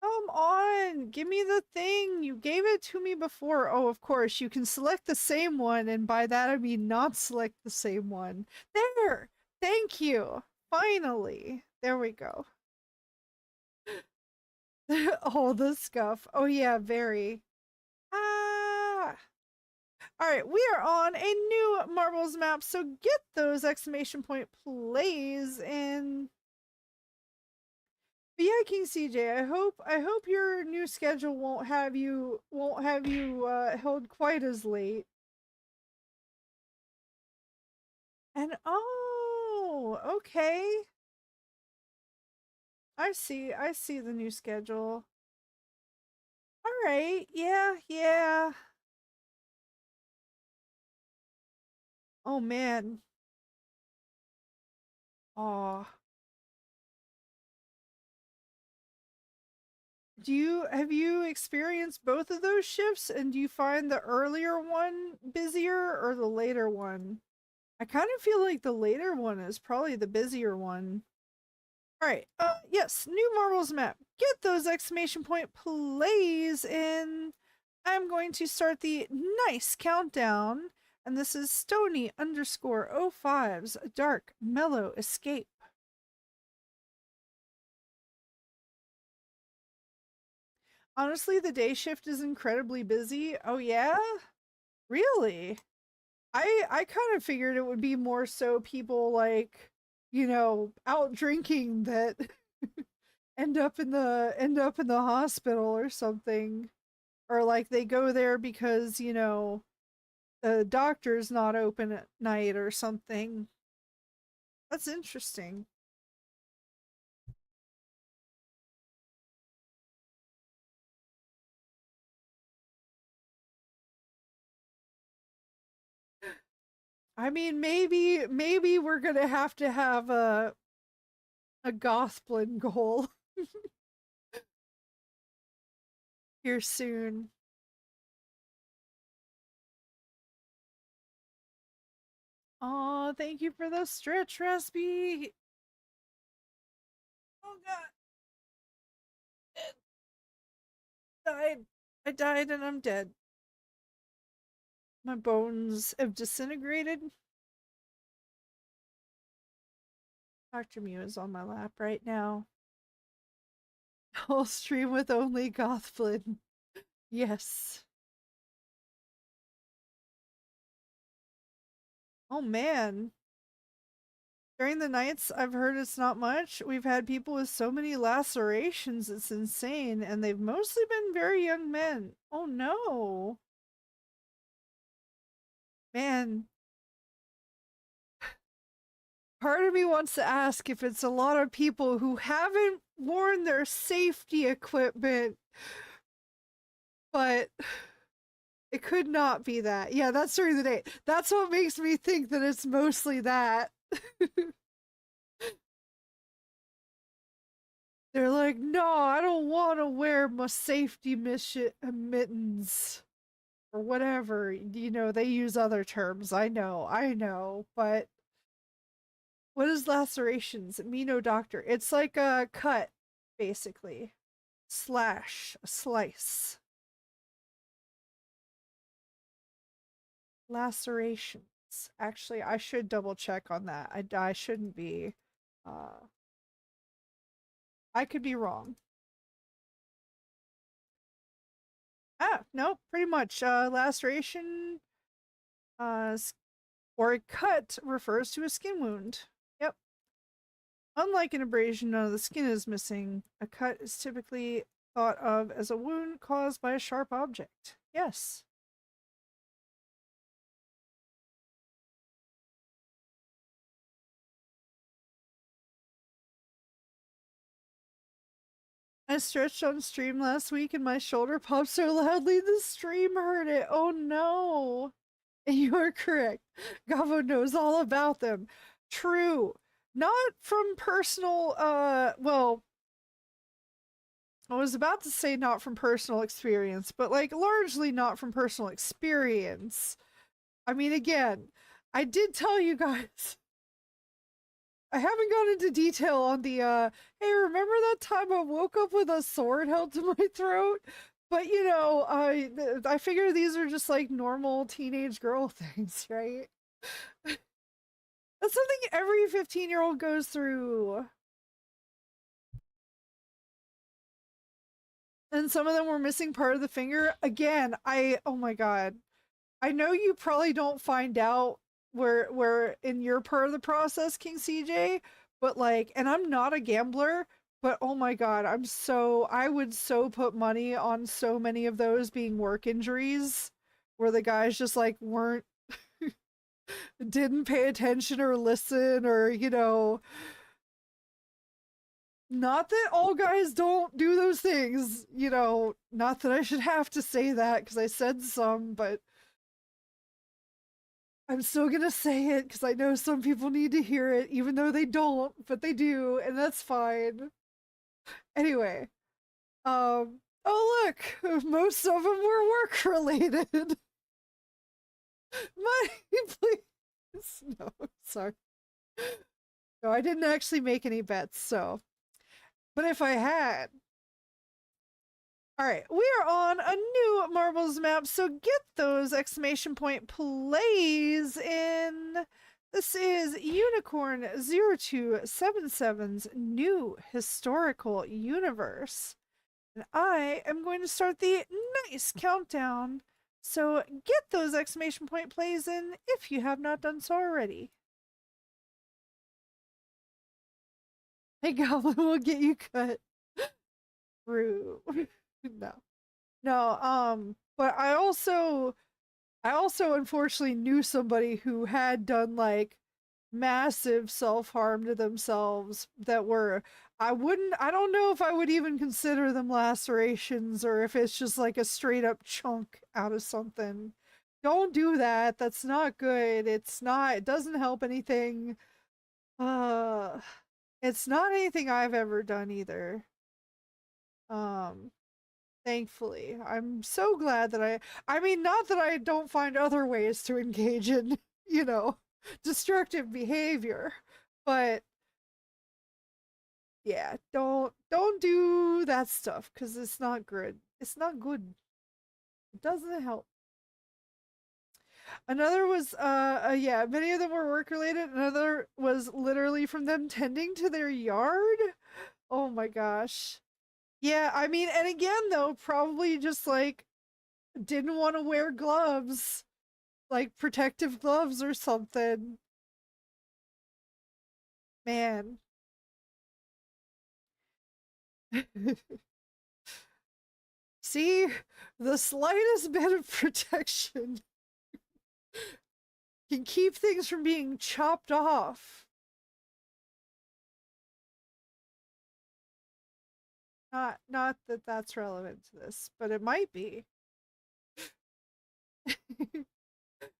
Come on, give me the thing. You gave it to me before. Oh, of course, you can select the same one, and by that I mean not select the same one. There! Thank you! Finally! There we go. Oh, the scuff. Oh yeah, very. Ah! Alright, we are on a new Marbles map, so get those exclamation point plays in. But yeah, King CJ, I hope your new schedule won't have you held quite as late. And oh, okay. I see the new schedule. All right. Yeah, yeah. Oh man. Oh. Have you experienced both of those shifts and do you find the earlier one busier or the later one? I kind of feel like the later one is probably the busier one. Alright, yes, new marbles map. Get those exclamation point plays in. I'm going to start the nice countdown, and this is Stony underscore O five's Dark Mellow Escape. Honestly, the day shift is incredibly busy. Oh yeah? Really? I kind of figured it would be more so people like, out drinking that end up in the hospital or something, or like they go there because the doctor's not open at night or something. That's interesting. I mean, maybe we're gonna have to have a Goblin goal here soon. Oh, thank you for the stretch recipe. Oh god, I died. I died and I'm dead. My bones have disintegrated. Dr. Mew is on my lap right now. I'll stream with only Gothblin. Yes. Oh man. During the nights, I've heard it's not much. We've had people with so many lacerations, it's insane, and they've mostly been very young men. Oh no. Man, part of me wants to ask if it's a lot of people who haven't worn their safety equipment, but it could not be that. Yeah, that's during the day. That's what makes me think that it's mostly that. They're like, no, I don't want to wear my safety mittens or whatever. They use other terms. I know. But what is lacerations? Me no doctor. It's like a cut, basically. Slash, a slice. Lacerations. Actually, I should double check on that. I shouldn't be. Uh, I could be wrong. Ah, no, pretty much. Laceration, uh, or a cut refers to a skin wound. Yep. Unlike an abrasion, none of the skin is missing. A cut is typically thought of as a wound caused by a sharp object. Yes. I stretched on stream last week and my shoulder popped so loudly the stream heard it. Oh no. You are correct. Gabo knows all about them. True. Not from personal, well, I was about to say not from personal experience, but like largely not from personal experience. I mean, again, I did tell you guys. I haven't gone into detail on the hey, remember that time I woke up with a sword held to my throat? But you know, I figure these are just like normal teenage girl things, right? That's something every 15-year-old goes through. And some of them were missing part of the finger. Again, oh my god. I know you probably don't find out where in your part of the process, King CJ, but like, and I'm not a gambler, but oh my god, I would so put money on so many of those being work injuries where the guys just like weren't didn't pay attention or listen or, you know, not that all guys don't do those things, you know, not that I should have to say that because I said some, but I'm still gonna say it because I know some people need to hear it, even though they don't, but they do, and that's fine. Anyway, oh look, most of them were work related. Money, please. No, sorry. No, I didn't actually make any bets, so. But if I had, all right, we are on a new marbles map, so get those exclamation point plays in. This is Unicorn 0277's new historical universe. And I am going to start the nice countdown. So get those exclamation point plays in if you have not done so already. Hey, Goblin will get you cut. True. No. No, but I also unfortunately knew somebody who had done like massive self-harm to themselves that were I don't know if I would even consider them lacerations or if it's just like a straight up chunk out of something. Don't do that. That's not good. It doesn't help anything. Uh it's not anything I've ever done either. Um Thankfully. I'm so glad that I mean, not that I don't find other ways to engage in, you know, destructive behavior, but yeah, don't do that stuff cuz it's not good. It's not good. It doesn't help. Another was yeah, many of them were work related. Another was literally from them tending to their yard. Oh my gosh. Yeah, I mean, and again though, probably just like didn't want to wear gloves, like protective gloves or something. Man. See, the slightest bit of protection can keep things from being chopped off. Not that that's relevant to this, but it might be.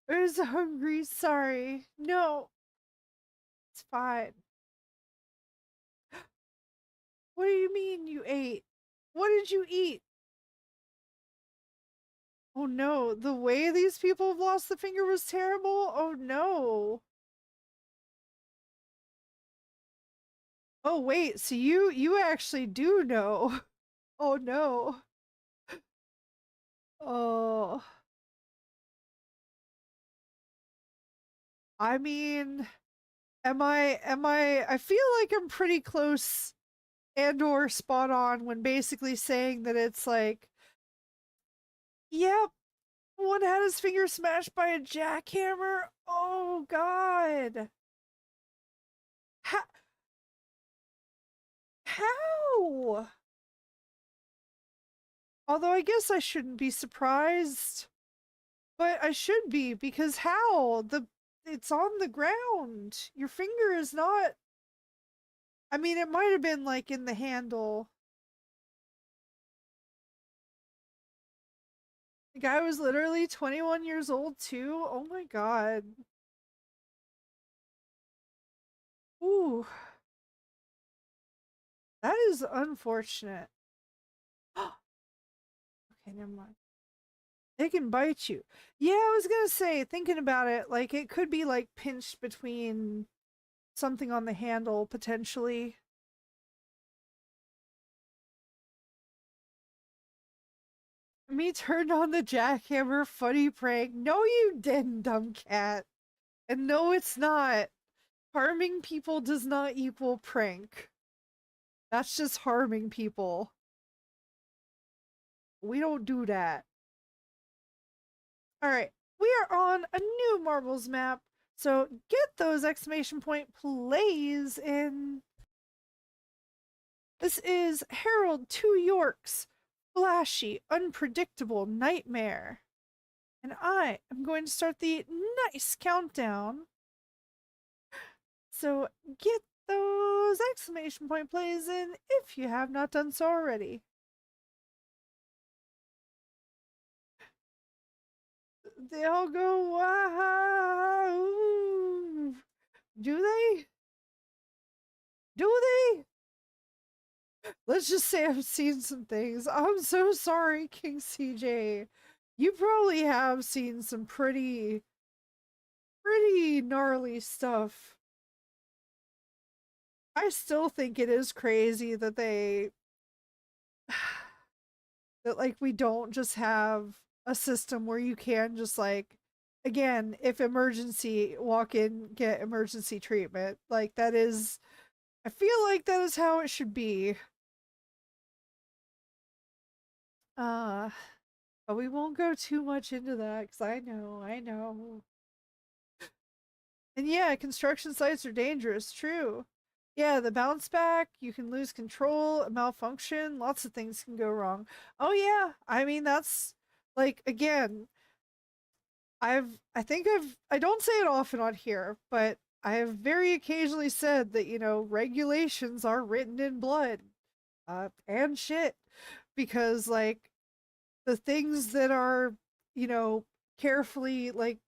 I was hungry, sorry. No, it's fine. What do you mean you ate? What did you eat? Oh no, the way these people have lost the finger was terrible. Oh no. Oh wait, so you actually do know. Oh no. Oh. I mean, I feel like I'm pretty close and or spot on when basically saying that it's like, yep, one had his finger smashed by a jackhammer. Oh god. How? How? Although I guess I shouldn't be surprised, but I should be because how? It's on the ground. Your finger is not. I mean, it might have been like in the handle. The guy was literally 21 years old too. Oh my god. Ooh, that is unfortunate. Okay, never mind. They can bite you. Yeah, I was gonna say, thinking about it, like it could be like pinched between something on the handle potentially. Me turned on the jackhammer funny prank. No, you didn't, dumb cat. And no, it's not. Harming people does not equal prank. That's just harming people. We don't do that. Alright, we are on a new marbles map. So get those exclamation point plays in. This is Harold Two Yorks, flashy, unpredictable nightmare. And I am going to start the nice countdown. So get those exclamation point plays in if you have not done so already. They all go wow. Do they? Do they? Let's just say I've seen some things. I'm so sorry, King CJ. You probably have seen some pretty gnarly stuff. I still think it is crazy that that like we don't just have a system where you can just like, again, if emergency, walk in, get emergency treatment. Like that is, I feel like that is how it should be. Uh but we won't go too much into that because I know. And yeah, construction sites are dangerous, true. Yeah, the bounce back, you can lose control, a malfunction, lots of things can go wrong. Oh yeah, I mean that's like again, I don't say it often on here, but I have very occasionally said that, regulations are written in blood. And shit. Because like the things that are, you know, carefully like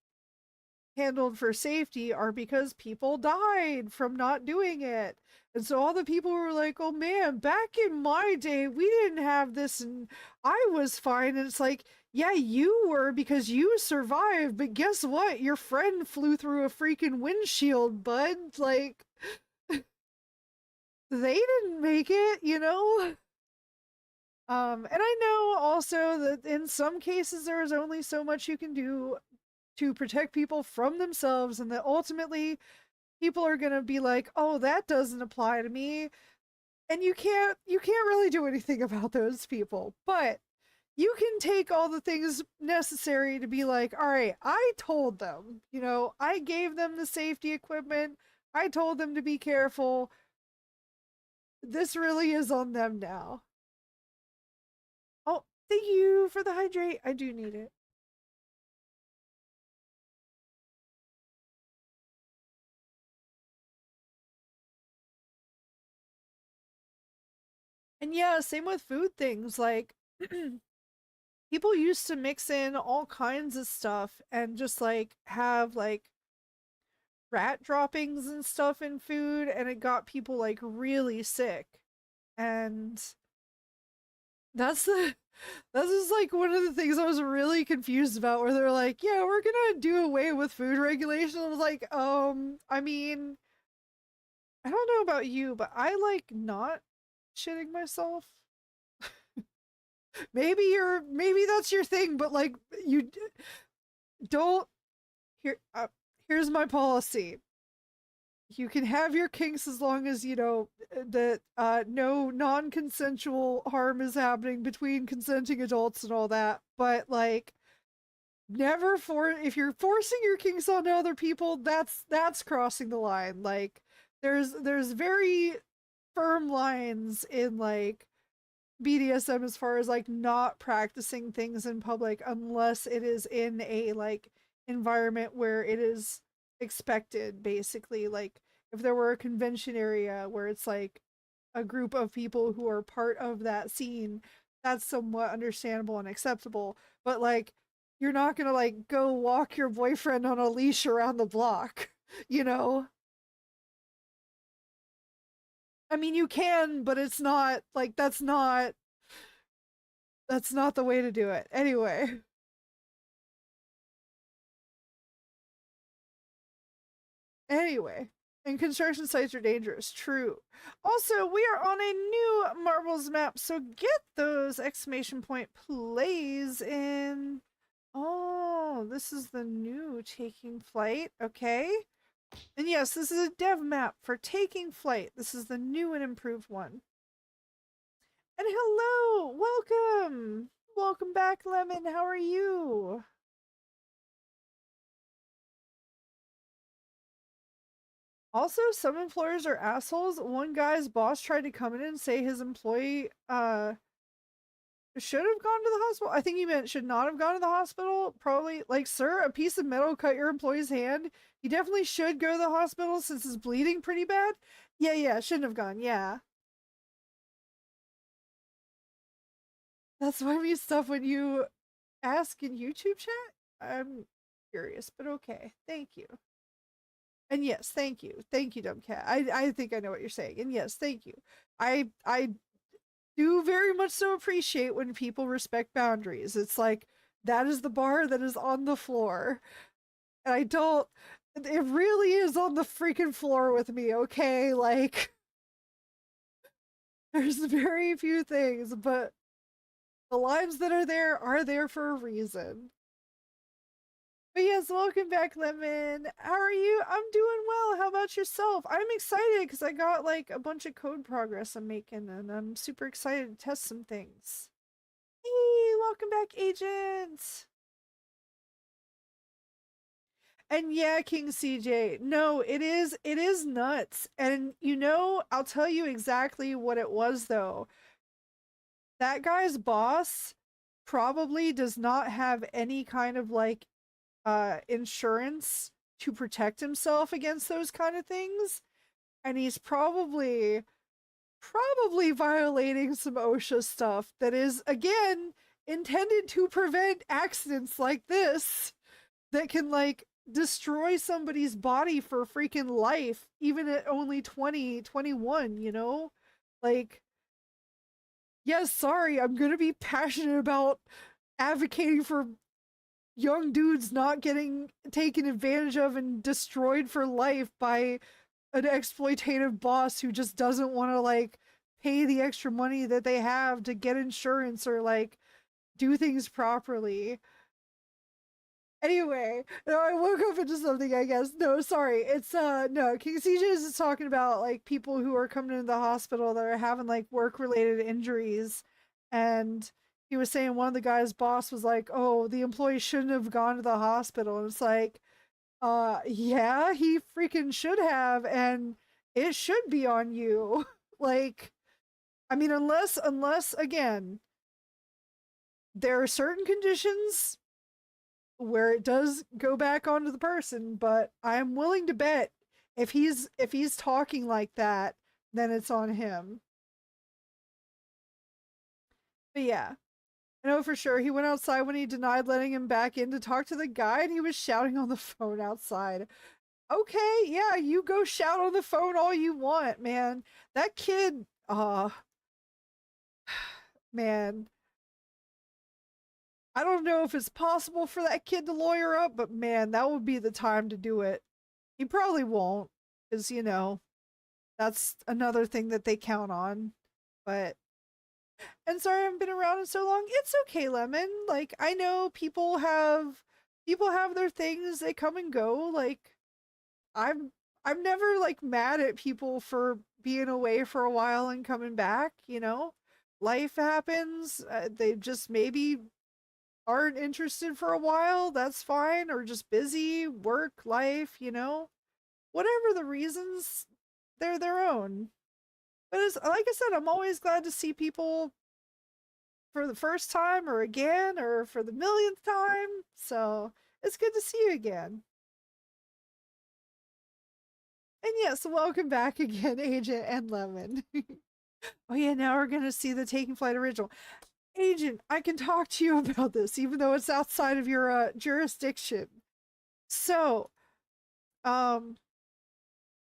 handled for safety are because people died from not doing it. And so all the people were like, oh man, back in my day, we didn't have this and I was fine. And it's like, yeah, you were because you survived, but guess what? Your friend flew through a freaking windshield, bud. Like, they didn't make it. And I know also that in some cases there is only so much you can do to protect people from themselves, and that ultimately people are going to be like, "Oh, that doesn't apply to me." And you can't really do anything about those people. But you can take all the things necessary to be like, "All right, I told them. I gave them the safety equipment. I told them to be careful. This really is on them now." Oh, thank you for the hydrate. I do need it. And yeah, same with food things. Like, people used to mix in all kinds of stuff and just like have like rat droppings and stuff in food, and it got people like really sick. And that's the this is like one of the things I was really confused about, where they're like, yeah, we're gonna do away with food regulation. I was like, I mean, I don't know about you, but I like not shitting myself. Maybe that's your thing, but like you don't. Here's my policy. you can have your kinks as long as you know that no non-consensual harm is happening between consenting adults and all that. But like, never for if you're forcing your kinks onto other people, that's crossing the line. Like, there's very firm lines in like BDSM as far as like not practicing things in public unless it is in a like environment where it is expected, basically. Like, if there were a convention area where it's like a group of people who are part of that scene, that's somewhat understandable and acceptable. But like, you're not gonna like go walk your boyfriend on a leash around the block, you know? I mean, you can, but it's not like that's not the way to do it. Anyway. Anyway, and construction sites are dangerous. True. Also, we are on a new marbles map, so get those exclamation point plays in. Oh, this is the new Taking Flight. Okay. And yes, this is a dev map for Taking Flight. This is the new and improved one. And hello, welcome. Welcome back, Lemon. How are you? Also, some employers are assholes. One guy's boss tried to come in and say his employee should have gone to the hospital. I think he meant should not have gone to the hospital. Probably like, sir, a piece of metal cut your employee's hand. He definitely should go to the hospital since he's bleeding pretty bad. Yeah, yeah, shouldn't have gone. Yeah. That's why we stuff when you ask in YouTube chat. I'm curious, but okay. Thank you. And yes, thank you. Thank you, dumb cat. I think I know what you're saying. And yes, thank you. I do very much so appreciate when people respect boundaries. It's like that is the bar that is on the floor. And I don't it really is on the freaking floor with me, okay? Like, there's very few things, but the lines that are there for a reason. But yes, welcome back, Lemon. How are you? I'm doing well. How about yourself? I'm excited because I got like a bunch of code progress I'm making, and I'm super excited to test some things. Hey, welcome back, agents. And yeah, King CJ. No, it is nuts. And you know, I'll tell you exactly what it was though. That guy's boss probably does not have any kind of like insurance to protect himself against those kind of things, and he's probably violating some OSHA stuff that is again intended to prevent accidents like this that can like destroy somebody's body for freaking life even at only 20, 21. You know, like, yes, sorry, I'm gonna be passionate about advocating for young dudes not getting taken advantage of and destroyed for life by an exploitative boss who just doesn't want to like pay the extra money that they have to get insurance or like do things properly. Anyway, no, I woke up into something, I guess. No, sorry. It's no, King CJ is talking about like people who are coming into the hospital that are having like work related injuries, and he was saying one of the guys' boss was like, "Oh, the employee shouldn't have gone to the hospital." And it's like, yeah, he freaking should have, and it should be on you. Like, I mean, unless again, there are certain conditions where it does go back onto the person, but I'm willing to bet if he's talking like that, then it's on him. But yeah, I know for sure he went outside when he denied letting him back in to talk to the guy, and he was shouting on the phone outside. Okay, yeah, you go shout on the phone all you want, man. That kid, man, I don't know if it's possible for that kid to lawyer up, but man, that would be the time to do it. He probably won't, because, you know, that's another thing that they count on. But, and sorry I haven't been around in so long. It's okay, Lemon. Like, I know people have their things, they come and go. Like, I'm I'm never like mad at people for being away for a while and coming back, you know? Life happens. They just maybe aren't interested for a while. That's fine. Or just busy, work, life, you know? Whatever the reasons, they're their own. But it's, like I said, I'm always glad to see people for the first time or again or for the millionth time. So it's good to see you again. And yes, welcome back again, Agent and Lemon. Oh yeah, now we're gonna see the Taking Flight original. Agent, I can talk to you about this, even though it's outside of your jurisdiction. So, um,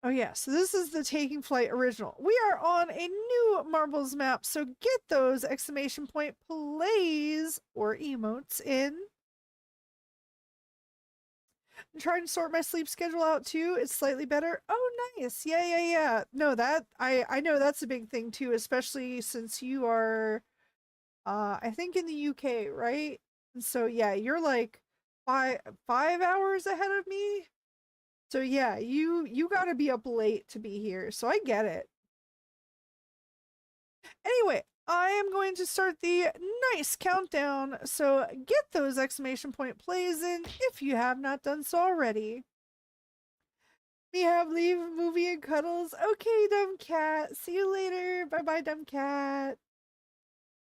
oh yeah, so this is the Taking Flight original. We are on a new Marbles map, so get those exclamation point plays or emotes in. I'm trying to sort my sleep schedule out too. It's slightly better. Oh, nice. Yeah, yeah, yeah. No, that I know that's a big thing too, especially since you are I think in the UK, right? And so yeah, you're like five hours ahead of me. So yeah, you got to be up late to be here. So I get it. Anyway, I am going to start the nice countdown. So get those exclamation point plays in if you have not done so already. We have leave movie and cuddles. Okay, dumb cat. See you later. Bye bye, dumb cat.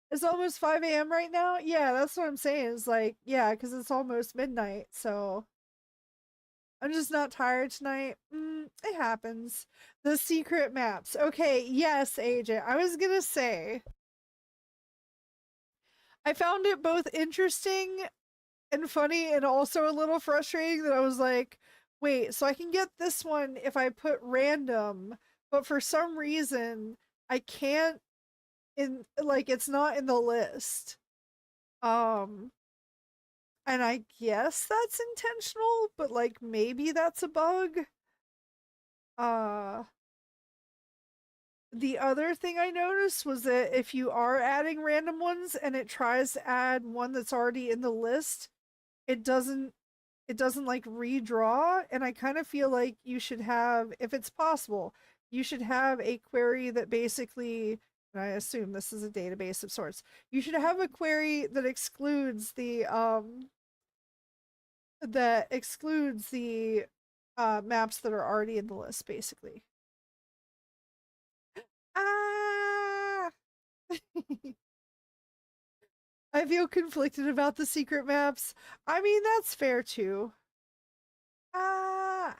It's almost 5 a.m. right now. Yeah, that's what I'm saying. It's like, yeah, because it's almost midnight. So I'm just not tired tonight. It happens. The secret maps. Okay, yes, agent. I was gonna say, I found it both interesting and funny and also a little frustrating that I was like, wait, so I can get this one if I put random, but for some reason I can't in like it's not in the list. Um and I guess that's intentional, but like maybe that's a bug. Uh the other thing I noticed was that if you are adding random ones and it tries to add one that's already in the list, it doesn't like redraw, and I kind of feel like you should have, if it's possible, you should have a query that basically, and I assume this is a database of sorts, you should have a query that excludes the maps that are already in the list basically. Ah. I feel conflicted about the secret maps. I mean, that's fair too. Ah.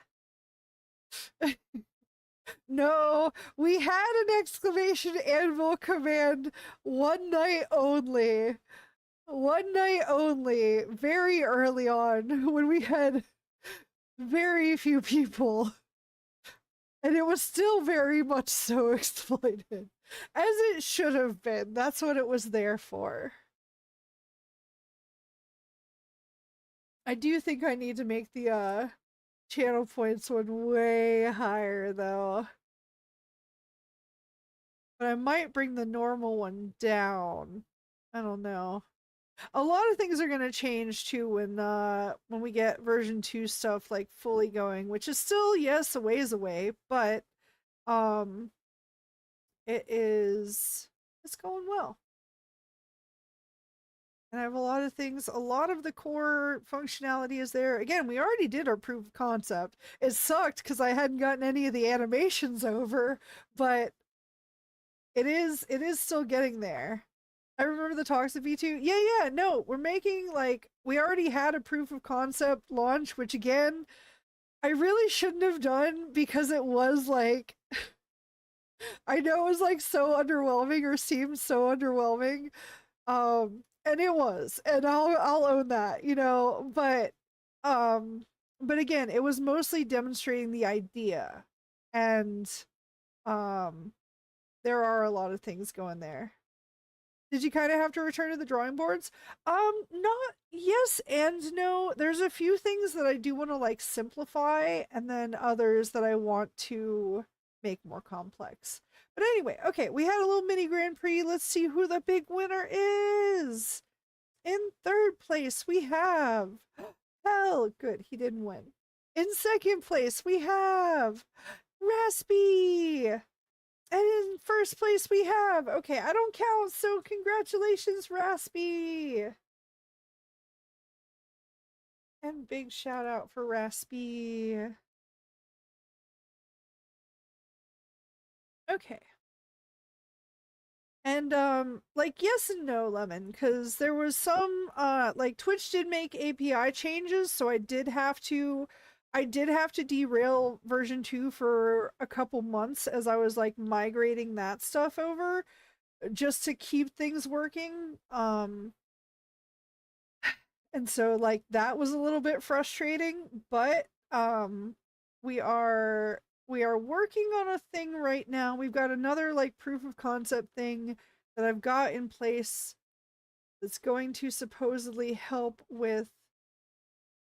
No, we had an exclamation anvil command one night only. One night only, very early on, when we had very few people. And it was still very much so exploited. As it should have been. That's what it was there for. I do think I need to make the channel points one way higher though. But I might bring the normal one down. I don't know. A lot of things are going to change too when we get version 2 stuff like fully going, which is still yes a ways away, but um it's going well. And I have a lot of things, a lot of the core functionality is there. Again, we already did our proof of concept. It sucked because I hadn't gotten any of the animations over, but it is still getting there. I remember the talks of V2. Yeah, yeah, no, we're making like we already had a proof of concept launch, which again, I really shouldn't have done because it was like I know it was like so underwhelming or seemed so underwhelming. And it was, and I'll own that, you know, um but again, it was mostly demonstrating the idea. And um there are a lot of things going there. Did you kind of have to return to the drawing boards? Not yes and no. There's a few things that I do want to like simplify, and then others that I want to make more complex. But anyway, okay, we had a little mini Grand Prix. Let's see who the big winner is. In third place, we have Hell. Good, he didn't win. In second place, we have Raspy. And in first place, we have, okay, I don't count, so congratulations, Raspy. And big shout out for Raspy. Okay. And like yes and no, Lemon, because there was some like Twitch did make API changes, so I did have to derail version 2 for a couple months as I was like migrating that stuff over just to keep things working. And so like that was a little bit frustrating, but we are working on a thing right now. We've got another like proof of concept thing that I've got in place that's going to supposedly help with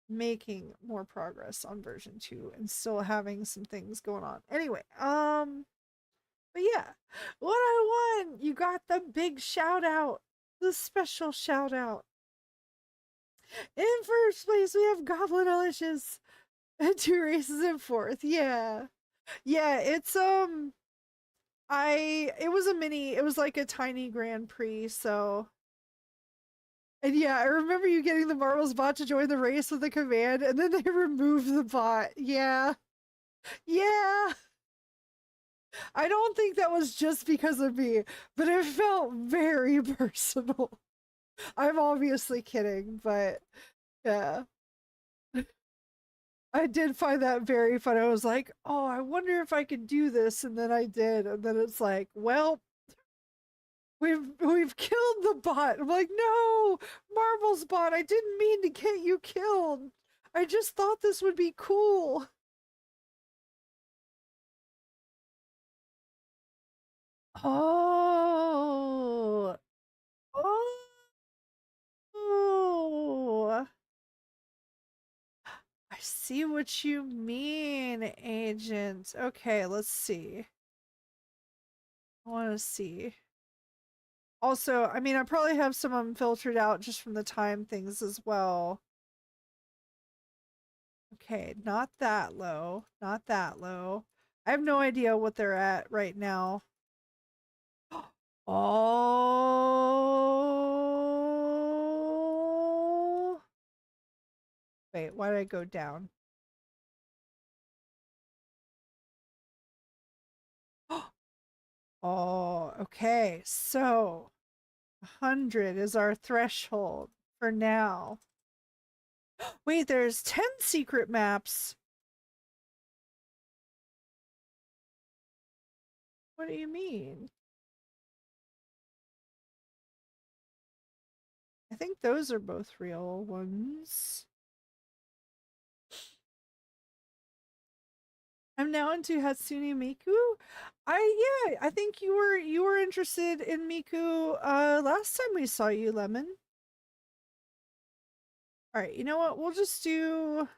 making more progress on version 2 and still having some things going on. Anyway, but yeah, what I won, you got the big shout out, the special shout out. In first place, we have Goblinalicious. And 2 races in fourth. Yeah. Yeah, it's it was like a tiny Grand Prix, so and yeah, I remember you getting the Marbles bot to join the race with a command, and then they removed the bot. Yeah. Yeah. I don't think that was just because of me, but it felt very personal. I'm obviously kidding, but yeah. I did find that very fun. I was like, "Oh, I wonder if I could do this," and then I did, and then it's like, "Well, we've killed the bot." I'm like, "No, Marvel's bot. I didn't mean to get you killed. I just thought this would be cool." Oh, oh, I see what you mean, Agent. Okay, let's see. I want to see. Also, I mean, I probably have some unfiltered out just from the time things as well. Okay, not that low. Not that low. I have no idea what they're at right now. Oh. Wait, why did I go down? Oh, okay. So, 100 is our threshold for now. Wait, there's 10 secret maps. What do you mean? I think those are both real ones. I'm now into Hatsune Miku. I think you were interested in Miku last time we saw you, Lemon. All right, you know what? We'll just do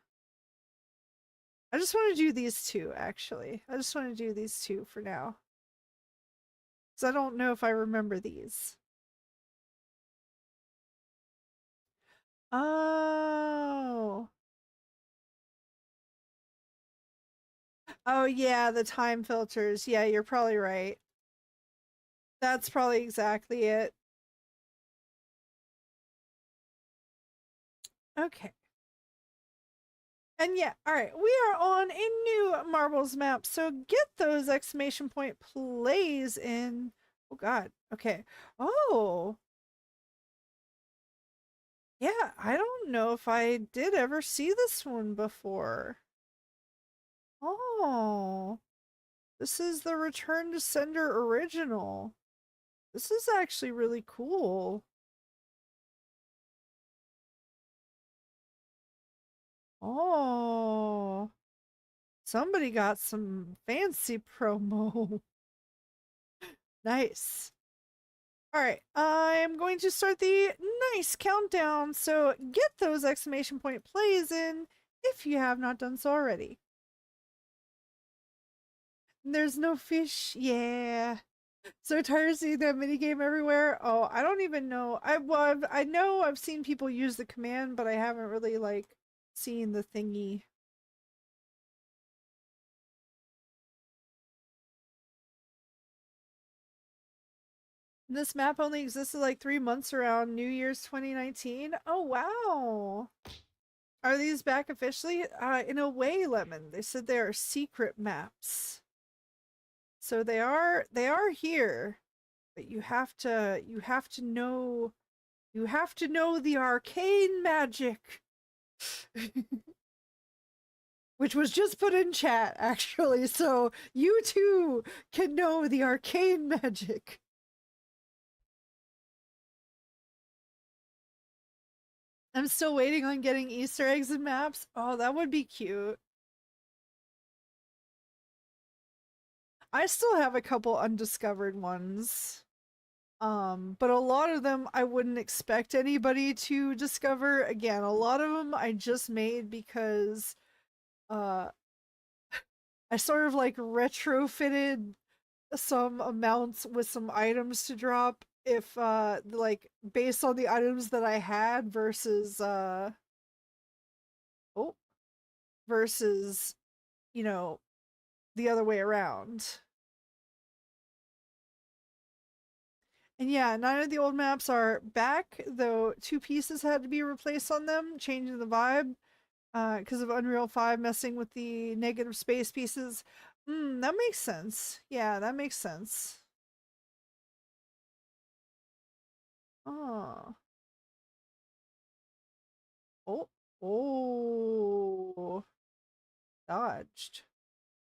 I just want to do these two actually. I just want to do these two for now. Cuz I don't know if I remember these. Oh. Oh yeah, the time filters. Yeah, you're probably right. That's probably exactly it. Okay. And yeah, all right, we are on a new marbles map. So get those exclamation point plays in. Oh God. Okay. Oh. Yeah, I don't know if I did ever see this one before. Oh. This is the Return to Sender original. This is actually really cool. Oh. Somebody got some fancy promo. Nice. All right, I'm going to start the nice countdown. So get those exclamation point plays in if you have not done so already. There's no fish. Yeah. So tired of seeing that minigame everywhere. Oh, I don't even know. I know I've seen people use the command, but I haven't really like seen the thingy. This map only existed like 3 months around New Year's 2019. Oh wow. Are these back officially? In a way, Lemon. They said they are secret maps. So they are here, but you have to know the arcane magic. Which was just put in chat actually, so you too can know the arcane magic. I'm still waiting on getting Easter eggs and maps. Oh, that would be cute. I still have a couple undiscovered ones. But a lot of them I wouldn't expect anybody to discover. Again, a lot of them I just made because uh I sort of like retrofitted some amounts with some items to drop if like based on the items that I had versus oh versus you know the other way around. And yeah, nine of the old maps are back, though two pieces had to be replaced on them, changing the vibe because of Unreal 5 messing with the negative space pieces. That makes sense. Yeah, that makes sense. Oh. Oh. Oh. Dodged.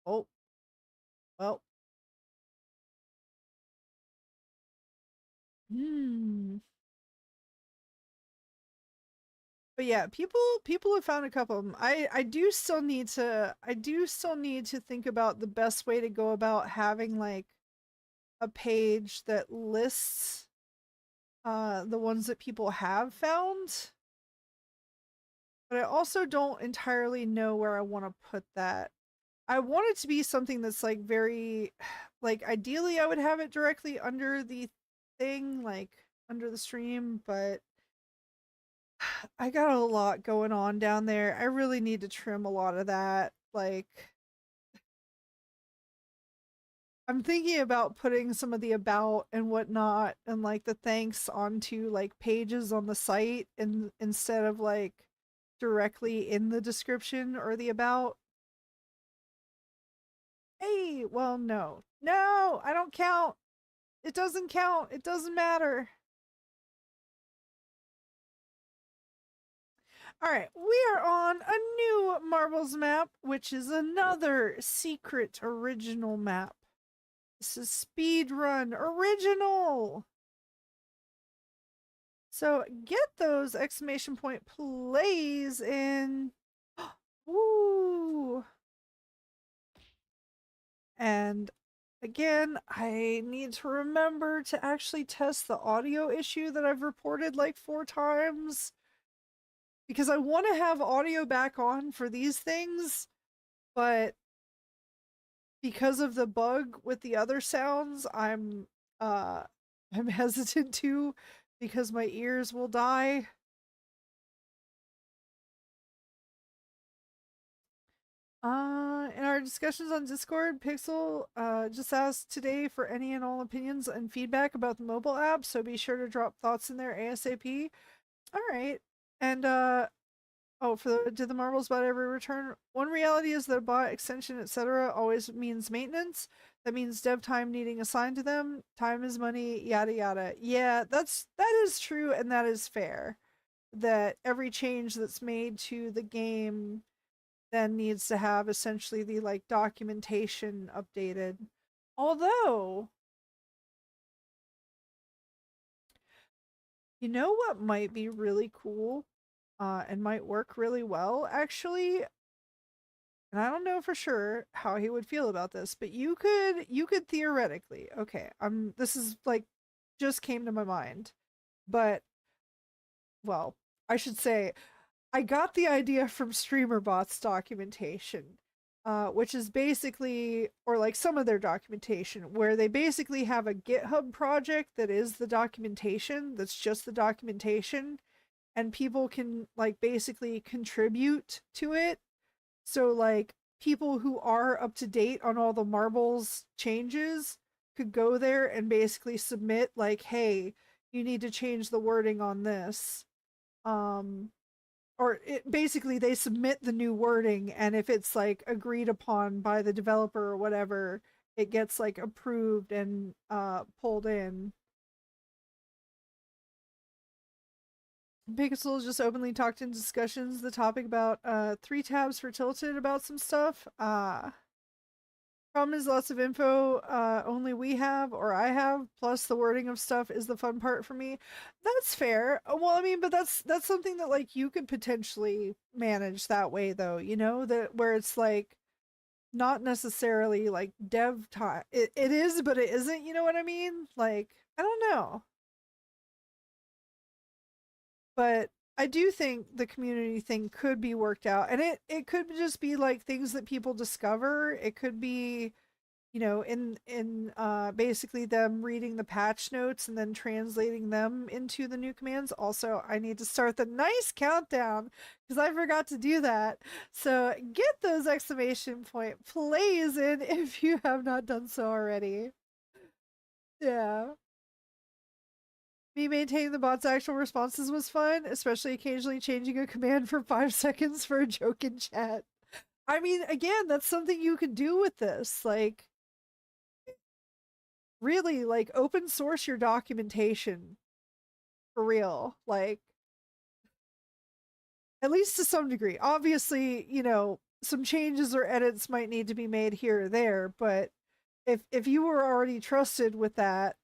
Oh. Well. Hmm. But yeah, people have found a couple of them. I do still need to think about the best way to go about having like a page that lists the ones that people have found. But I also don't entirely know where I want to put that. I want it to be something that's like very like ideally I would have it directly under the thing, like under the stream, but I got a lot going on down there. I really need to trim a lot of that. Like I'm thinking about putting some of the about and whatnot and like the thanks onto like pages on the site and instead of like directly in the description or the about. Hey, well, no. No, I don't count. It doesn't count. It doesn't matter. All right, we are on a new Marbles map, which is another secret original map. This is Speedrun Original. So get those exclamation point plays in. Woo! And again, I need to remember to actually test the audio issue that I've reported like 4 times because I want to have audio back on for these things, but because of the bug with the other sounds, uh I'm hesitant to because my ears will die. In our discussions on Discord, Pixel just asked today for any and all opinions and feedback about the mobile app, so be sure to drop thoughts in there ASAP. All right. And oh, did the marbles bot ever return? One reality is that a bot extension, etc., always means maintenance. That means dev time needing assigned to them. Time is money, yada yada. Yeah, that is true and that is fair. That every change that's made to the game then needs to have essentially the like documentation updated. Although, you know what might be really cool and might work really well actually, and I don't know for sure how he would feel about this, but you could theoretically, okay, this is like just came to my mind. But well, I should say I got the idea from StreamerBot's documentation, which is basically, or like some of their documentation, where they basically have a GitHub project that is the documentation, that's just the documentation, and people can like basically contribute to it. So, like, people who are up to date on all the marbles changes could go there and basically submit like, hey, you need to change the wording on this. Um, or basically they submit the new wording, and if it's like agreed upon by the developer or whatever, it gets like approved and pulled in. Pixel just openly talked in discussions the topic about 3 tabs for Tilted about some stuff. Problem is lots of info only we have or I have, plus the wording of stuff is the fun part for me. That's fair. Well, I mean, but that's something that like you could potentially manage that way though, you know, that where it's like not necessarily like dev time. It is, but it isn't, you know what I mean? Like, I don't know. But I do think the community thing could be worked out, and it could just be like things that people discover. It could be, you know, in basically them reading the patch notes and then translating them into the new commands. Also, I need to start the nice countdown because I forgot to do that. So get those exclamation point plays in if you have not done so already. Yeah. Me maintaining the bot's actual responses was fun, especially occasionally changing a command for 5 seconds for a joke in chat. I mean, again, that's something you could do with this. Like, really, like, open source your documentation for real. Like, at least to some degree. Obviously, you know, some changes or edits might need to be made here or there, but if you were already trusted with that,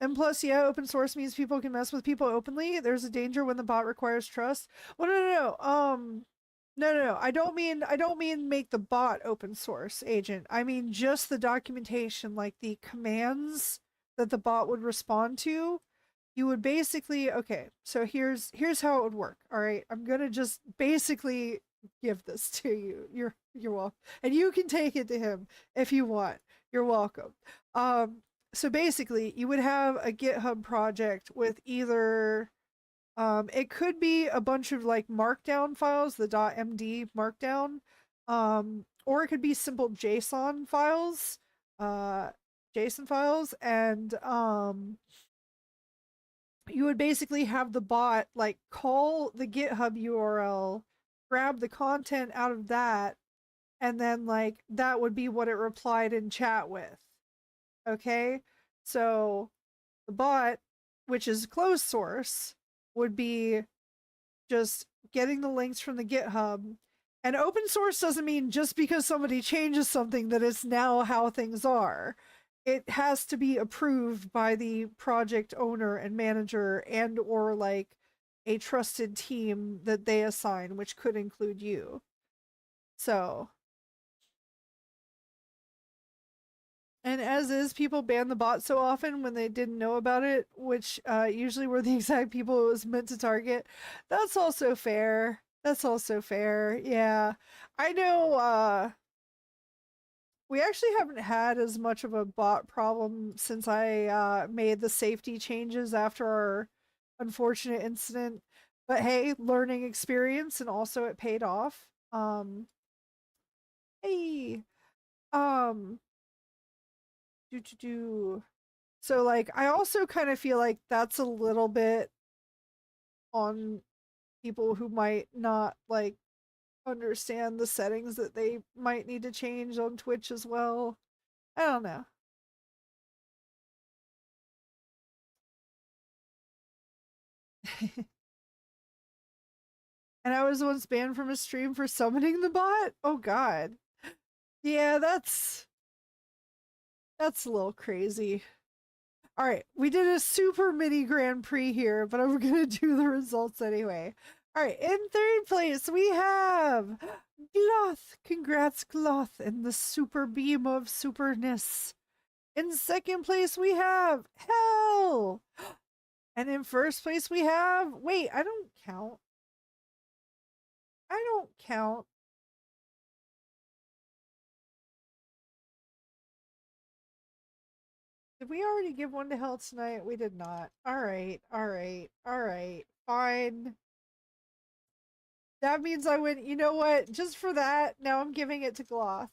and plus, yeah, open source means people can mess with people openly. There's a danger when the bot requires trust. Well, no. I don't mean make the bot open source agent. I mean just the documentation, like the commands that the bot would respond to. You would basically, okay, so here's how it would work. All right. I'm gonna just basically give this to you. You're welcome. And you can take it to him if you want. You're welcome. Um so basically you would have a GitHub project with either it could be a bunch of like markdown files, the .md markdown, or it could be simple uh JSON files, and you would basically have the bot like call the GitHub URL, grab the content out of that, and then like that would be what it replied in chat with. Okay? So the bot, which is closed source, would be just getting the links from the GitHub. And open source doesn't mean just because somebody changes something that it's now how things are. It has to be approved by the project owner and manager and or like a trusted team that they assign, which could include you. So, and as is, people ban the bot so often when they didn't know about it, which usually were the exact people it was meant to target. That's also fair. That's also fair. Yeah. I know we actually haven't had as much of a bot problem since I made the safety changes after our unfortunate incident. But hey, learning experience, and also it paid off. Hey, um, do. So like I also kind of feel like that's a little bit on people who might not like understand the settings that they might need to change on Twitch as well. I don't know. And I was once banned from a stream for summoning the bot. Oh god. Yeah, that's a little crazy. All right, we did a super mini Grand Prix here, but I'm gonna do the results anyway. All right, in third place we have Gloth. Congrats, Gloth, and the super beam of superness. In second place we have Hell, and in first place we have wait, I don't count. I don't count. Did we already give one to Hell tonight? We did not. All right, all right, all right. Fine. That means I win. You know what? Just for that, now I'm giving it to Gloth.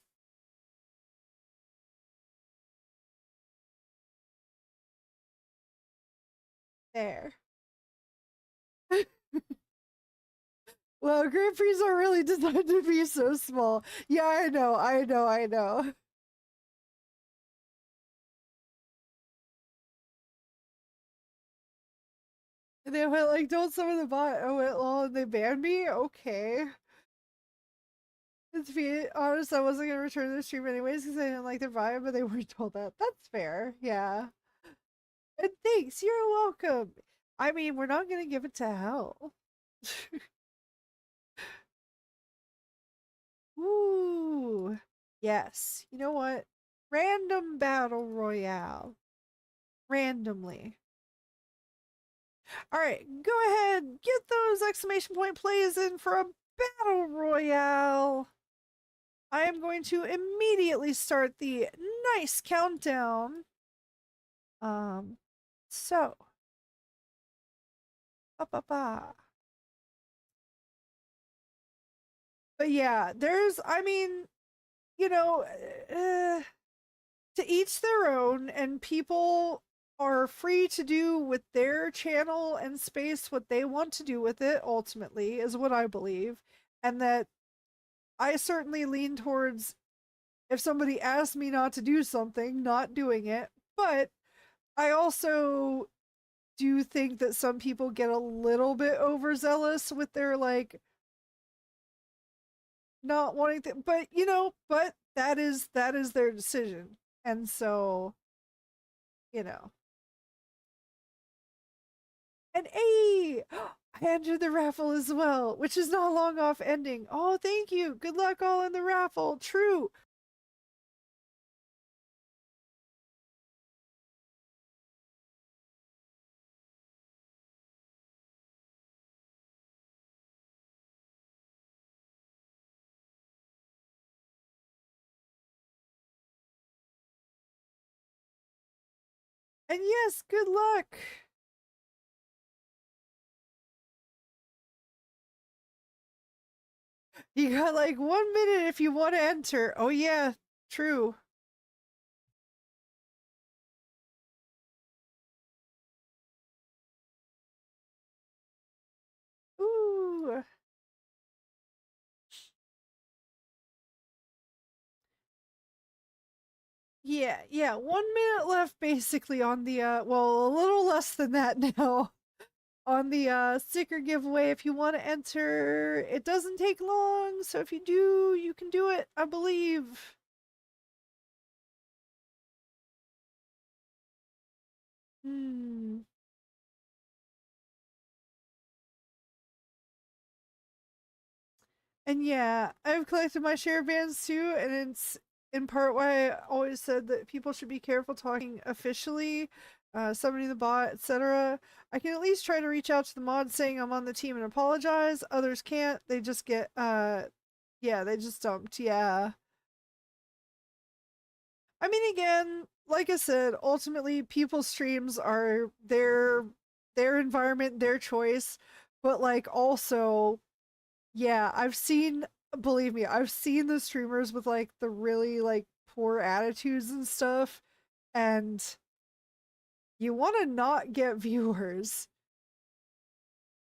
There. Well, Grand Prix are really designed to be so small. Yeah, I know, I know, I know. And they went like, don't summon the bot. I went, lol, and they banned me? Okay. And to be honest, I wasn't gonna return to the stream anyways because I didn't like their vibe, but they weren't told that. That's fair, yeah. And thanks, you're welcome. I mean, we're not gonna give it to hell. Ooh. Yes. You know what? Random battle royale. Randomly. Alright, go ahead, get those exclamation point plays in for a battle royale. I am going to immediately start the nice countdown. Um, so. Ba, ba, ba. But yeah, I mean, you know, to each their own, and people are free to do with their channel and space what they want to do with it, ultimately, is what I believe. And that I certainly lean towards if somebody asks me not to do something, not doing it. But I also do think that some people get a little bit overzealous with their like not wanting to, but but that is their decision. And so, you know. And hey, I entered the raffle as well, which is not long off ending. Oh, thank you. Good luck all in the raffle. True. And yes, good luck. You got like 1 minute if you want to enter. Oh yeah, true. Ooh. Yeah, yeah, 1 minute left basically on the well, a little less than that now. On the sticker giveaway if you want to enter. It doesn't take long, so if you do, you can do it, I believe. Hmm. And yeah, I've collected my share bands too, and it's in part why I always said that people should be careful talking officially, summoning the bot, etc. I can at least try to reach out to the mod saying I'm on the team and apologize. Others can't. They just get yeah, they just dumped. Yeah. I mean, again, like I said, ultimately people's streams are their environment, their choice, but like also, yeah, believe me, I've seen the streamers with like the really like poor attitudes and stuff, and you want to not get viewers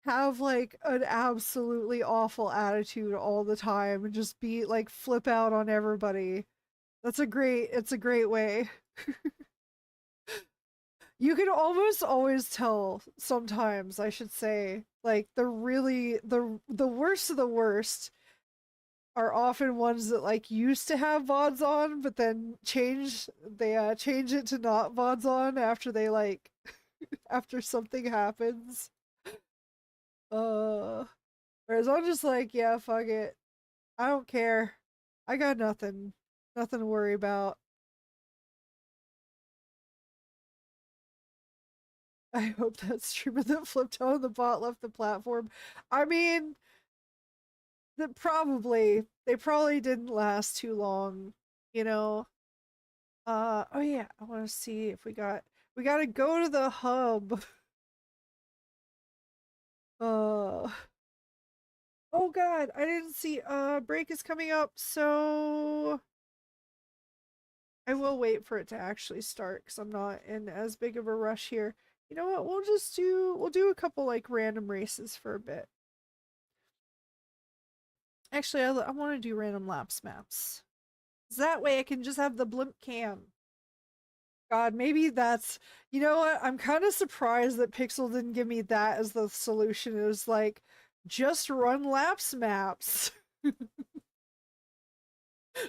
have like an absolutely awful attitude all the time and just be like flip out on everybody. It's a great way. You can almost always tell sometimes, I should say, like the worst of the worst are often ones that like used to have VODs on, but then change it to not VODs on after they like after something happens. Uh Whereas I'm just like, yeah, fuck it. I don't care. I got nothing. Nothing to worry about. I hope that streamer that flipped out on the bot left the platform. I mean, they probably didn't last too long, you know. Oh yeah, I want to see if we got to go to the hub. Uh oh god, I didn't see break is coming up, so I will wait for it to actually start cuz I'm not in as big of a rush here. You know what? We'll do a couple like random races for a bit. Actually, I want to do random laps maps. That way I can just have the blimp cam. God, maybe that's, you know what? I'm kind of surprised that Pixel didn't give me that as the solution. It was like, just run laps maps.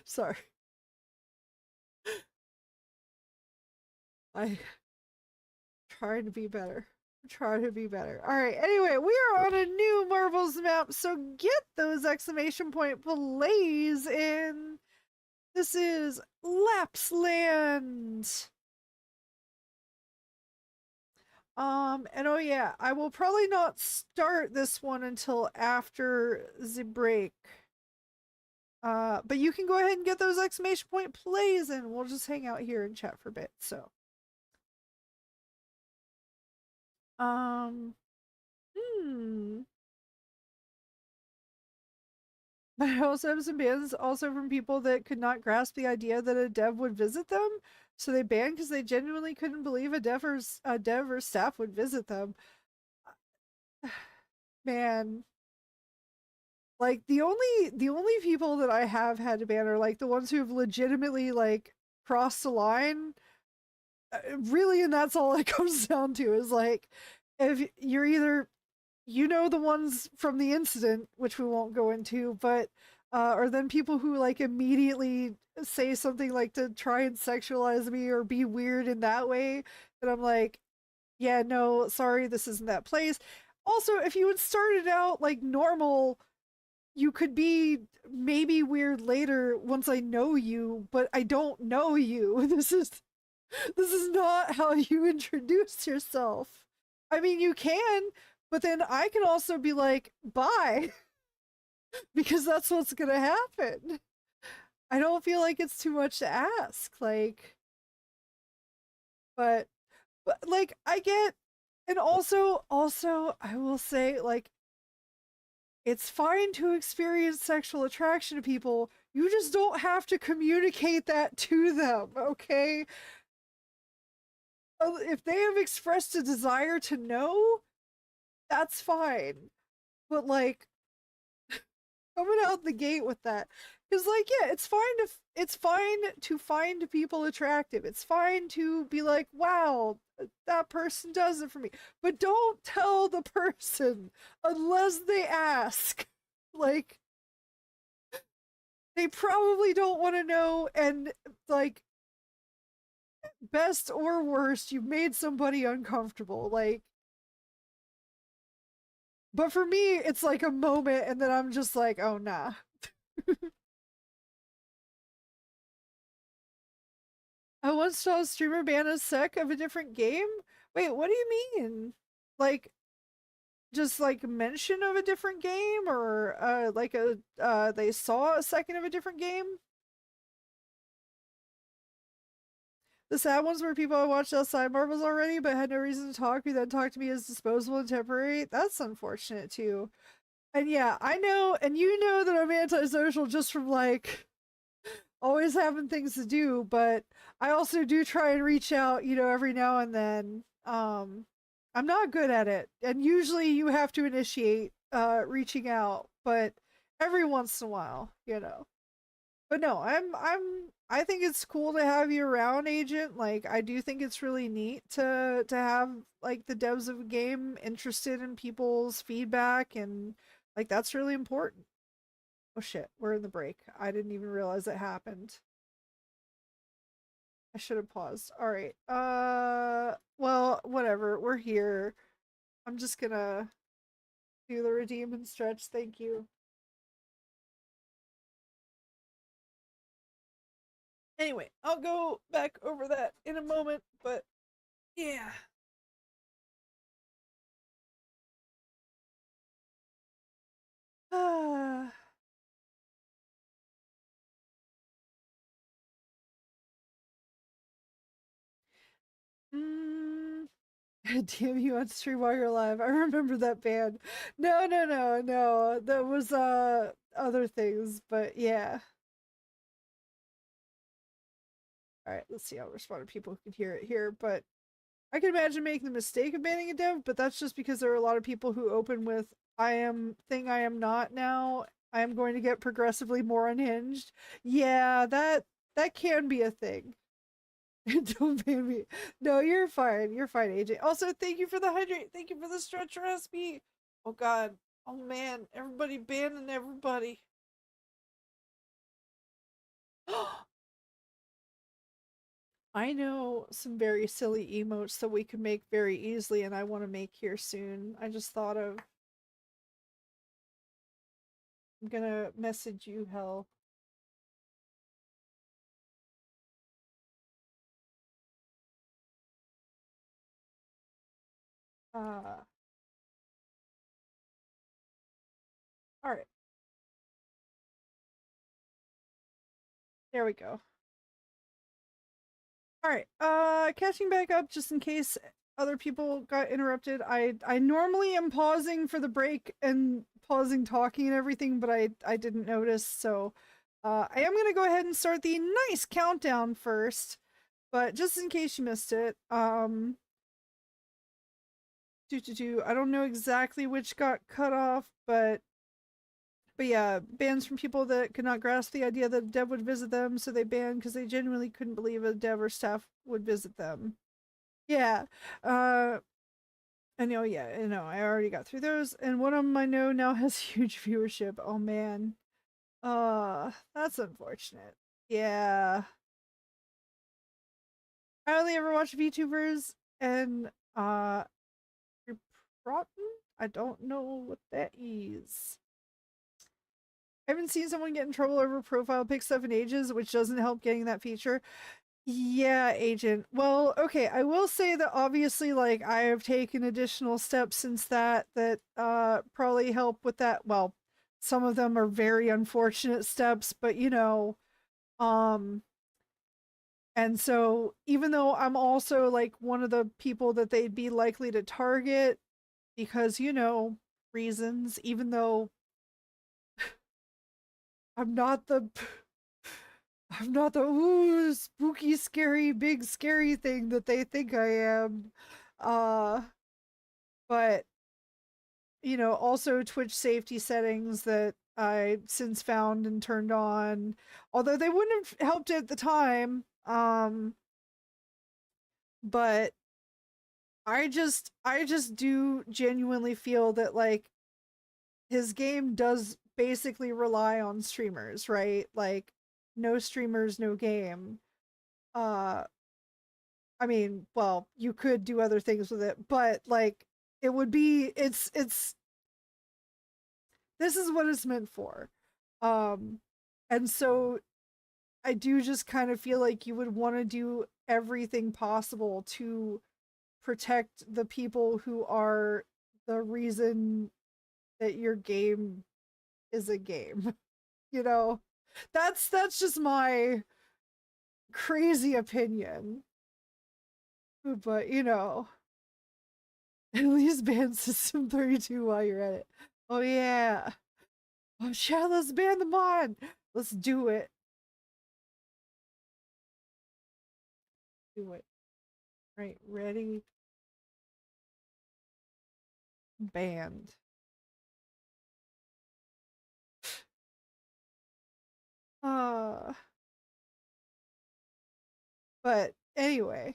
Sorry. I trying to be better. Trying to be better. All right. Anyway, we are on a new Marbles map, so get those exclamation point plays in. This is Lapsland. And oh yeah, I will probably not start this one until after the break. But you can go ahead and get those exclamation point plays and we'll just hang out here and chat for a bit. So, um, hmm. But I also have some bans also from people that could not grasp the idea that a dev would visit them. So they banned because they genuinely couldn't believe a dev or staff would visit them. Man, like the only people that I have had to ban are like the ones who have legitimately like crossed the line. Really, and that's all it comes down to is like if you're either you know the ones from the incident, which we won't go into, but or then people who like immediately say something like to try and sexualize me or be weird in that way, and I'm like, yeah, no, sorry, this isn't that place. Also, if you had started out like normal, you could be maybe weird later once I know you, but I don't know you. This is not how you introduce yourself. I mean, you can, but then I can also be like, bye, because that's what's gonna happen. I don't feel like it's too much to ask. Like, but, like, I get, and also, I will say, like, it's fine to experience sexual attraction to people. You just don't have to communicate that to them, okay? If they have expressed a desire to know, that's fine. But like coming out the gate with that, because like yeah, it's fine to find people attractive. It's fine to be like, wow, that person does it for me. But don't tell the person unless they ask. Like they probably don't want to know, and like best or worst, you made somebody uncomfortable. Like but for me, it's like a moment, and then I'm just like, oh nah. I once saw a streamer ban a sec of a different game. Wait, what do you mean? Like, just like mention of a different game, or like a they saw a second of a different game? The sad ones were people I watched outside Marvels already, but had no reason to talk, who then talked to me as disposable and temporary. That's unfortunate too. And yeah, I know, and you know that I'm antisocial just from like always having things to do, but I also do try and reach out, you know, every now and then. I'm not good at it, and usually you have to initiate reaching out, but every once in a while, you know. But no, I think it's cool to have you around, Agent. Like I do think it's really neat to have like the devs of a game interested in people's feedback, and like that's really important. Oh shit, we're in the break. I didn't even realize it happened. I should have paused. All right. Well, whatever. We're here. I'm just gonna do the redeem and stretch. Thank you. Anyway, I'll go back over that in a moment, but yeah. Ah. mm. Damn you on stream while you're alive. I remember that band. No, no, no, no. That was other things, but yeah. All right, let's see. I'll respond to people who can hear it here, but I can imagine making the mistake of banning a dev, but that's just because there are a lot of people who open with I am thing I am not now. I am going to get progressively more unhinged. Yeah, that can be a thing. Don't ban me. No, you're fine. You're fine, AJ. Also, thank you for the hydrate. Thank you for the stretch recipe. Oh god. Oh man. Everybody banning everybody. I know some very silly emotes that we can make very easily, and I want to make here soon. I just thought of. I'm gonna message you, Hell. Uh, all right. There we go. All right. Catching back up just in case other people got interrupted. I normally am pausing for the break and pausing talking and everything, but I didn't notice. So, I am gonna go ahead and start the nice countdown first. But just in case you missed it, I don't know exactly which got cut off, but yeah, bans from people that could not grasp the idea that a dev would visit them, so they banned because they genuinely couldn't believe a dev or staff would visit them. Yeah. Uh I know, yeah, I know. I already got through those. And one of them I know now has huge viewership. Oh man. That's unfortunate. Yeah. I only ever watch VTubers and Proton? I don't know what that is. I haven't seen someone get in trouble over profile pic stuff in ages, which doesn't help getting that feature. Yeah, agent. Well, okay, I will say that obviously like I have taken additional steps since that probably help with that. Well, some of them are very unfortunate steps, but um and so even though I'm also like one of the people that they'd be likely to target because reasons, even though I'm not the I'm not the ooh spooky, scary, big, scary thing that they think I am. Uh, but also Twitch safety settings that I since found and turned on, although they wouldn't have helped at the time. But I just do genuinely feel that like his game does basically rely on streamers, right? Like no streamers, no game. Uh I mean, well, you could do other things with it, but like it would be it's this is what it's meant for. Um and so I do just kind of feel like you would want to do everything possible to protect the people who are the reason that your game is a game. You know? That's just my crazy opinion. But at least ban System 32 while you're at it. Oh yeah. Oh yeah, let's ban the mod. Let's do it. Do it. Right, ready, banned. Uh but anyway,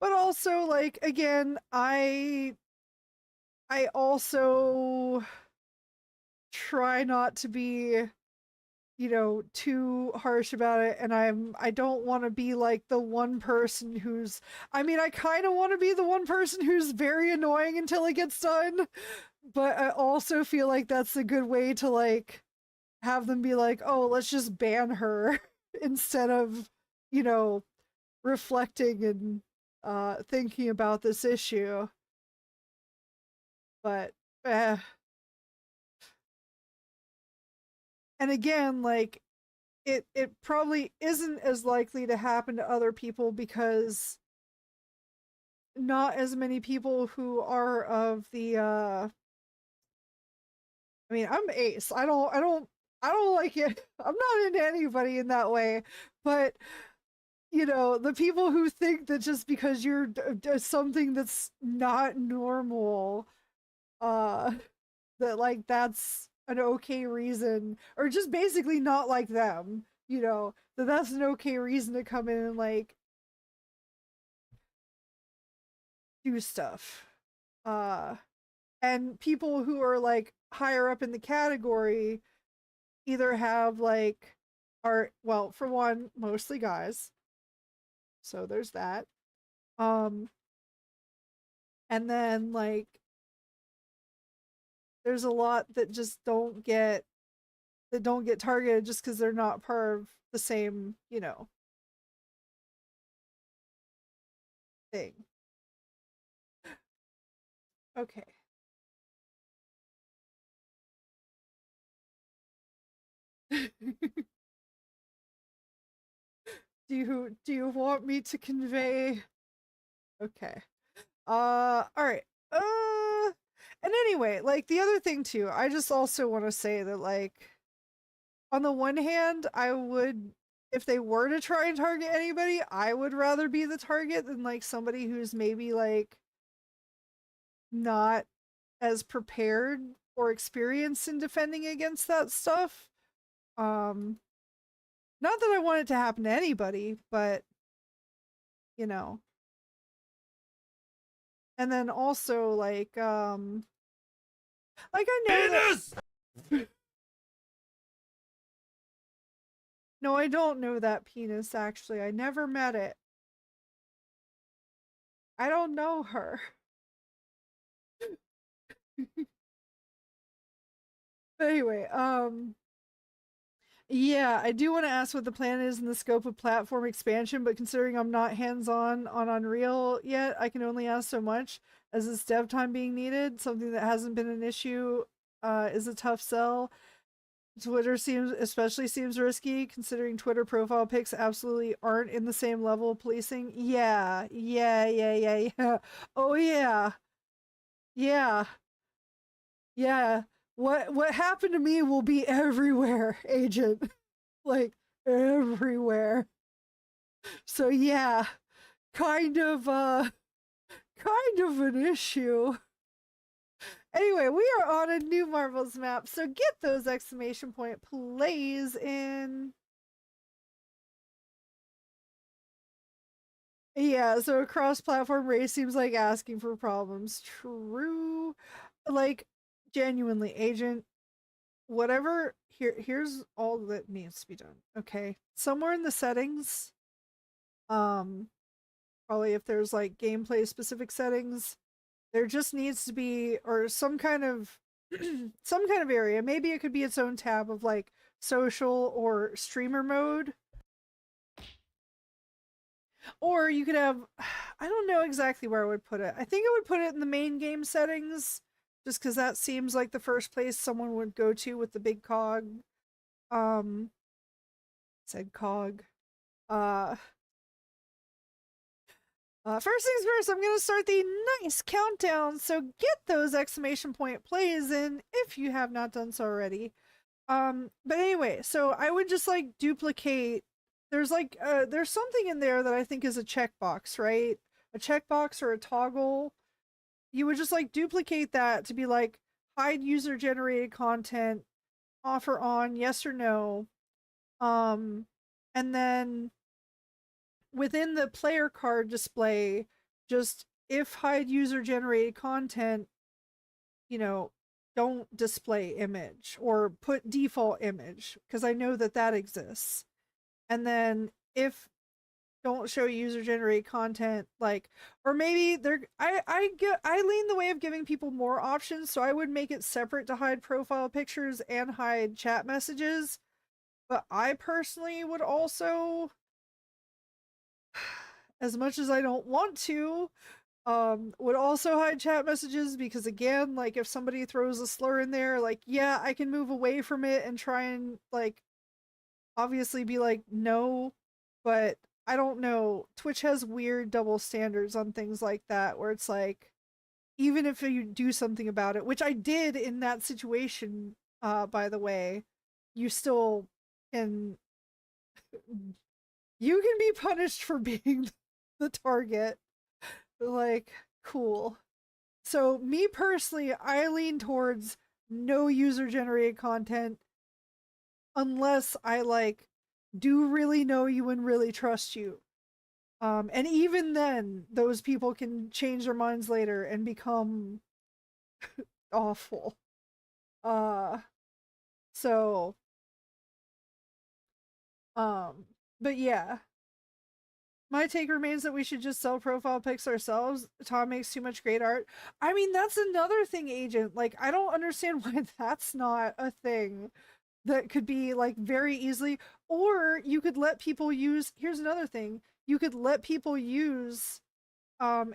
but also like again, I also try not to be too harsh about it, and I don't want to be like the one person who's I mean I kind of want to be the one person who's very annoying until it gets done, but I also feel like that's a good way to like have them be like, "Oh, let's just ban her," instead of, you know, reflecting and thinking about this issue. But eh. And again, like it probably isn't as likely to happen to other people because not as many people who are of the I mean, I'm ace. I don't like it. I'm not into anybody in that way, but the people who think that just because you're something that's not normal, uh, that like that's an okay reason, or just basically not like them, that that's an okay reason to come in and like do stuff. Uh, and people who are like higher up in the category either have like are well, for one, mostly guys, so there's that. Um, and then like there's a lot that don't get targeted just because they're not part of the same, thing. Okay. Do you want me to convey? Okay. All right. And anyway, like the other thing too, I just also want to say that like on the one hand, I would, if they were to try and target anybody, I would rather be the target than like somebody who's maybe like not as prepared or experienced in defending against that stuff. Um, Not that I want it to happen to anybody, but you know. And then also like I know that no, I don't know that penis actually. I never met it. I don't know her. But anyway, yeah, I do want to ask what the plan is in the scope of platform expansion, but considering I'm not hands-on on Unreal yet, I can only ask so much. As it's dev time being needed, something that hasn't been an issue is a tough sell. Twitter seems risky, considering Twitter profile pics absolutely aren't in the same level of policing. Yeah, yeah, yeah, yeah, yeah. Oh yeah, yeah, yeah. What happened to me will be everywhere, agent. Like everywhere. So yeah, kind of kind of an issue. Anyway, we are on a new Marvels map, so get those exclamation point plays in. Yeah, so a cross-platform race seems like asking for problems. True. Like, genuinely, agent, whatever, here's all that needs to be done. Okay. Somewhere in the settings, um, probably if there's like gameplay specific settings, there just needs to be or some kind of some kind of area. Maybe it could be its own tab of like social or streamer mode. Or you could have I don't know exactly where I would put it. I think I would put it in the main game settings just cuz that seems like the first place someone would go to with the big cog. Um said cog. Uh First things first, I'm going to start the nice countdown. So get those exclamation point plays in if you have not done so already. But anyway, so I would just like duplicate. There's something in there that I think is a checkbox, right? A checkbox or a toggle. You would just like duplicate that to be like hide user generated content, offer on, yes or no. Um, and then within the player card display, just if hide user generated content, you know, don't display image or put default image because I know that that exists. And then if don't show user generated content, like, or maybe I lean the way of giving people more options, so I would make it separate to hide profile pictures and hide chat messages. But I personally would also, as much as I don't want to, would also hide chat messages because again, like if somebody throws a slur in there, like yeah, I can move away from it and try and like obviously be like no, but I don't know. Twitch has weird double standards on things like that where it's like even if you do something about it, which I did in that situation, by the way, you still can You can be punished for being the target. Like, cool. So, me personally, I lean towards no user generated content unless I like do really know you and really trust you. And even then, those people can change their minds later and become awful. Uh, so, um, but yeah, my take remains that we should just sell profile pics ourselves. Tom makes too much great art. I mean, that's another thing, Agent. Like, I don't understand why that's not a thing that could be like very easily. Or you could let people use. Here's another thing: you could let people use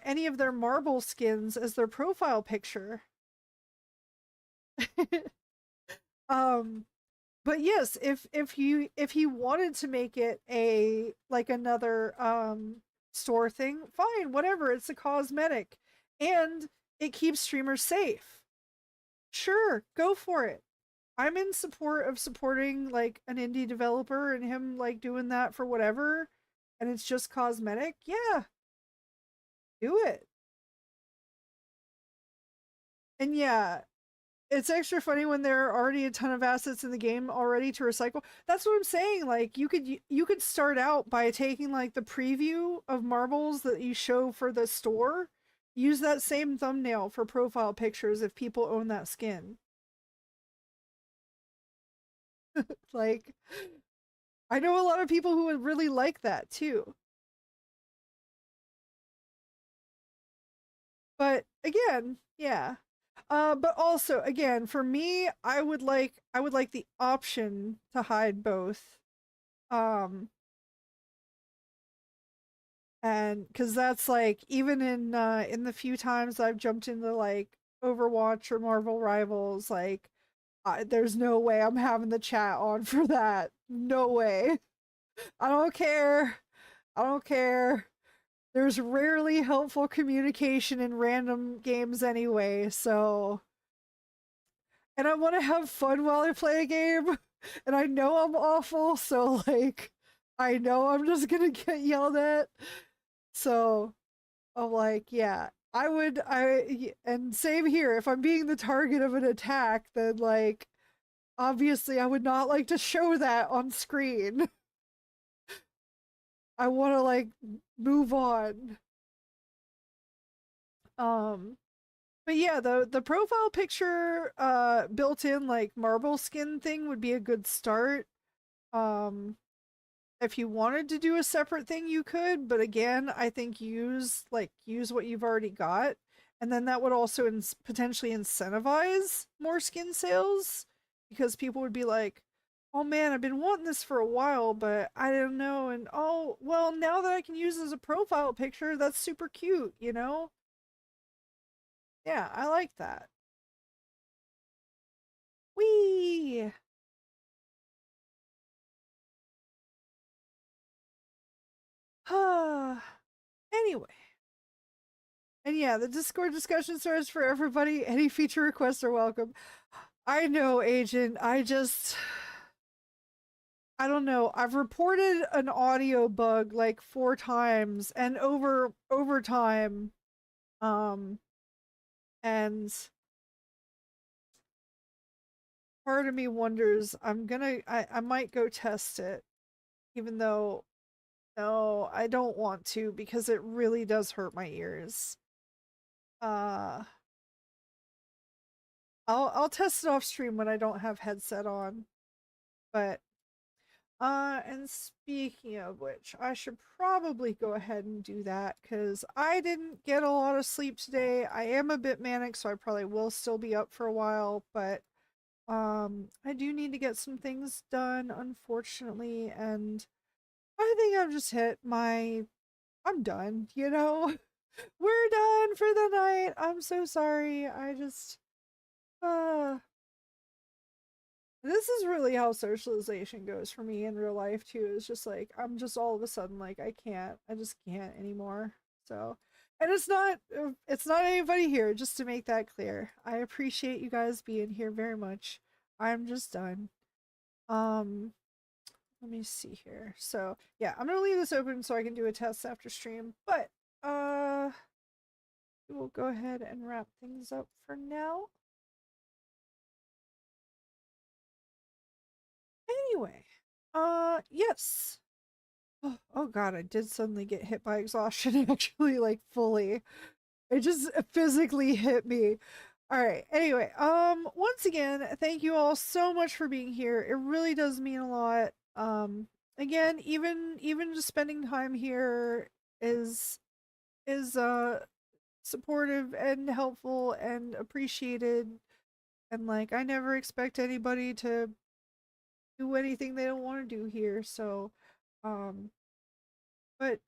any of their marble skins as their profile picture. um but yes, if he wanted to make it a like another store thing, fine, whatever, it's a cosmetic and it keeps streamers safe. Sure, go for it. I'm in support of supporting like an indie developer and him like doing that for whatever, and it's just cosmetic. Yeah, do it. And yeah, it's extra funny when there are already a ton of assets in the game already to recycle. That's what I'm saying. Like you could start out by taking like the preview of marbles that you show for the store. Use that same thumbnail for profile pictures if people own that skin. Like I know a lot of people who would really like that too. But again, yeah. But also again, for me, I would like the option to hide both. Um and because that's like even in the few times I've jumped into like Overwatch or Marvel Rivals, like there's no way I'm having the chat on for that. No way. I don't care. I don't care. There's rarely helpful communication in random games anyway, so and I want to have fun while I play a game, and I know I'm awful, so like I know I'm just gonna get yelled at. So I'm like, yeah, and same here. If I'm being the target of an attack, then like, obviously I would not like to show that on screen. I want to like move on. Um, but yeah, the profile picture built in like marble skin thing would be a good start. Um, if you wanted to do a separate thing you could, but again, I think use what you've already got, and then that would also potentially incentivize more skin sales because people would be like, oh man, I've been wanting this for a while, but I don't know, and oh well, now that I can use it as a profile picture, that's super cute, you know. Yeah, I like that. Wee. Anyway, and yeah, the Discord discussion starts for everybody. Any feature requests are welcome. I know, Agent. I don't know. I've reported an audio bug like 4 times and over time. Um, and part of me wonders I might go test it, even though no, I don't want to because it really does hurt my ears. Uh I'll test it off stream when I don't have headset on. But and speaking of which, I should probably go ahead and do that because I didn't get a lot of sleep today. I am a bit manic, so I probably will still be up for a while, but I do need to get some things done, unfortunately, and I think I've just hit my I'm done, you know? We're done for the night. I'm so sorry. I just uh this is really how socialization goes for me in real life too. It's just like I'm just all of a sudden like I just can't anymore. So, and it's not anybody here, just to make that clear. I appreciate you guys being here very much. I'm just done. Um let me see here. So yeah, I'm gonna leave this open so I can do a test after stream, but we'll go ahead and wrap things up for now. Anyway, yes. Oh god, I did suddenly get hit by exhaustion actually, like fully. It just physically hit me. All right. Anyway, once again, thank you all so much for being here. It really does mean a lot. Again, even just spending time here is is supportive and helpful and appreciated. And like I never expect anybody to do anything they don't want to do here. So, um but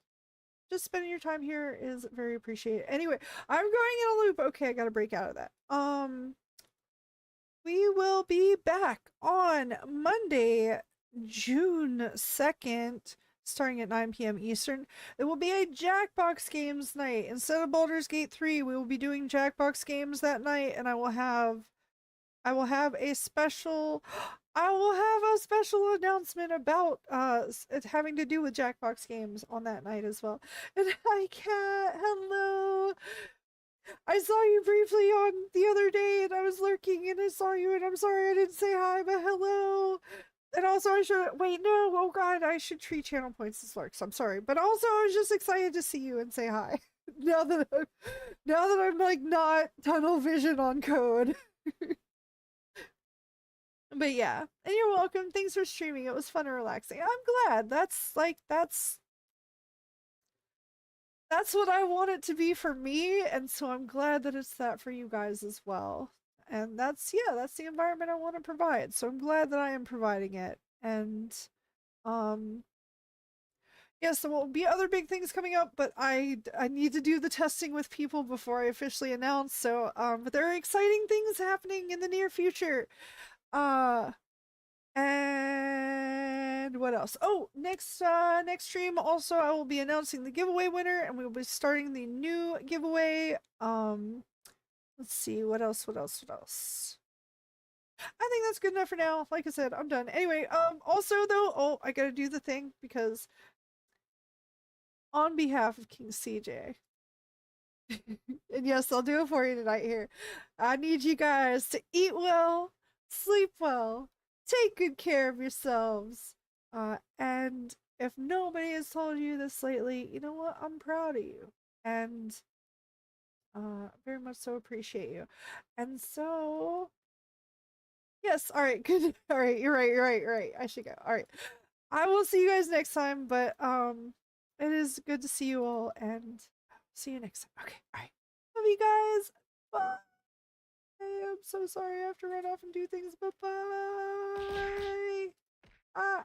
just spending your time here is very appreciated. Anyway, I'm going in a loop. Okay, I gotta break out of that. We will be back on Monday, June 2nd, starting at 9 p.m. Eastern. It will be a Jackbox Games night. Instead of Baldur's Gate 3, we will be doing Jackbox Games that night, and I will have a special announcement about it having to do with Jackbox Games on that night as well. And hi Cat, hello. I saw you briefly on the other day and I was lurking and I saw you and I'm sorry I didn't say hi, but hello. And also I should wait, no, oh god, I should treat channel points as lurks. I'm sorry. But also I was just excited to see you and say hi. now that I'm like not tunnel vision on code. But yeah, and you're welcome. Thanks for streaming. It was fun and relaxing. I'm glad. That's what I want it to be for me, and so I'm glad that it's that for you guys as well. And that's the environment I want to provide. So I'm glad that I am providing it. And um yes, there will be other big things coming up, but I need to do the testing with people before I officially announce. So but there are exciting things happening in the near future. Uh And what else? Oh, next stream also I will be announcing the giveaway winner and we will be starting the new giveaway. Let's see, what else? I think that's good enough for now. Like I said, I'm done. Anyway, also though, oh, I gotta do the thing because on behalf of King CJ, and yes, I'll do it for you tonight here. I need you guys to eat well, sleep well, take good care of yourselves. And if nobody has told you this lately, you know what? I'm proud of you. And very much so appreciate you. And so yes, all right, good. All right, you're right. I should go. All right. I will see you guys next time, but it is good to see you all and see you next time. Okay, all right. Love you guys. Bye. I'm so sorry I have to run off and do things, but bye. Ah.